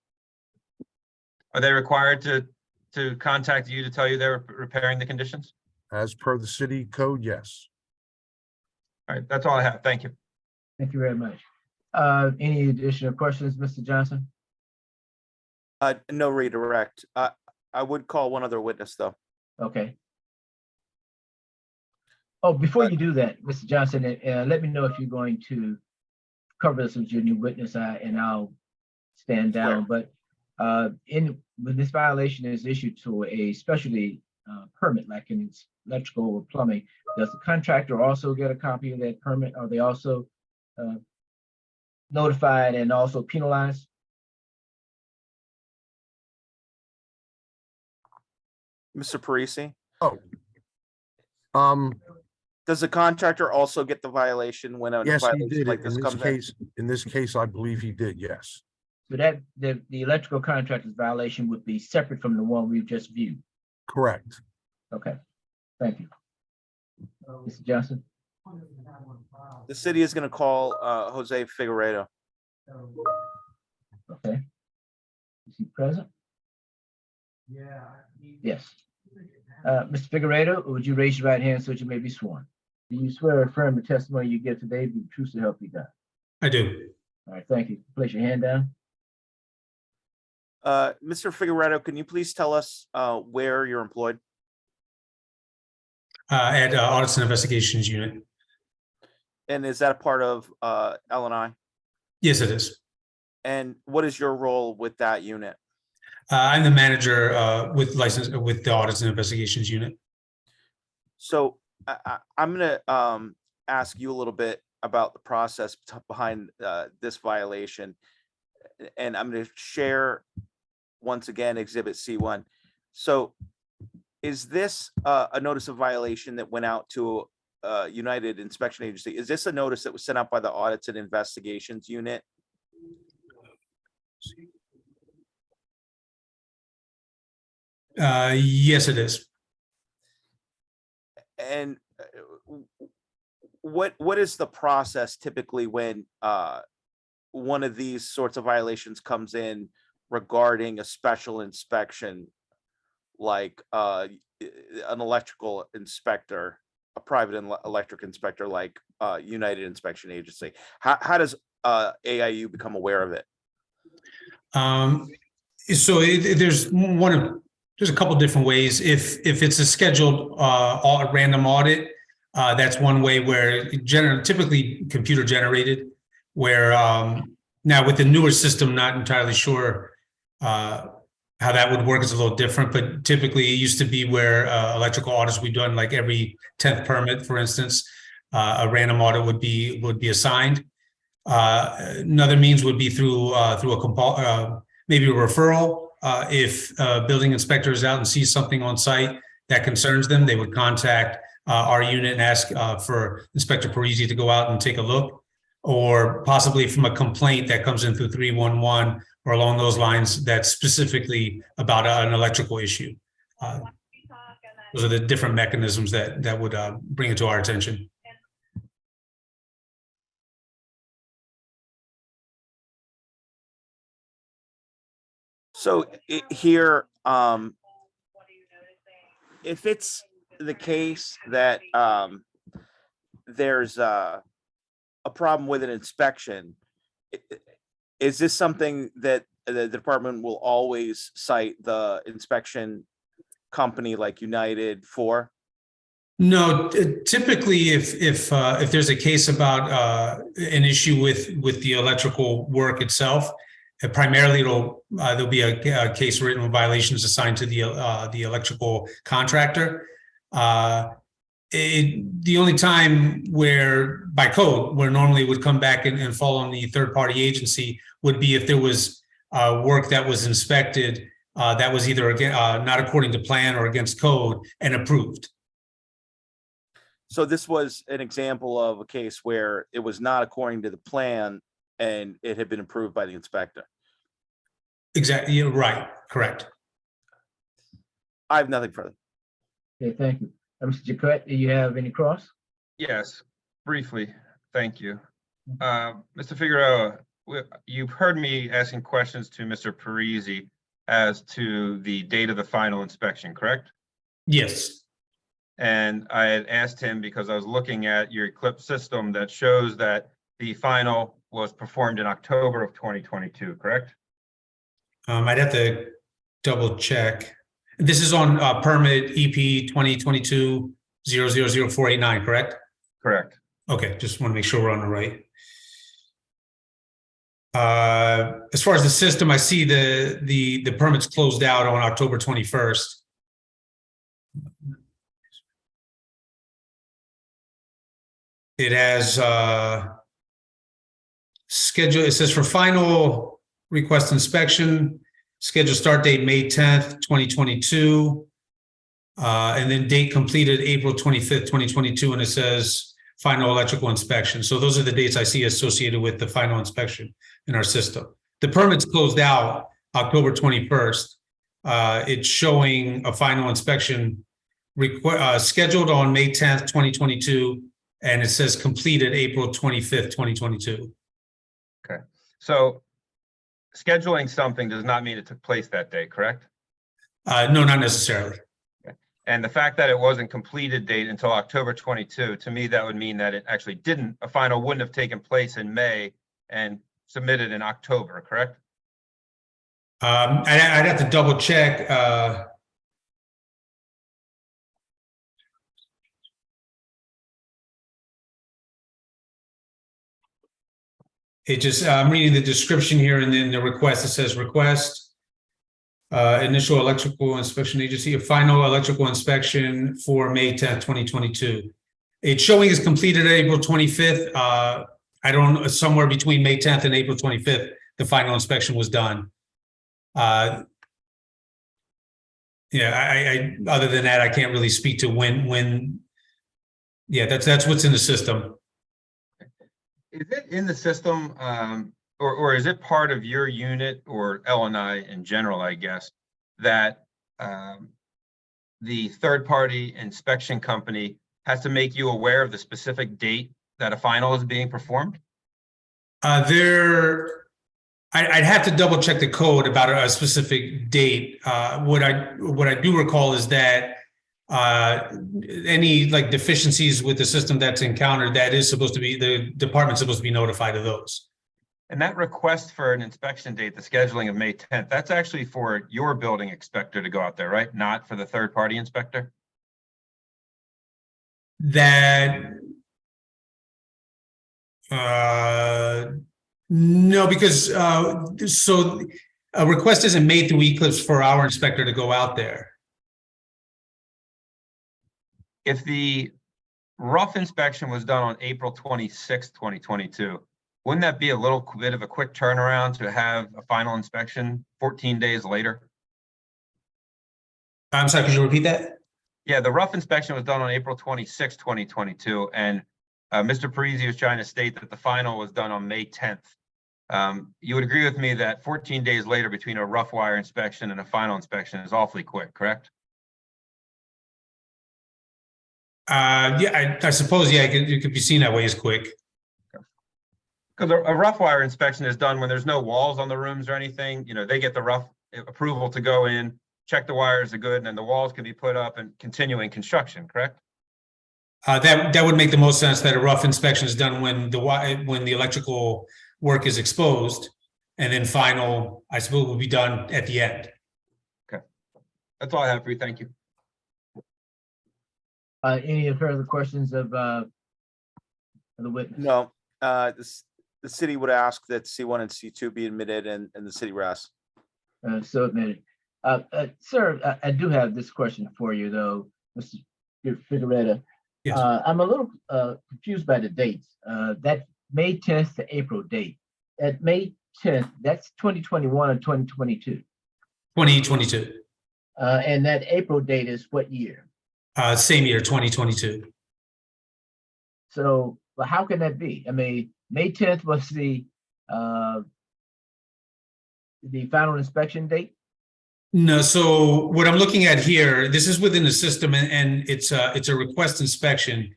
are they required to contact you to tell you they're repairing the conditions? As per the city code, yes. All right, that's all I have. Thank you. Thank you very much. Any additional questions, Mr. Johnson? No redirect. I would call one other witness though. Okay. Oh, before you do that, Mr. Johnson, let me know if you're going to cover this with your new witness, and I'll stand down. But when this violation is issued to a specialty permit, like in electrical or plumbing, does the contractor also get a copy of that permit? Are they also notified and also penalized? Mr. Parisi, Oh. does the contractor also get the violation when a Yes, he violation did. like In this this comes in? case, in this case, I believe he did, yes. So that the electrical contractor's violation would be separate from the one we've just viewed. Correct. Okay, thank you. Mr. Johnson? The city is gonna call Jose Figueredo. Okay. Is he present? Yes. Mr. Figueredo, would you raise your right hand so that you may be sworn? Do you swear or affirm the testimony you give today be the truth to help you God? I do. All right, thank you. Place your hand down. Mr. Figueredo, can you please tell us where you're employed? At Audits and Investigations Unit. And is that a part of L&I? Yes, it is. And what is your role with that unit? I'm the manager with the Audits and Investigations Unit. So I'm gonna ask you a little bit about the process behind this violation. And I'm gonna share once again Exhibit C1. So is this a notice of violation that went out to United Inspection Agency? Is this a notice that was sent out by the Audits and Investigations Unit? Yes, it is. And what is the process typically when one of these sorts of violations comes in regarding a special inspection, like an electrical inspector, a private electric inspector like United Inspection Agency? How does AIU become aware of it? So there's a couple different ways. If it's a scheduled random audit, that's one way where typically computer generated, where now with the newer system, not entirely sure how that would work. Is a little different, but typically it used to be where electrical audits we done like every 10th permit, for instance, a random audit would be assigned. Another means would be through maybe a referral. If a building inspector is out and sees something on site that concerns them, they would contact our unit and ask for Inspector Parisi to go out and take a look, or possibly from a complaint that comes in through 311 or along those lines that's specifically about an electrical issue. Those are the different mechanisms that would bring it to our attention. So here, if it's the case that there's a problem with an inspection, is this something that the department will always cite the inspection company like United for? No, typically if there's a case about an issue with the electrical work itself, primarily there'll be a case written with violations assigned to the electrical contractor. The only time where by code where normally it would come back and fall on the third party agency would be if there was work that was inspected that was either not according to plan or against code and approved. So this was an example of a case where it was not according to the plan and it had been approved by the inspector. Exactly. You're right. Correct. I have nothing further. Okay, thank you. Mr. Jaquette, do you have any cross? Yes, briefly, thank you. Mr. Figueroa, you've heard me asking questions to Mr. Parisi as to the date of the final inspection, correct? Yes. And I had asked him because I was looking at your Eclipse system that shows that the final was performed in October of 2022, correct? I'd have to double check. This is on permit EP 2022 000489, correct? Correct. Okay, just want to make sure we're on the right. As far as the system, I see the permits closed out on October 21st. It has schedule, it says for final request inspection, scheduled start date May 10th, 2022. And then date completed April 25th, 2022, and it says final electrical inspection. So those are the dates I see associated with the final inspection in our system. The permit's closed out October 21st. It's showing a final inspection scheduled on May 10th, 2022, and it says completed April 25th, 2022. Okay. So scheduling something does not mean it took place that day, correct? No, not necessarily. And the fact that it wasn't completed date until October 22, to me, that would mean that it actually didn't, a final wouldn't have taken place in May and submitted in October, correct? I'd have to double check. It just, I'm reading the description here and then the request, it says request, initial electrical inspection agency, a final electrical inspection for May 10th, 2022. It's showing is completed April 25th. I don't know, somewhere between May 10th and April 25th, the final inspection was done. Yeah, I other than that, I can't really speak to when. Yeah, that's what's in the system. Is it in the system, or is it part of your unit or LNI in general, I guess, that the third-party inspection company has to make you aware of the specific date that a final is being performed? I'd have to double check the code about a specific date. What I do recall is that any like deficiencies with the system that's encountered, that is supposed to be, the department's supposed to be notified of those. And that request for an inspection date, the scheduling of May 10th, that's actually for your building inspector to go out there, right? Not for the third-party inspector? That no, because so a request isn't made through Eclipse for our inspector to go out there. If the rough inspection was done on April 26, 2022, wouldn't that be a little bit of a quick turnaround to have a final inspection 14 days later? I'm sorry, could you repeat that? Yeah, the rough inspection was done on April 26, 2022, and Mr. Parisi was trying to state that the final was done on May 10th. You would agree with me that 14 days later between a rough wire inspection and a final inspection is awfully quick, correct? Yeah, I suppose, yeah, it could be seen that way as quick. Because a rough wire inspection is done when there's no walls on the rooms or anything. You know, they get the rough approval to go in, check the wires are good, and then the walls can be put up and continuing construction, correct? That would make the most sense, that a rough inspection is done when the electrical work is exposed, and then final, I suppose, will be done at the end. Okay, that's all I have for you. Thank you. Any further questions of the witness? No, the city would ask that C1 and C2 be admitted and the city rests. So admitted. Sir, I do have this question for you though, Mr. Figueroa. Yes. I'm a little confused by the dates. That May 10th to April date. At May 10th, that's 2021 or 2022? 2022. And that April date is what year? Same year, 2022. So, well, how can that be? I mean, May 10th was the final inspection date? No, so what I'm looking at here, this is within the system and it's a request inspection.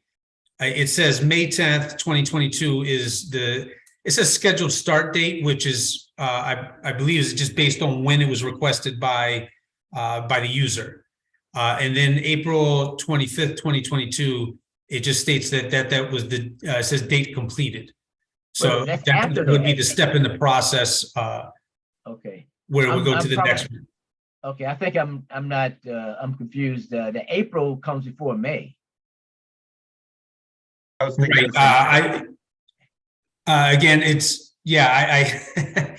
It says May 10th, 2022 is it says scheduled start date, which is, I believe is just based on when it was requested by the user. And then April 25th, 2022, it just states that was the, it says date completed. So Well, that would be the step in the process Okay. where we go I'm to the probably- next one. Okay, I think I'm confused. The April comes before May. I was thinking. Right, the same. again, it's, yeah, I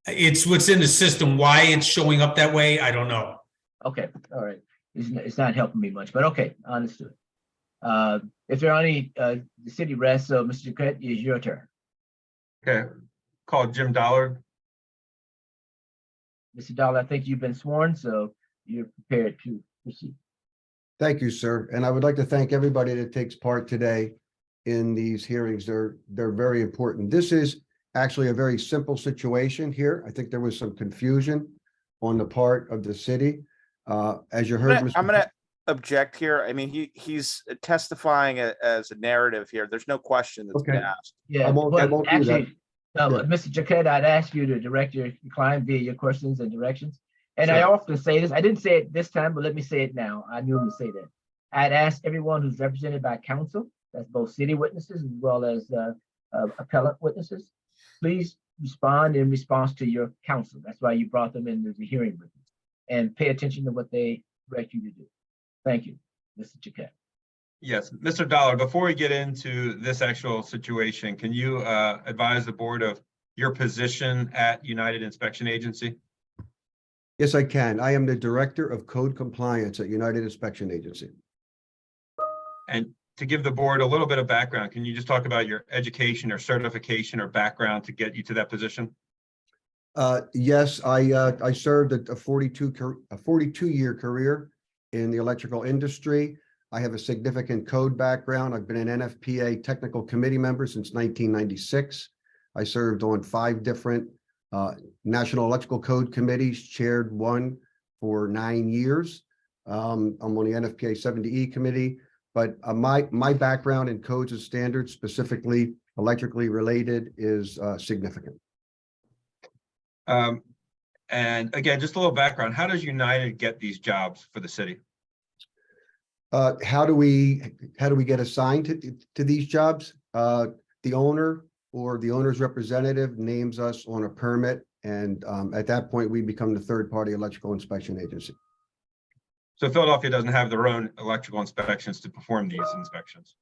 it's what's in the system. Why it's showing up that way, I don't know. Okay, all right. It's not helping me much, but okay, understood. If there are any, the city rests, so Mr. Jaquette, is your turn. Okay, call Jim Dollard. Mr. Dollar, I think you've been sworn, so you're prepared to proceed. Thank you, sir. And I would like to thank everybody that takes part today in these hearings. They're very important. This is actually a very simple situation here. I think there was some confusion on the part of the city. As you heard, I'm gonna object here. I mean, he's testifying as a narrative here. There's no question that's been Okay. asked. Yeah, I won't do that. actually, Mr. Jaquette, I'd ask you to direct your client via your questions and directions. And I Sure. often say this, I didn't say it this time, but let me say it now. I knew to say that. I'd ask everyone who's represented by counsel, that's both city witnesses as well as appellate witnesses, please respond in response to your counsel. That's why you brought them in as a hearing witness. And pay attention to what they direct you to do. Thank you, Mr. Jaquette. Yes, Mr. Dollar, before we get into this actual situation, can you advise the board of your position at United Inspection Agency? Yes, I can. I am the Director of Code Compliance at United Inspection Agency. And to give the board a little bit of background, can you just talk about your education or certification or background to get you to that position? Yes, I served a 42-year career in the electrical industry. I have a significant code background. I've been an NFPA technical committee member since 1996. I served on 5 different National Electrical Code committees, chaired one for 9 years. I'm on the NFPA 70E committee, but my background in codes and standards, specifically electrically related, is significant. And again, just a little background. How does United get these jobs for the city? How do we get assigned to these jobs? The owner or the owner's representative names us on a permit, and at that point, we become the third-party electrical inspection agency. So Philadelphia doesn't have their own electrical inspections to perform these inspections.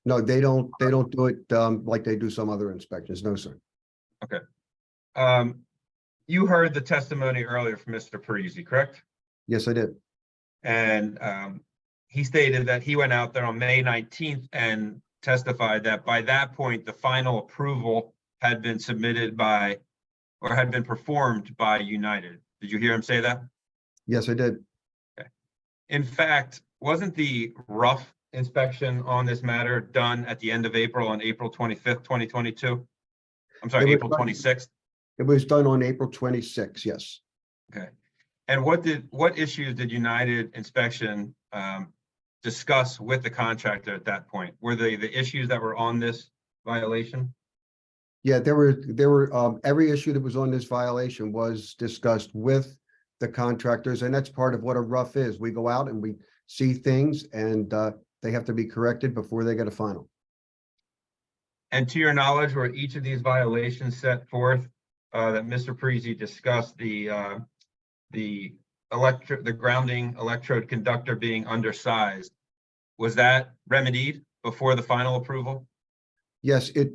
No, they don't do it like they do some other inspections. No, sir. Okay. You heard the testimony earlier from Mr. Parisi, correct? Yes, I did. And he stated that he went out there on May 19th and testified that by that point, the final approval had been submitted by, or had been performed by United. Did you hear him say that? Yes, I did. Okay. In fact, wasn't the rough inspection on this matter done at the end of April on April 25th, 2022? I'm sorry, April 26th? It was done on April 26th, yes. Okay. And what issues did United Inspection discuss with the contractor at that point? Were they the issues that were on this violation? Yeah, there were every issue that was on this violation was discussed with the contractors, and that's part of what a rough is. We go out and we see things, and they have to be corrected before they get a final. And to your knowledge, were each of these violations set forth that Mr. Parisi discussed, the grounding electrode conductor being undersized, was that remedied before the final approval? Yes, it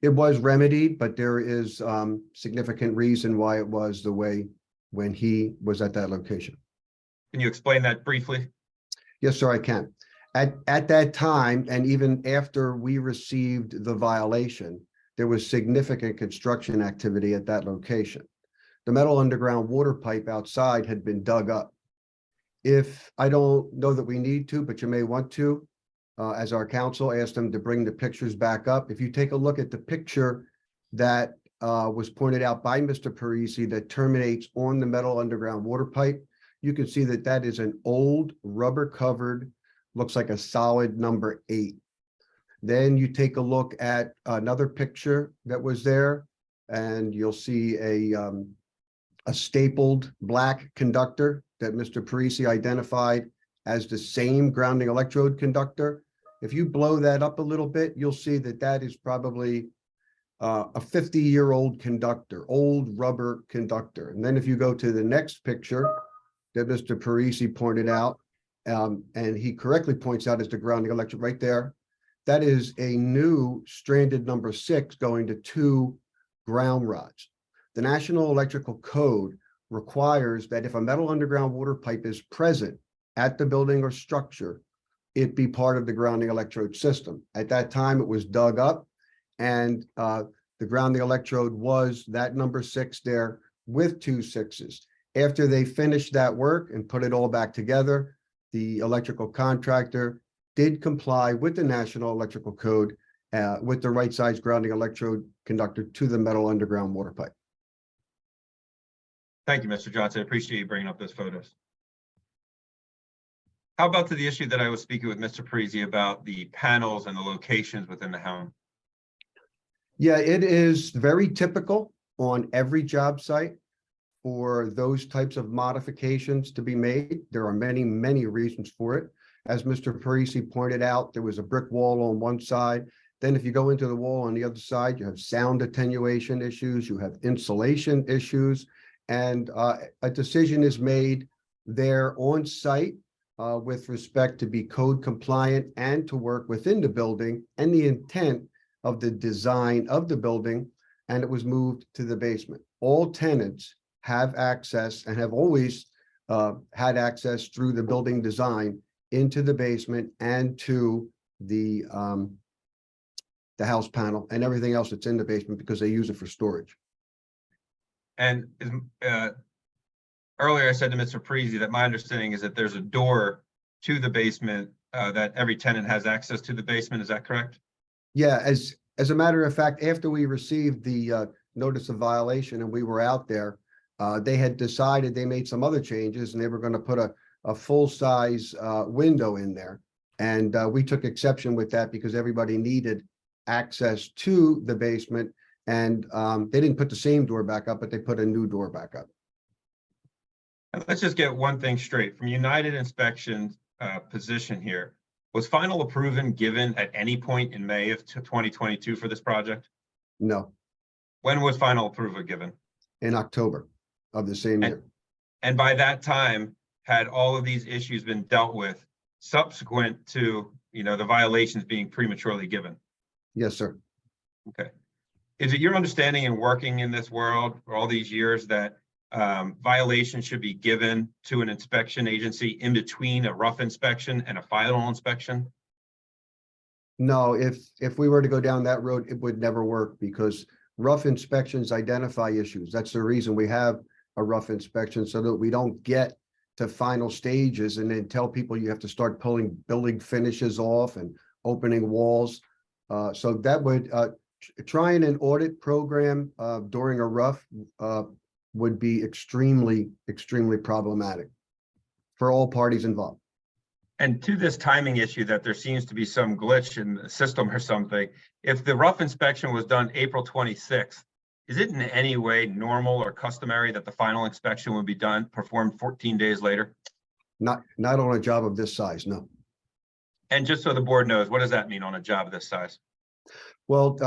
was remedied, but there is significant reason why it was the way when he was at that location. Can you explain that briefly? Yes, sir, I can. At that time, and even after we received the violation, there was significant construction activity at that location. The metal underground water pipe outside had been dug up. If I don't know that we need to, but you may want to, as our counsel, ask them to bring the pictures back up. If you take a look at the picture that was pointed out by Mr. Parisi that terminates on the metal underground water pipe, you can see that that is an old rubber covered, looks like a solid number 8. Then you take a look at another picture that was there, and you'll see a stapled black conductor that Mr. Parisi identified as the same grounding electrode conductor. If you blow that up a little bit, you'll see that that is probably a 50-year-old conductor, old rubber conductor. And then if you go to the next picture that Mr. Parisi pointed out, and he correctly points out as the grounding electrode right there, That is a new stranded number 6 going to 2 ground rods. The National Electrical Code requires that if a metal underground water pipe is present at the building or structure, it be part of the grounding electrode system. At that time, it was dug up, and the grounding electrode was that number 6 there with 2 6s. After they finished that work and put it all back together, the electrical contractor did comply with the National Electrical Code with the right size grounding electrode conductor to the metal underground water pipe. Thank you, Mr. Johnson. I appreciate you bringing up those photos. How about to the issue that I was speaking with Mr. Parisi about the panels and the locations within the home? Yeah, it is very typical on every job site for those types of modifications to be made. There are many, many reasons for it. As Mr. Parisi pointed out, there was a brick wall on one side. Then if you go into the wall on the other side, you have sound attenuation issues, you have insulation issues, and a decision is made there on site with respect to be code compliant and to work within the building and the intent of the design of the building, and it was moved to the basement. All tenants have access and have always had access through the building design into the basement and to the house panel and everything else that's in the basement because they use it for storage. And earlier I said to Mr. Parisi that my understanding is that there's a door to the basement that every tenant has access to the basement. Is that correct? Yeah, as a matter of fact, after we received the notice of violation and we were out there, they had decided they made some other changes and they were going to put a full-size window in there. And we took exception with that because everybody needed access to the basement. And they didn't put the same door back up, but they put a new door back up. And let's just get one thing straight. From United Inspection's position here, was final approval given at any point in May of 2022 for this project? No. When was final approval given? In October of the same year. And by that time, had all of these issues been dealt with subsequent to, the violations being prematurely given? Yes, sir. Okay. Is it your understanding in working in this world for all these years that violations should be given to an inspection agency in between a rough inspection and a final inspection? No, if we were to go down that road, it would never work because rough inspections identify issues. That's the reason we have a rough inspection, so that we don't get to final stages and then tell people you have to start pulling building finishes off and opening walls. So that would trying an audit program during a rough would be extremely, extremely problematic for all parties involved. And to this timing issue that there seems to be some glitch in the system or something, if the rough inspection was done April 26th, is it in any way normal or customary that the final inspection would be performed 14 days later? Not on a job of this size, no. And just so the board knows, what does that mean on a job this size? Well,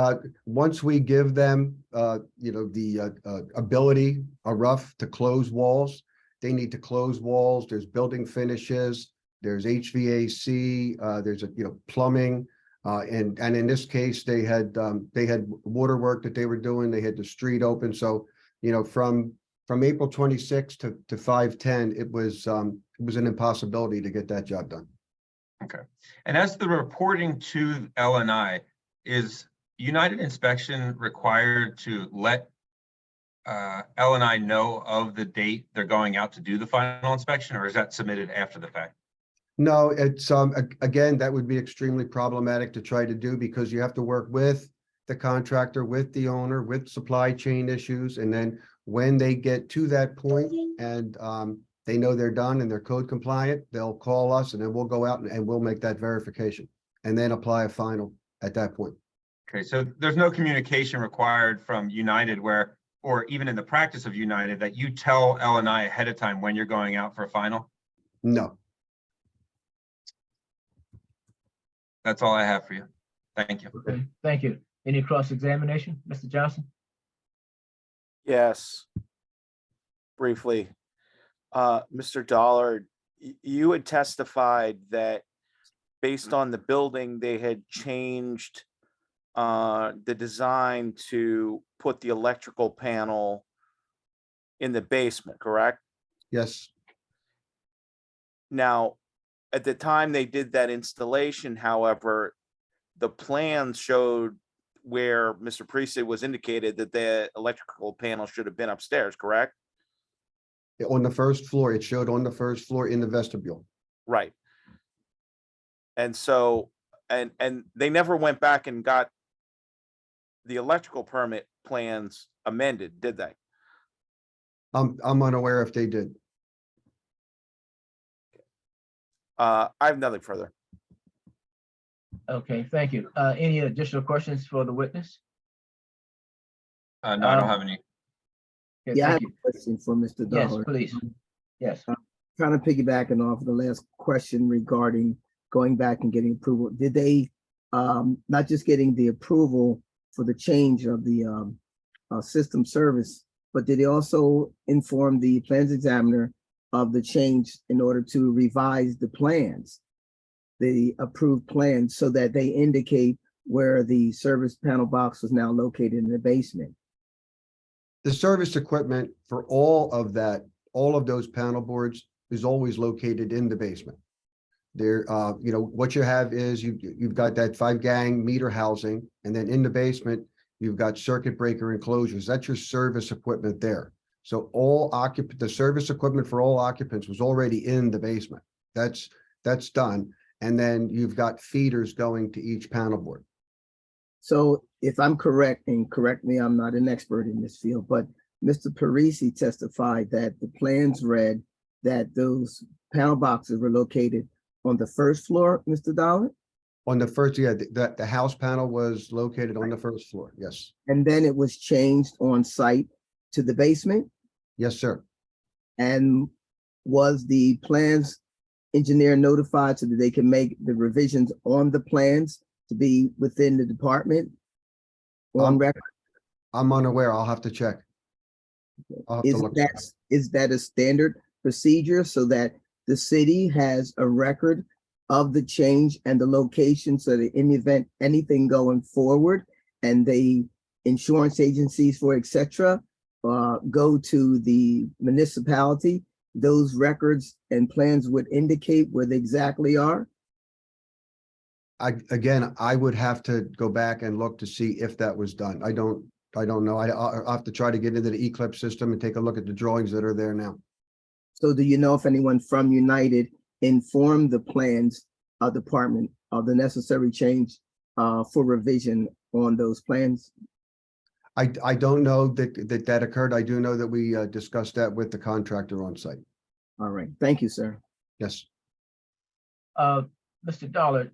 once we give them, the ability, a rough to close walls, they need to close walls. There's building finishes, there's HVAC, there's plumbing, and in this case, they had water work that they were doing. They had the street open. So, from April 26th to 5/10, it was an impossibility to get that job done. Okay. And as the reporting to LNI, is United Inspection required to let LNI know of the date they're going out to do the final inspection, or is that submitted after the fact? No, it's again, that would be extremely problematic to try to do because you have to work with the contractor, with the owner, with supply chain issues. And then when they get to that point and they know they're done and they're code compliant, they'll call us and then we'll go out and we'll make that verification and then apply a final at that point. Okay, so there's no communication required from United or even in the practice of United, that you tell LNI ahead of time when you're going out for a final? No. That's all I have for you. Thank you. Okay, thank you. Any cross-examination, Mr. Johnson? Yes. Briefly, Mr. Dollard, you had testified that based on the building, they had changed the design to put the electrical panel in the basement, correct? Yes, Now, at the time they did that installation, however, the plans showed where Mr. Priestley was indicated that the electrical panel should have been upstairs, correct? on the first floor, it showed on the first floor in the vestibule. Right. And so, and they never went back and got the electrical permit plans amended, did they? I'm unaware if they did. I have nothing further. Okay, thank you. Any additional questions for the witness? No, I don't have any. Okay, Yeah, I have thank you. a question for Mr. Yes, Dollar. please. Yes. Kind of piggybacking off the last question regarding going back and getting approval. Did they, not just getting the approval for the change of the system service, but did they also inform the plans examiner of the change in order to revise the plans, the approved plans, so that they indicate where the service panel box was now located in the basement? The service equipment for all of that, all of those panel boards is always located in the basement. There, you know, what you have is you've got that 5-gang meter housing, and then in the basement, you've got circuit breaker enclosures. That's your service equipment there. So the service equipment for all occupants was already in the basement. That's done. And then you've got feeders going to each panel board. So if I'm correct, and correct me, I'm not an expert in this field, but Mr. Parisi testified that the plans read that those panel boxes were located on the first floor, Mr. Dollar? On the first, yeah, the house panel was located on the first floor. Yes. And then it was changed on site to the basement? Yes, sir. And was the plans engineer notified so that they can make the revisions on the plans to be within the department on record? I'm unaware. I'll have to check. I'll have to look. Is that a standard procedure so that the city has a record of the change and the location, so that in the event anything going forward and the insurance agencies for et cetera go to the municipality, those records and plans would indicate where they exactly are? Again, I would have to go back and look to see if that was done. I don't know. I'll have to try to get into the Eclipse system and take a look at the drawings that are there now. So do you know if anyone from United informed the plans department of the necessary change for revision on those plans? I don't know that occurred. I do know that we discussed that with the contractor on site. All right, thank you, sir. Yes. Mr. Dollar,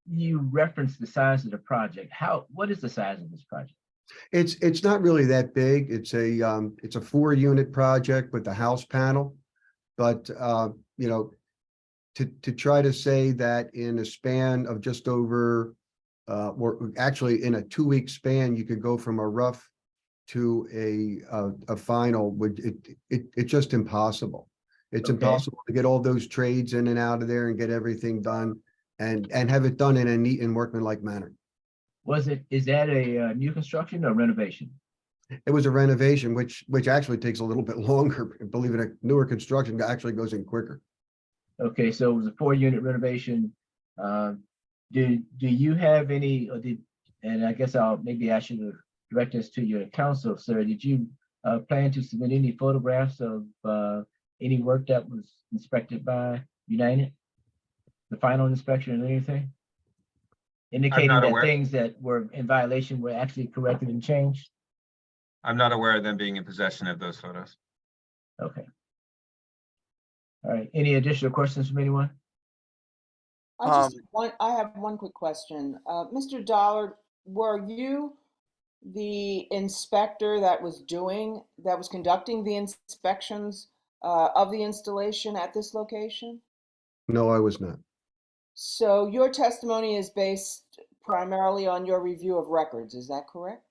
you referenced the size of the project. What is the size of this project? It's not really that big. It's a 4-unit project with the house panel. But you know, to try to say that in a span of just over or actually in a 2-week span, you could go from a rough to a final, it's just impossible. It's impossible to get all those trades in and out of there and get everything done and have it done in a neat and workmanlike manner. Is that a new construction or renovation? It was a renovation, which actually takes a little bit longer. Believe it, newer construction actually goes in quicker. Okay, so it was a 4-unit renovation. Do you have any, and I guess I'll maybe ask you to direct this to your counsel, sir. Did you plan to submit any photographs of any work that was inspected by United? The final inspection or anything? Indicating that aware. things that were in violation were actually corrected and changed? I'm not aware of them being in possession of those photos. Okay. All right, any additional questions from anyone? I have one quick question. Mr. Dollar, were you the inspector that was conducting the inspections of the installation at this location? No, I was not. So your testimony is based primarily on your review of records, is that correct?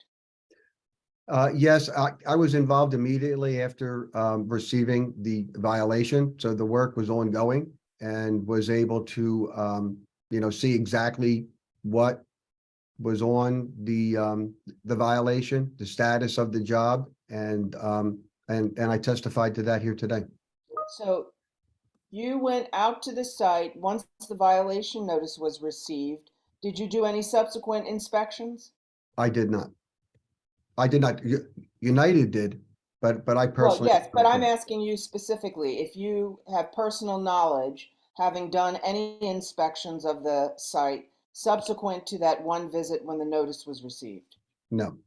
Yes, I was involved immediately after receiving the violation. So the work was ongoing and was able to see exactly what was on the violation, the status of the job, and I testified to that here today. So you went out to the site once the violation notice was received. Did you do any subsequent inspections? I did not. United did, but I Well, personally. yes, but I'm asking you specifically, if you have personal knowledge, having done any inspections of the site subsequent to that one visit when the notice was received. No.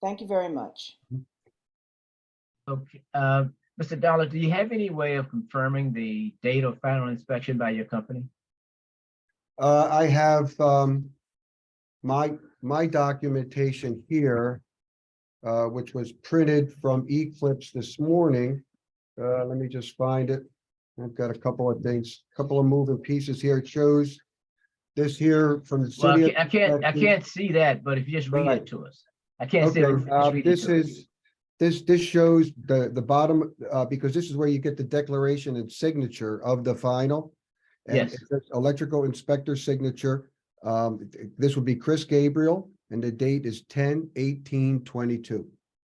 Thank you very much. Okay, Mr. Dollar, do you have any way of confirming the date of final inspection by your company? I have my documentation here, which was printed from Eclipse this morning. Let me just find it. I've got a couple of things, couple of moving pieces here. It shows this here from the Well, city. I can't see that, but if you just read it to us. I can't see it. Okay, Just read it this to us. is, this shows the bottom, because this is where you get the declaration and signature of the final. And Yes. it says electrical inspector signature. This would be Chris Gabriel, and the date is 10/18/22.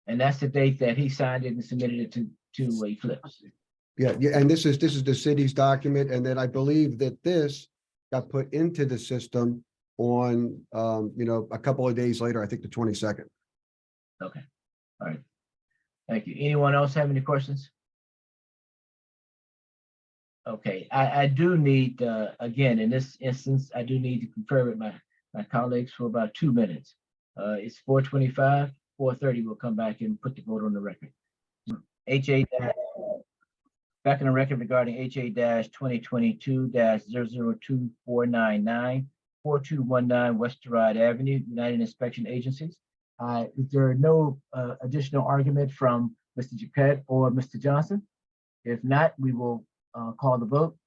And that's the date that he signed it and submitted it to Eclipse. Yeah, and this is the city's document, and then I believe that this got put into the system on, a couple of days later, I think the 22nd. Okay, all right. Thank you. Anyone else have any questions? Okay, I do need, again, in this instance, I do need to confer with my colleagues for about 2 minutes. It's 4:25, 4:30, we'll come back and put the vote on the record. Back in the record regarding HA-2022-002499, 4219 West Gerard Avenue, United Inspection Agencies. Is there no additional argument from Mr. Jaquette or Mr. Johnson? If not, we will call the vote.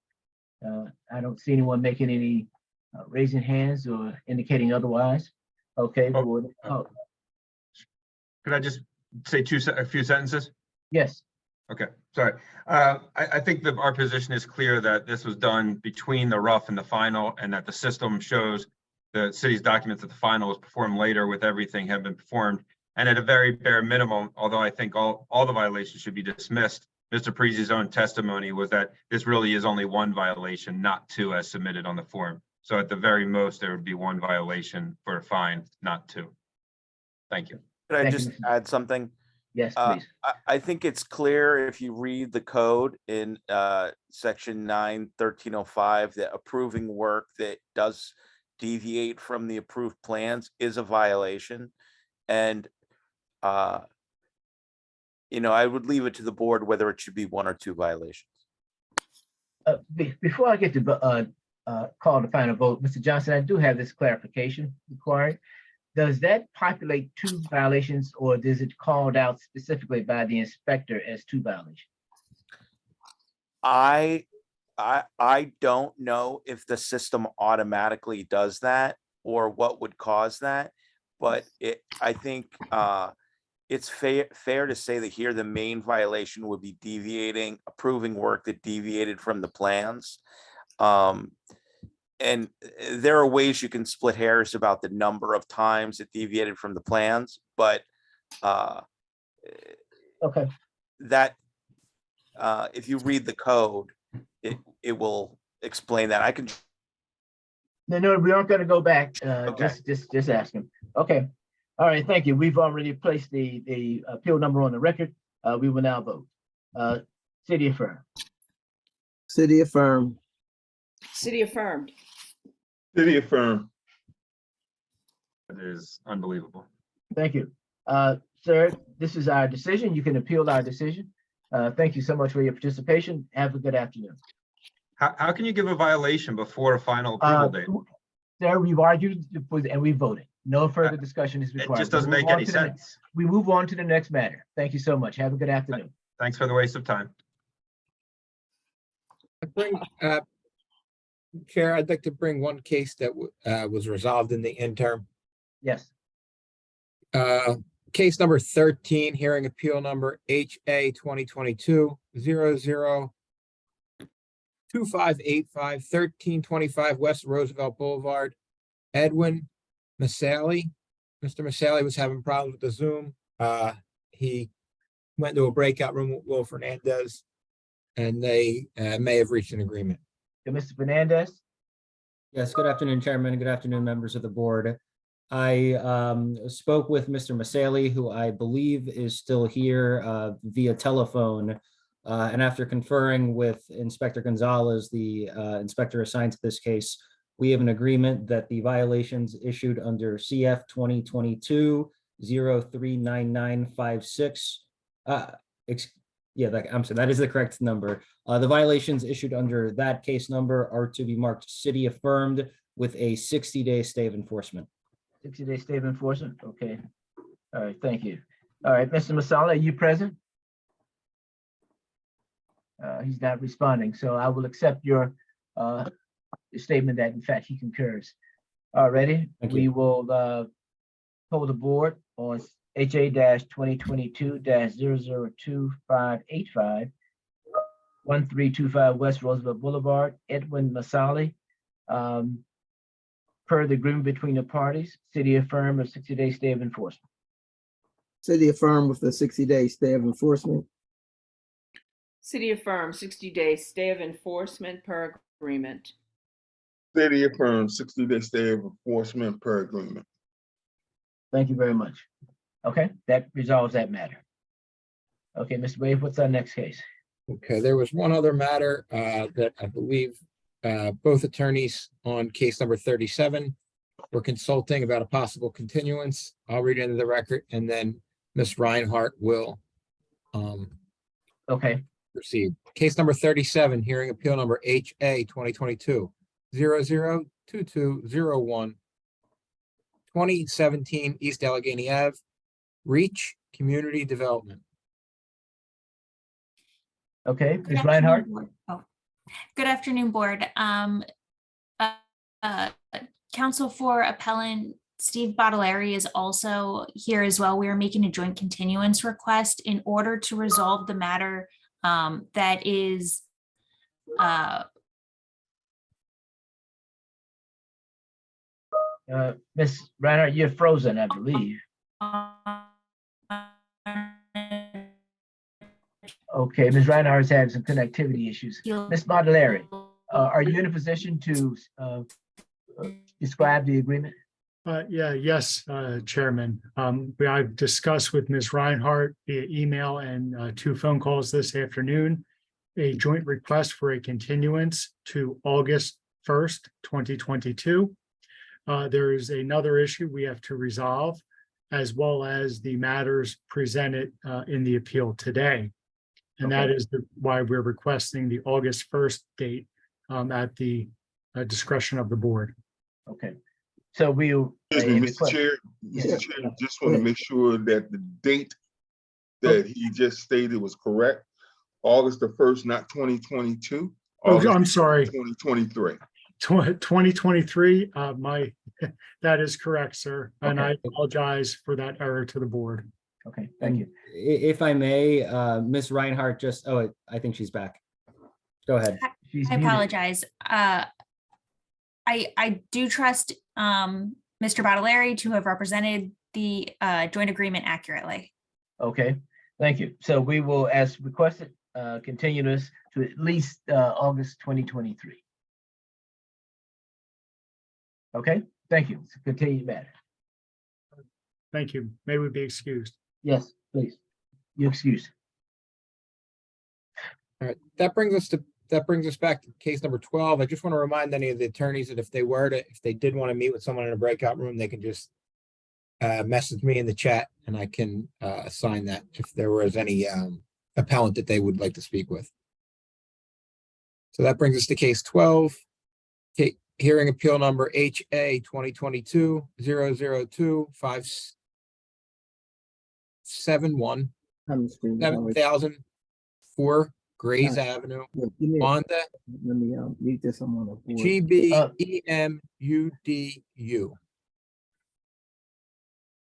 I don't see anyone making any raising hands or indicating otherwise. Okay. Could I just say a few sentences? Yes. Okay, sorry. I think that our position is clear that this was done between the rough and the final, and that the system shows the city's documents that the final was performed later with everything had been performed. And at a very bare minimum, although I think all the violations should be dismissed, Mr. Parisi's own testimony was that this really is only one violation, not two as submitted on the form. So at the very most, there would be one violation for a fine, not two. Thank you. Could I just add something? Yes, please. I think it's clear if you read the code in section 9/1305 that approving work that does deviate from the approved plans is a violation. And I would leave it to the board whether it should be one or two violations. Before I get to call the final vote, Mr. Johnson, I do have this clarification required. Does that populate two violations, or does it called out specifically by the inspector as two violations? I don't know if the system automatically does that or what would cause that, but I think it's fair to say that here the main violation would be approving work that deviated from the plans. And there are ways you can split hairs about the number of times it deviated from the plans, but okay, that if you read the code, it will explain that. I can. No, we aren't going to go back. Just ask him. Okay. All right. Thank you. We've already placed the appeal number on the record. We will now vote. City affirmed. City affirmed. City affirmed. City affirmed. It is unbelievable. Thank you. Sir, this is our decision. You can appeal our decision. Thank you so much for your participation. Have a good afternoon. How can you give a violation before a final approval date? Sir, we've argued and we voted. No further discussion is required. It just doesn't make any sense. We move on to the next matter. Thank you so much. Have a good afternoon. Thanks for the waste of time. Chair, I'd like to bring one case that was resolved in the interim. Yes. Case number 13, hearing appeal number HA 2022-00 2585 1325 West Roosevelt Boulevard. Edwin Masali. Mr. Masali was having problems with the Zoom. He went to a breakout room with Will Fernandez, and they may have reached an agreement. Mr. Fernandez? Yes, good afternoon, Chairman, and good afternoon, members of the board. I spoke with Mr. Masali, who I believe is still here via telephone. And after conferring with Inspector Gonzalez, the inspector assigned to this case, we have an agreement that the violations issued under CF 2022-039956. I'm sorry, that is the correct number. The violations issued under that case number are to be marked city affirmed with a 60-day stay of enforcement. 60-day stay of enforcement? Okay. All right, thank you. All right, Mr. Masala, are you present? He's not responding, so I will accept your statement that in fact he concurs. All righty, we will hold the board on HA-2022-002585, 1325 West Roosevelt Boulevard, Edwin Masali. Per the agreement between the parties, city affirm a 60-day stay of enforcement. City affirm with the 60-day stay of enforcement. City affirm 60-day stay of enforcement per agreement. City affirms 60-day stay of enforcement per agreement. Thank you very much. Okay, that resolves that matter. Okay, Mr. Wade, what's our next case? Okay, there was one other matter that I believe both attorneys on case number 37 were consulting about a possible continuance. I'll read into the record, and then Ms. Reinhardt will okay, proceed. Case number 37, hearing appeal number HA 2022-002201, 2017 East Allegheny Ave, Reach Community Development. Okay, Good Ms. afternoon, Reinhardt? board. Good afternoon, board. Counsel for Appellant Steve Bottolari is also here as well. We are making a joint continuance request in order to resolve the matter that is Ms. Reinhardt, you're frozen, I believe. Okay, Ms. Reinhardt is having some connectivity issues. Ms. Modellari, are you in a position to describe the agreement? Yes, Chairman. I've discussed with Ms. Reinhardt via email and 2 phone calls this afternoon, a joint request for a continuance to August 1st, 2022. There is another issue we have to resolve, as well as the matters presented in the appeal today. And that is why we're requesting the August 1st date at the discretion of the board. Okay. So we'll. Excuse me, Mr. Chair, Mr. Chair, just want to make sure that the date that he just stated was correct. August the 1st, not 2022. Oh, I'm sorry. 2023. 2023, that is correct, sir. And I apologize for that error to the board. Okay, thank you. If I may, Ms. Reinhardt I think she's back. Go ahead. I apologize. I do trust Mr. Bottolari to have represented the joint agreement accurately. Okay, thank you. So we will, as requested, continue this to at least August 2023. Okay, thank you. It's a continued matter. Thank you. May we be excused? Yes, please. You excuse. All right, that brings us back to case number 12. I just want to remind any of the attorneys that if they did want to meet with someone in a breakout room, they can just message me in the chat and I can assign that if there was any appellant that they would like to speak with. So that brings us to case 12. Hearing appeal number HA 2022-002571, 7004 Grays Avenue, Wanda, Let me mute this. I'm on the board. GBEMUDU.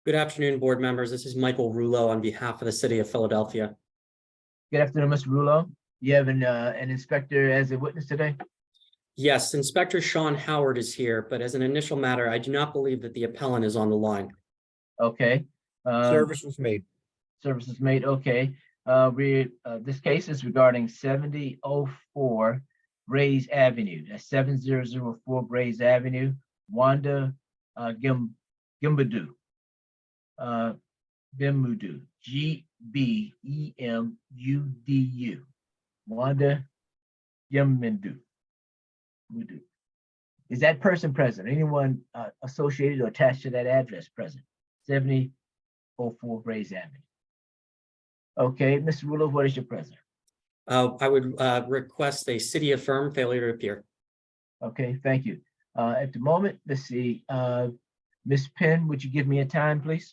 Good afternoon, board members. This is Michael Rulo on behalf of the city of Philadelphia. Good afternoon, Mr. Rulo. You have an inspector as a witness today? Yes, Inspector Sean Howard is here, but as an initial matter, I do not believe that the appellant is on the line. Okay. Service was made. Service is made, okay. This case is regarding 7004 Grays Avenue. That's 7004 Grays Avenue, Wanda Gimbudu. Gbemudu, Gbemudu. Wanda Gbemudu. Is that person present? Anyone associated or attached to that address present? 7004 Grays Avenue. Okay, Mr. Rulo, what is your pleasure? I would request a city affirm failure to appear. Okay, thank you. At the moment, let's see, Ms. Penn, would you give me a time, please?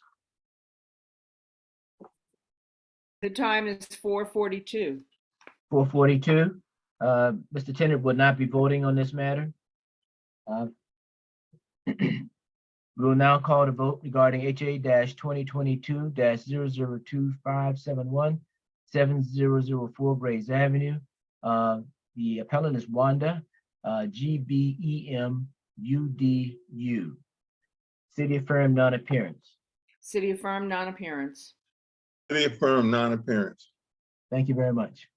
The time is 4:42. 4:42. Mr. Tennant will not be voting on this matter. We will now call the vote regarding HA-2022-002571, 7004 Grays Avenue. The appellant is Wanda, Gbemudu. City affirmed non-appearance. City affirmed non-appearance. City affirm non-appearance. Thank you very much.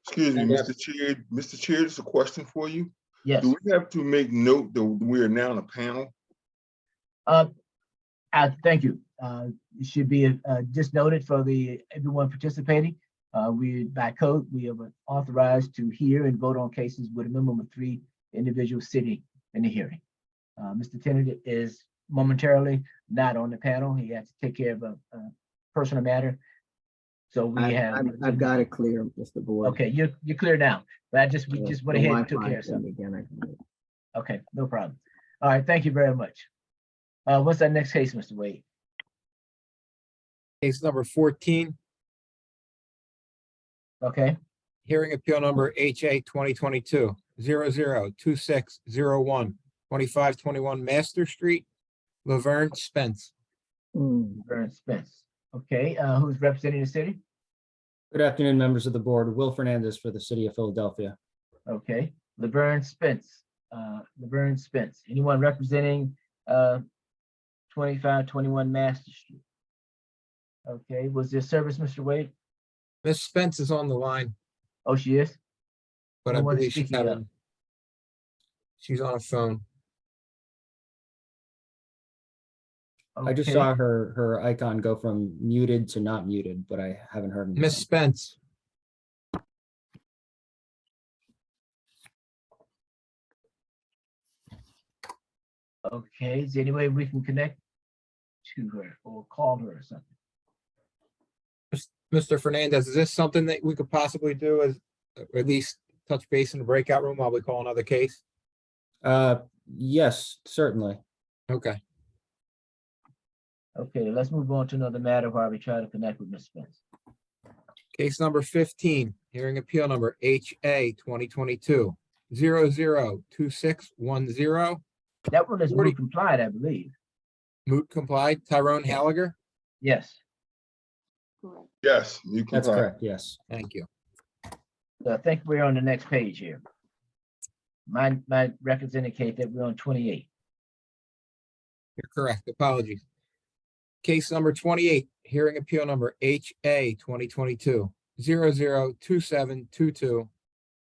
Excuse me, And, Mr. Chair, Mr. Chair, just a question for you. Yes. Do we have to make note that we are now in a panel? Thank you. It should be just noted for everyone participating. We, by code, we are authorized to hear and vote on cases with a minimum of 3 individuals sitting in the hearing. Mr. Tennant is momentarily not on the panel. He has to take care of a personal matter. So we have. I've got it clear, Mr. Board. Okay, you're clear now. But we just went ahead and took care of Wi-Fi something. thing again, Okay, no problem. All right, thank you very much. What's that next case, Mr. Wade? Case number 14, Okay, hearing appeal number HA 2022-002601, 2521 Master Street, Laverne Spence. Vern Spence. Okay, who's representing the city? Good afternoon, members of the board. Will Fernandez for the city of Philadelphia. Okay, Laverne Spence. Laverne Spence. Anyone representing 2521 Master Street? Okay, was there service, Mr. Wade? Miss Spence is on the line, Oh, she is? but I No one is believe she's speaking up. having, she's on a phone. I just Okay. saw her icon go from muted to not muted, but I haven't heard. Miss anything. Spence, Okay, is there any way we can connect to her or call her or something? Mr. Fernandez, is this something that we could possibly do as, or at least touch base in the breakout room while we call another case? Yes, certainly. Okay. Okay, let's move on to another matter while we try to connect with Ms. Spence. Case number 15, hearing appeal number HA 2022-002610, That one is 40 moot complied, I believe. moot complied, Tyrone Halliger. Yes. Correct. Yes, you can. That's correct, yes. Thank you. So I think we're on the next page here. My records indicate that we're on 28. You're correct. Apologies. Case number 28, hearing appeal number HA 2022-002722,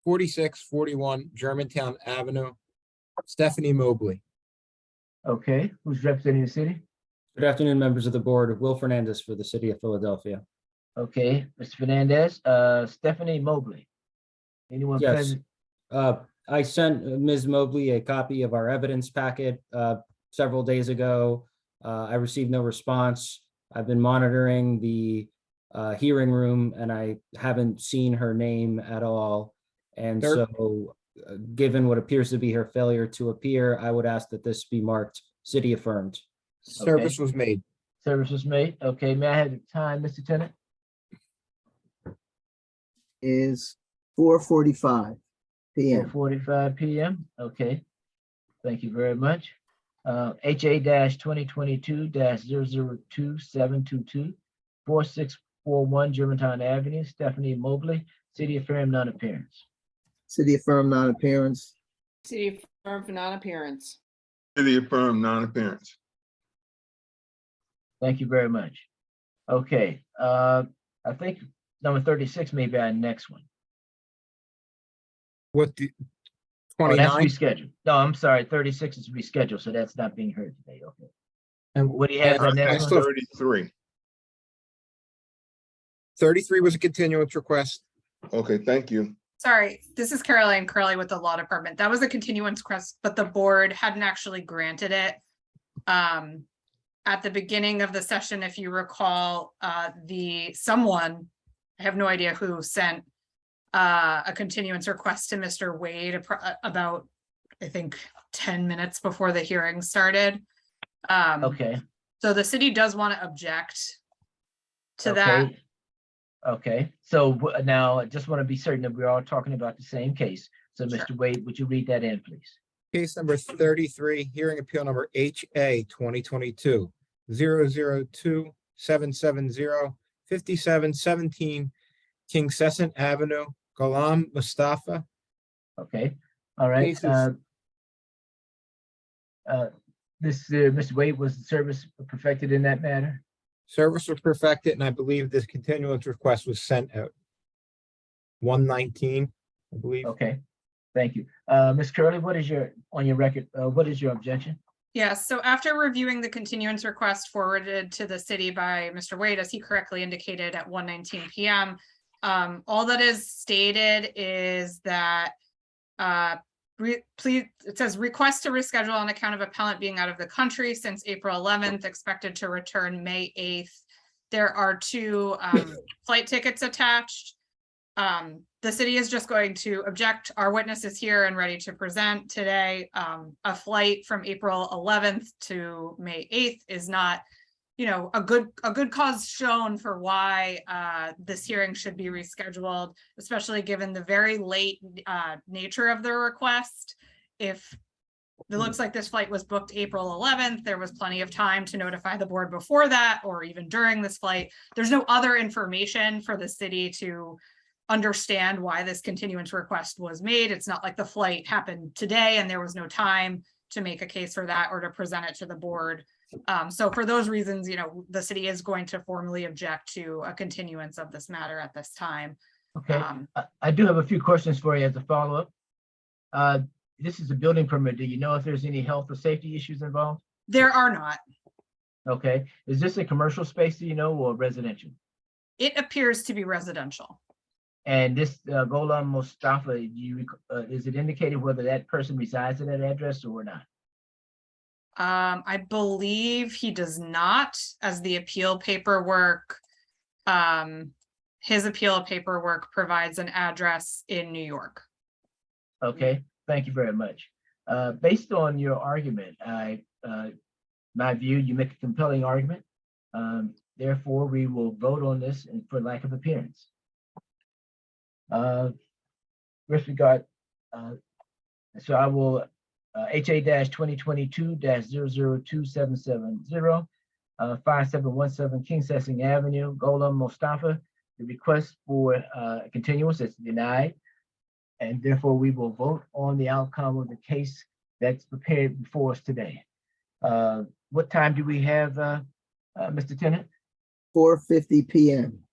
4641 Germantown Avenue, Stephanie Mobley. Okay, who's representing the city? Good afternoon, members of the board. Will Fernandez for the city of Philadelphia. Okay, Mr. Fernandez, Stephanie Mobley. Anyone Yes. present? I sent Ms. Mobley a copy of our evidence packet several days ago. I received no response. I've been monitoring the hearing room and I haven't seen her name at all. And Sir? so, given what appears to be her failure to appear, I would ask that this be marked city affirmed. Service was made. Service was made. Okay, may I have the time, Mr. Tennant? Is 4:45 PM. 4:45 PM. Okay. Thank you very much. HA-2022-002722, 641 Germantown Avenue, Stephanie Mobley, city affirm non-appearance. City affirm non-appearance. City affirm for non-appearance. City affirm non-appearance. Thank you very much. Okay, I think number 36 may be our next one. What the Oh, that's 29? rescheduled. No, I'm sorry, 36 is rescheduled, so that's not being heard today, okay. And What do you have the next That's one? 33. 33 was a continuance request. Okay, thank you. Sorry, this is Caroline Curley with the Law Department. That was a continuance request, but the board hadn't actually granted it. At the beginning of the session, if you recall, someone, I have no idea who, sent a continuance request to Mr. Wade about, I think, 10 minutes before the hearing started. Okay, So the city does want to object to that. okay. Okay, so now I just want to be certain that we're all talking about the same case. So Sure. Mr. Wade, would you read that in, please? Case number 33, hearing appeal number HA 2022 002770 5717 King Crescent Avenue, Ghulam Mustafa. Okay, all right. Cases- Mr. Wade, was the service perfected in that matter? Service was perfected, and I believe this continuance request was sent out 119, I believe. Okay, thank you. Ms. Curley, what is on your record, what is your objection? Yes, so after reviewing the continuance request forwarded to the city by Mr. Wade, as he correctly indicated at 1:19 PM, all that is stated is that please, it says request to reschedule on account of appellant being out of the country since April 11th, expected to return May 8th. There are 2 flight tickets attached. The city is just going to object. Our witness is here and ready to present today. A flight from April 11th to May 8th is not, a good cause shown for why this hearing should be rescheduled, especially given the very late nature of the request. If it looks like this flight was booked April 11th, there was plenty of time to notify the board before that, or even during this flight. There's no other information for the city to understand why this continuance request was made. It's not like the flight happened today and there was no time to make a case for that or to present it to the board. So for those reasons, the city is going to formally object to a continuance of this matter at this time. Okay, I do have a few questions for you as a follow-up. This is a building permit. Do you know if there's any health or safety issues involved? There are not. Okay, is this a commercial space, do you know, or residential? It appears to be residential. And this Ghulam Mustafa, is it indicated whether that person resides in that address or not? I believe he does not, as the appeal paperwork, his appeal paperwork provides an address in New York. Okay, thank you very much. Based on your argument, my view, you make a compelling argument. Therefore, we will vote on this for lack of appearance. With regard, so I will HA-2022-002770, 5717 King Crescent Avenue, Ghulam Mustafa. The request for continuance is denied, and therefore we will vote on the outcome of the case that's prepared before us today. What time do we have, Mr. Tennant? 4:50 PM.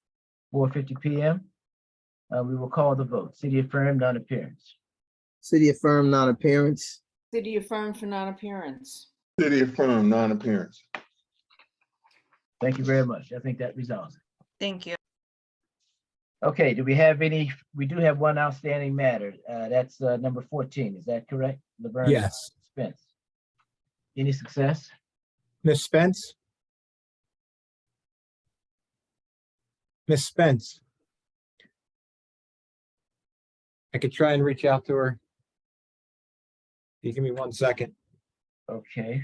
4:50 PM. We will call the vote. City affirmed, non-appearance. City affirm non-appearance. City affirm for non-appearance. City affirm non-appearance. Thank you very much. I think that resolves it. Thank you. Okay, do we have any? We do have one outstanding matter. That's number 14. Is that correct? Laverne Yes. Spence. Any success? Miss Spence? Miss Spence? I could try and reach out to her. You give me 1 second. Okay.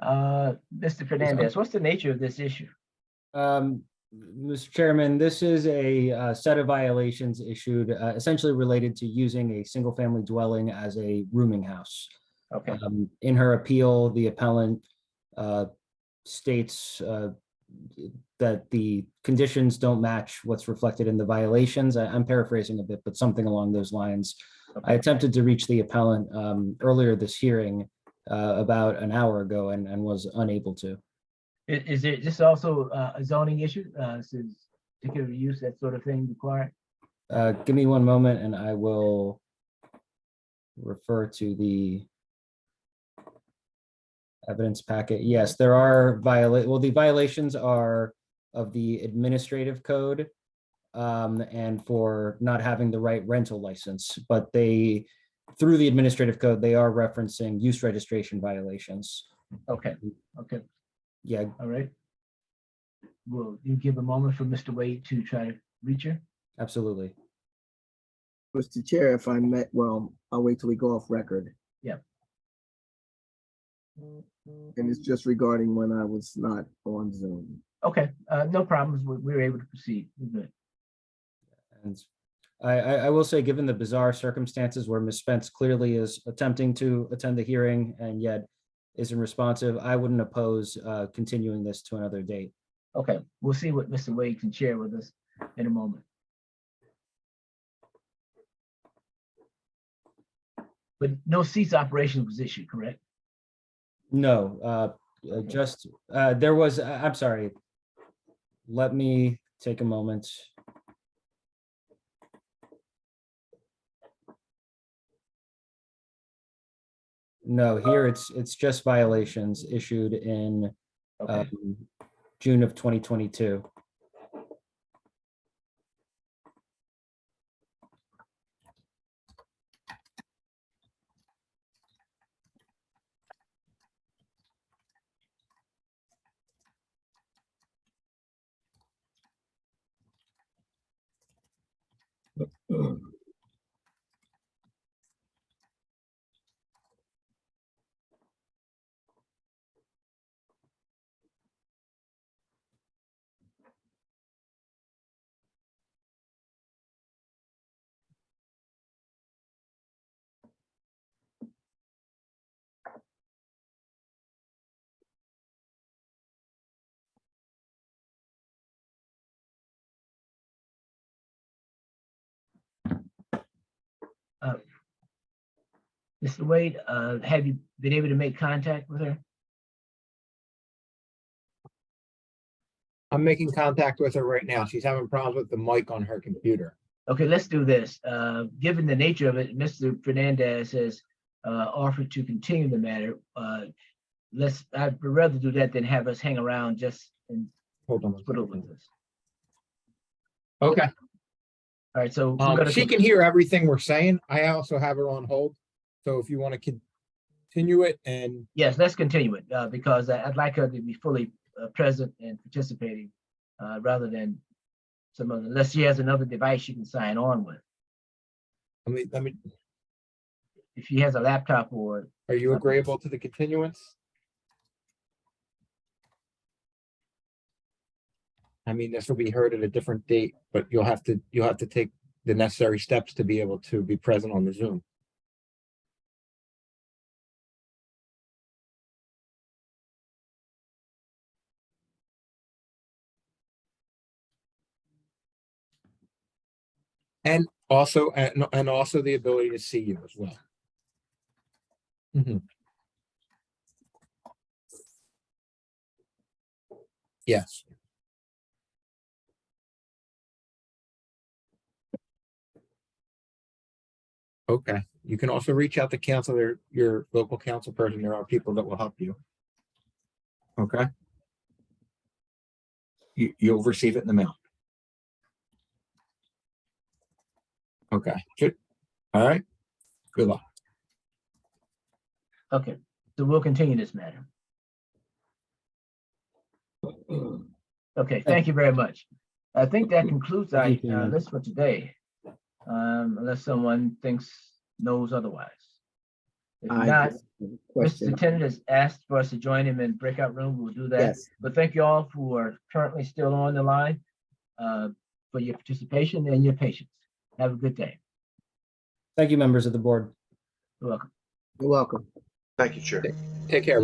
Mr. Fernandez, what's the nature of this issue? Mr. Chairman, this is a set of violations issued essentially related to using a single-family dwelling as a rooming house. Okay. In her appeal, the appellant states that the conditions don't match what's reflected in the violations. I'm paraphrasing a bit, but something along those lines. I attempted to reach the appellant earlier this hearing about an hour ago and was unable to. Is it this also a zoning issue? Since particular use, that sort of thing required? Give me one moment and I will refer to the evidence packet. Yes, there are the violations are of the administrative code and for not having the right rental license, but through the administrative code, they are referencing use registration violations. Okay, Yeah, all right. Will you give a moment for Mr. Wade to try to reach her? absolutely. Mr. Chair, if I met, well, I'll wait till we go off record. Yeah. And it's just regarding when I was not on Zoom. Okay, no problems. We're able to proceed. We're good. And I will say, given the bizarre circumstances where Ms. Spence clearly is attempting to attend the hearing and yet isn't responsive, I wouldn't oppose continuing this to another date. Okay, we'll see what Mr. Wade can share with us in a moment. But no cease operation was issued, correct? No, just there was, I'm sorry. Let me take a moment. No, here it's just violations issued in June of 2022. Mr. Wade, have you been able to make contact with her? I'm making contact with her right now. She's having problems with the mic on her computer. Okay, let's do this. Given the nature of it, Mr. Fernandez has offered to continue the matter. I'd rather do that than have us hang around just and Hold on. put up with this. Okay. All right, so we're gonna She can hear everything we're saying. I also have her on hold. So if you want to continue it and yes, let's continue it because I'd like her to be fully present and participating rather than some other, unless she has another device she can sign on with. let me, If she has a laptop or. are you agreeable to the continuance? I mean, this will be heard at a different date, but you'll have to take the necessary steps to be able to be present on the Zoom. And also the ability to see you as well. Yes. Okay, you can also reach out to your local council person. There are people that will help you. Okay. You'll receive it in the mail. Okay, good. All right. Good luck. Okay, so we'll continue this matter. Okay, thank you very much. I think that concludes our list for today. Unless someone knows otherwise. If not, Mr. Tennant has asked for us to join him in breakout room. We'll do that. Yes. But thank you all who are currently still on the line for your participation and your patience. Have a good day. Thank you, members of the board. You're welcome. You're welcome. Thank you, Chair. Take care.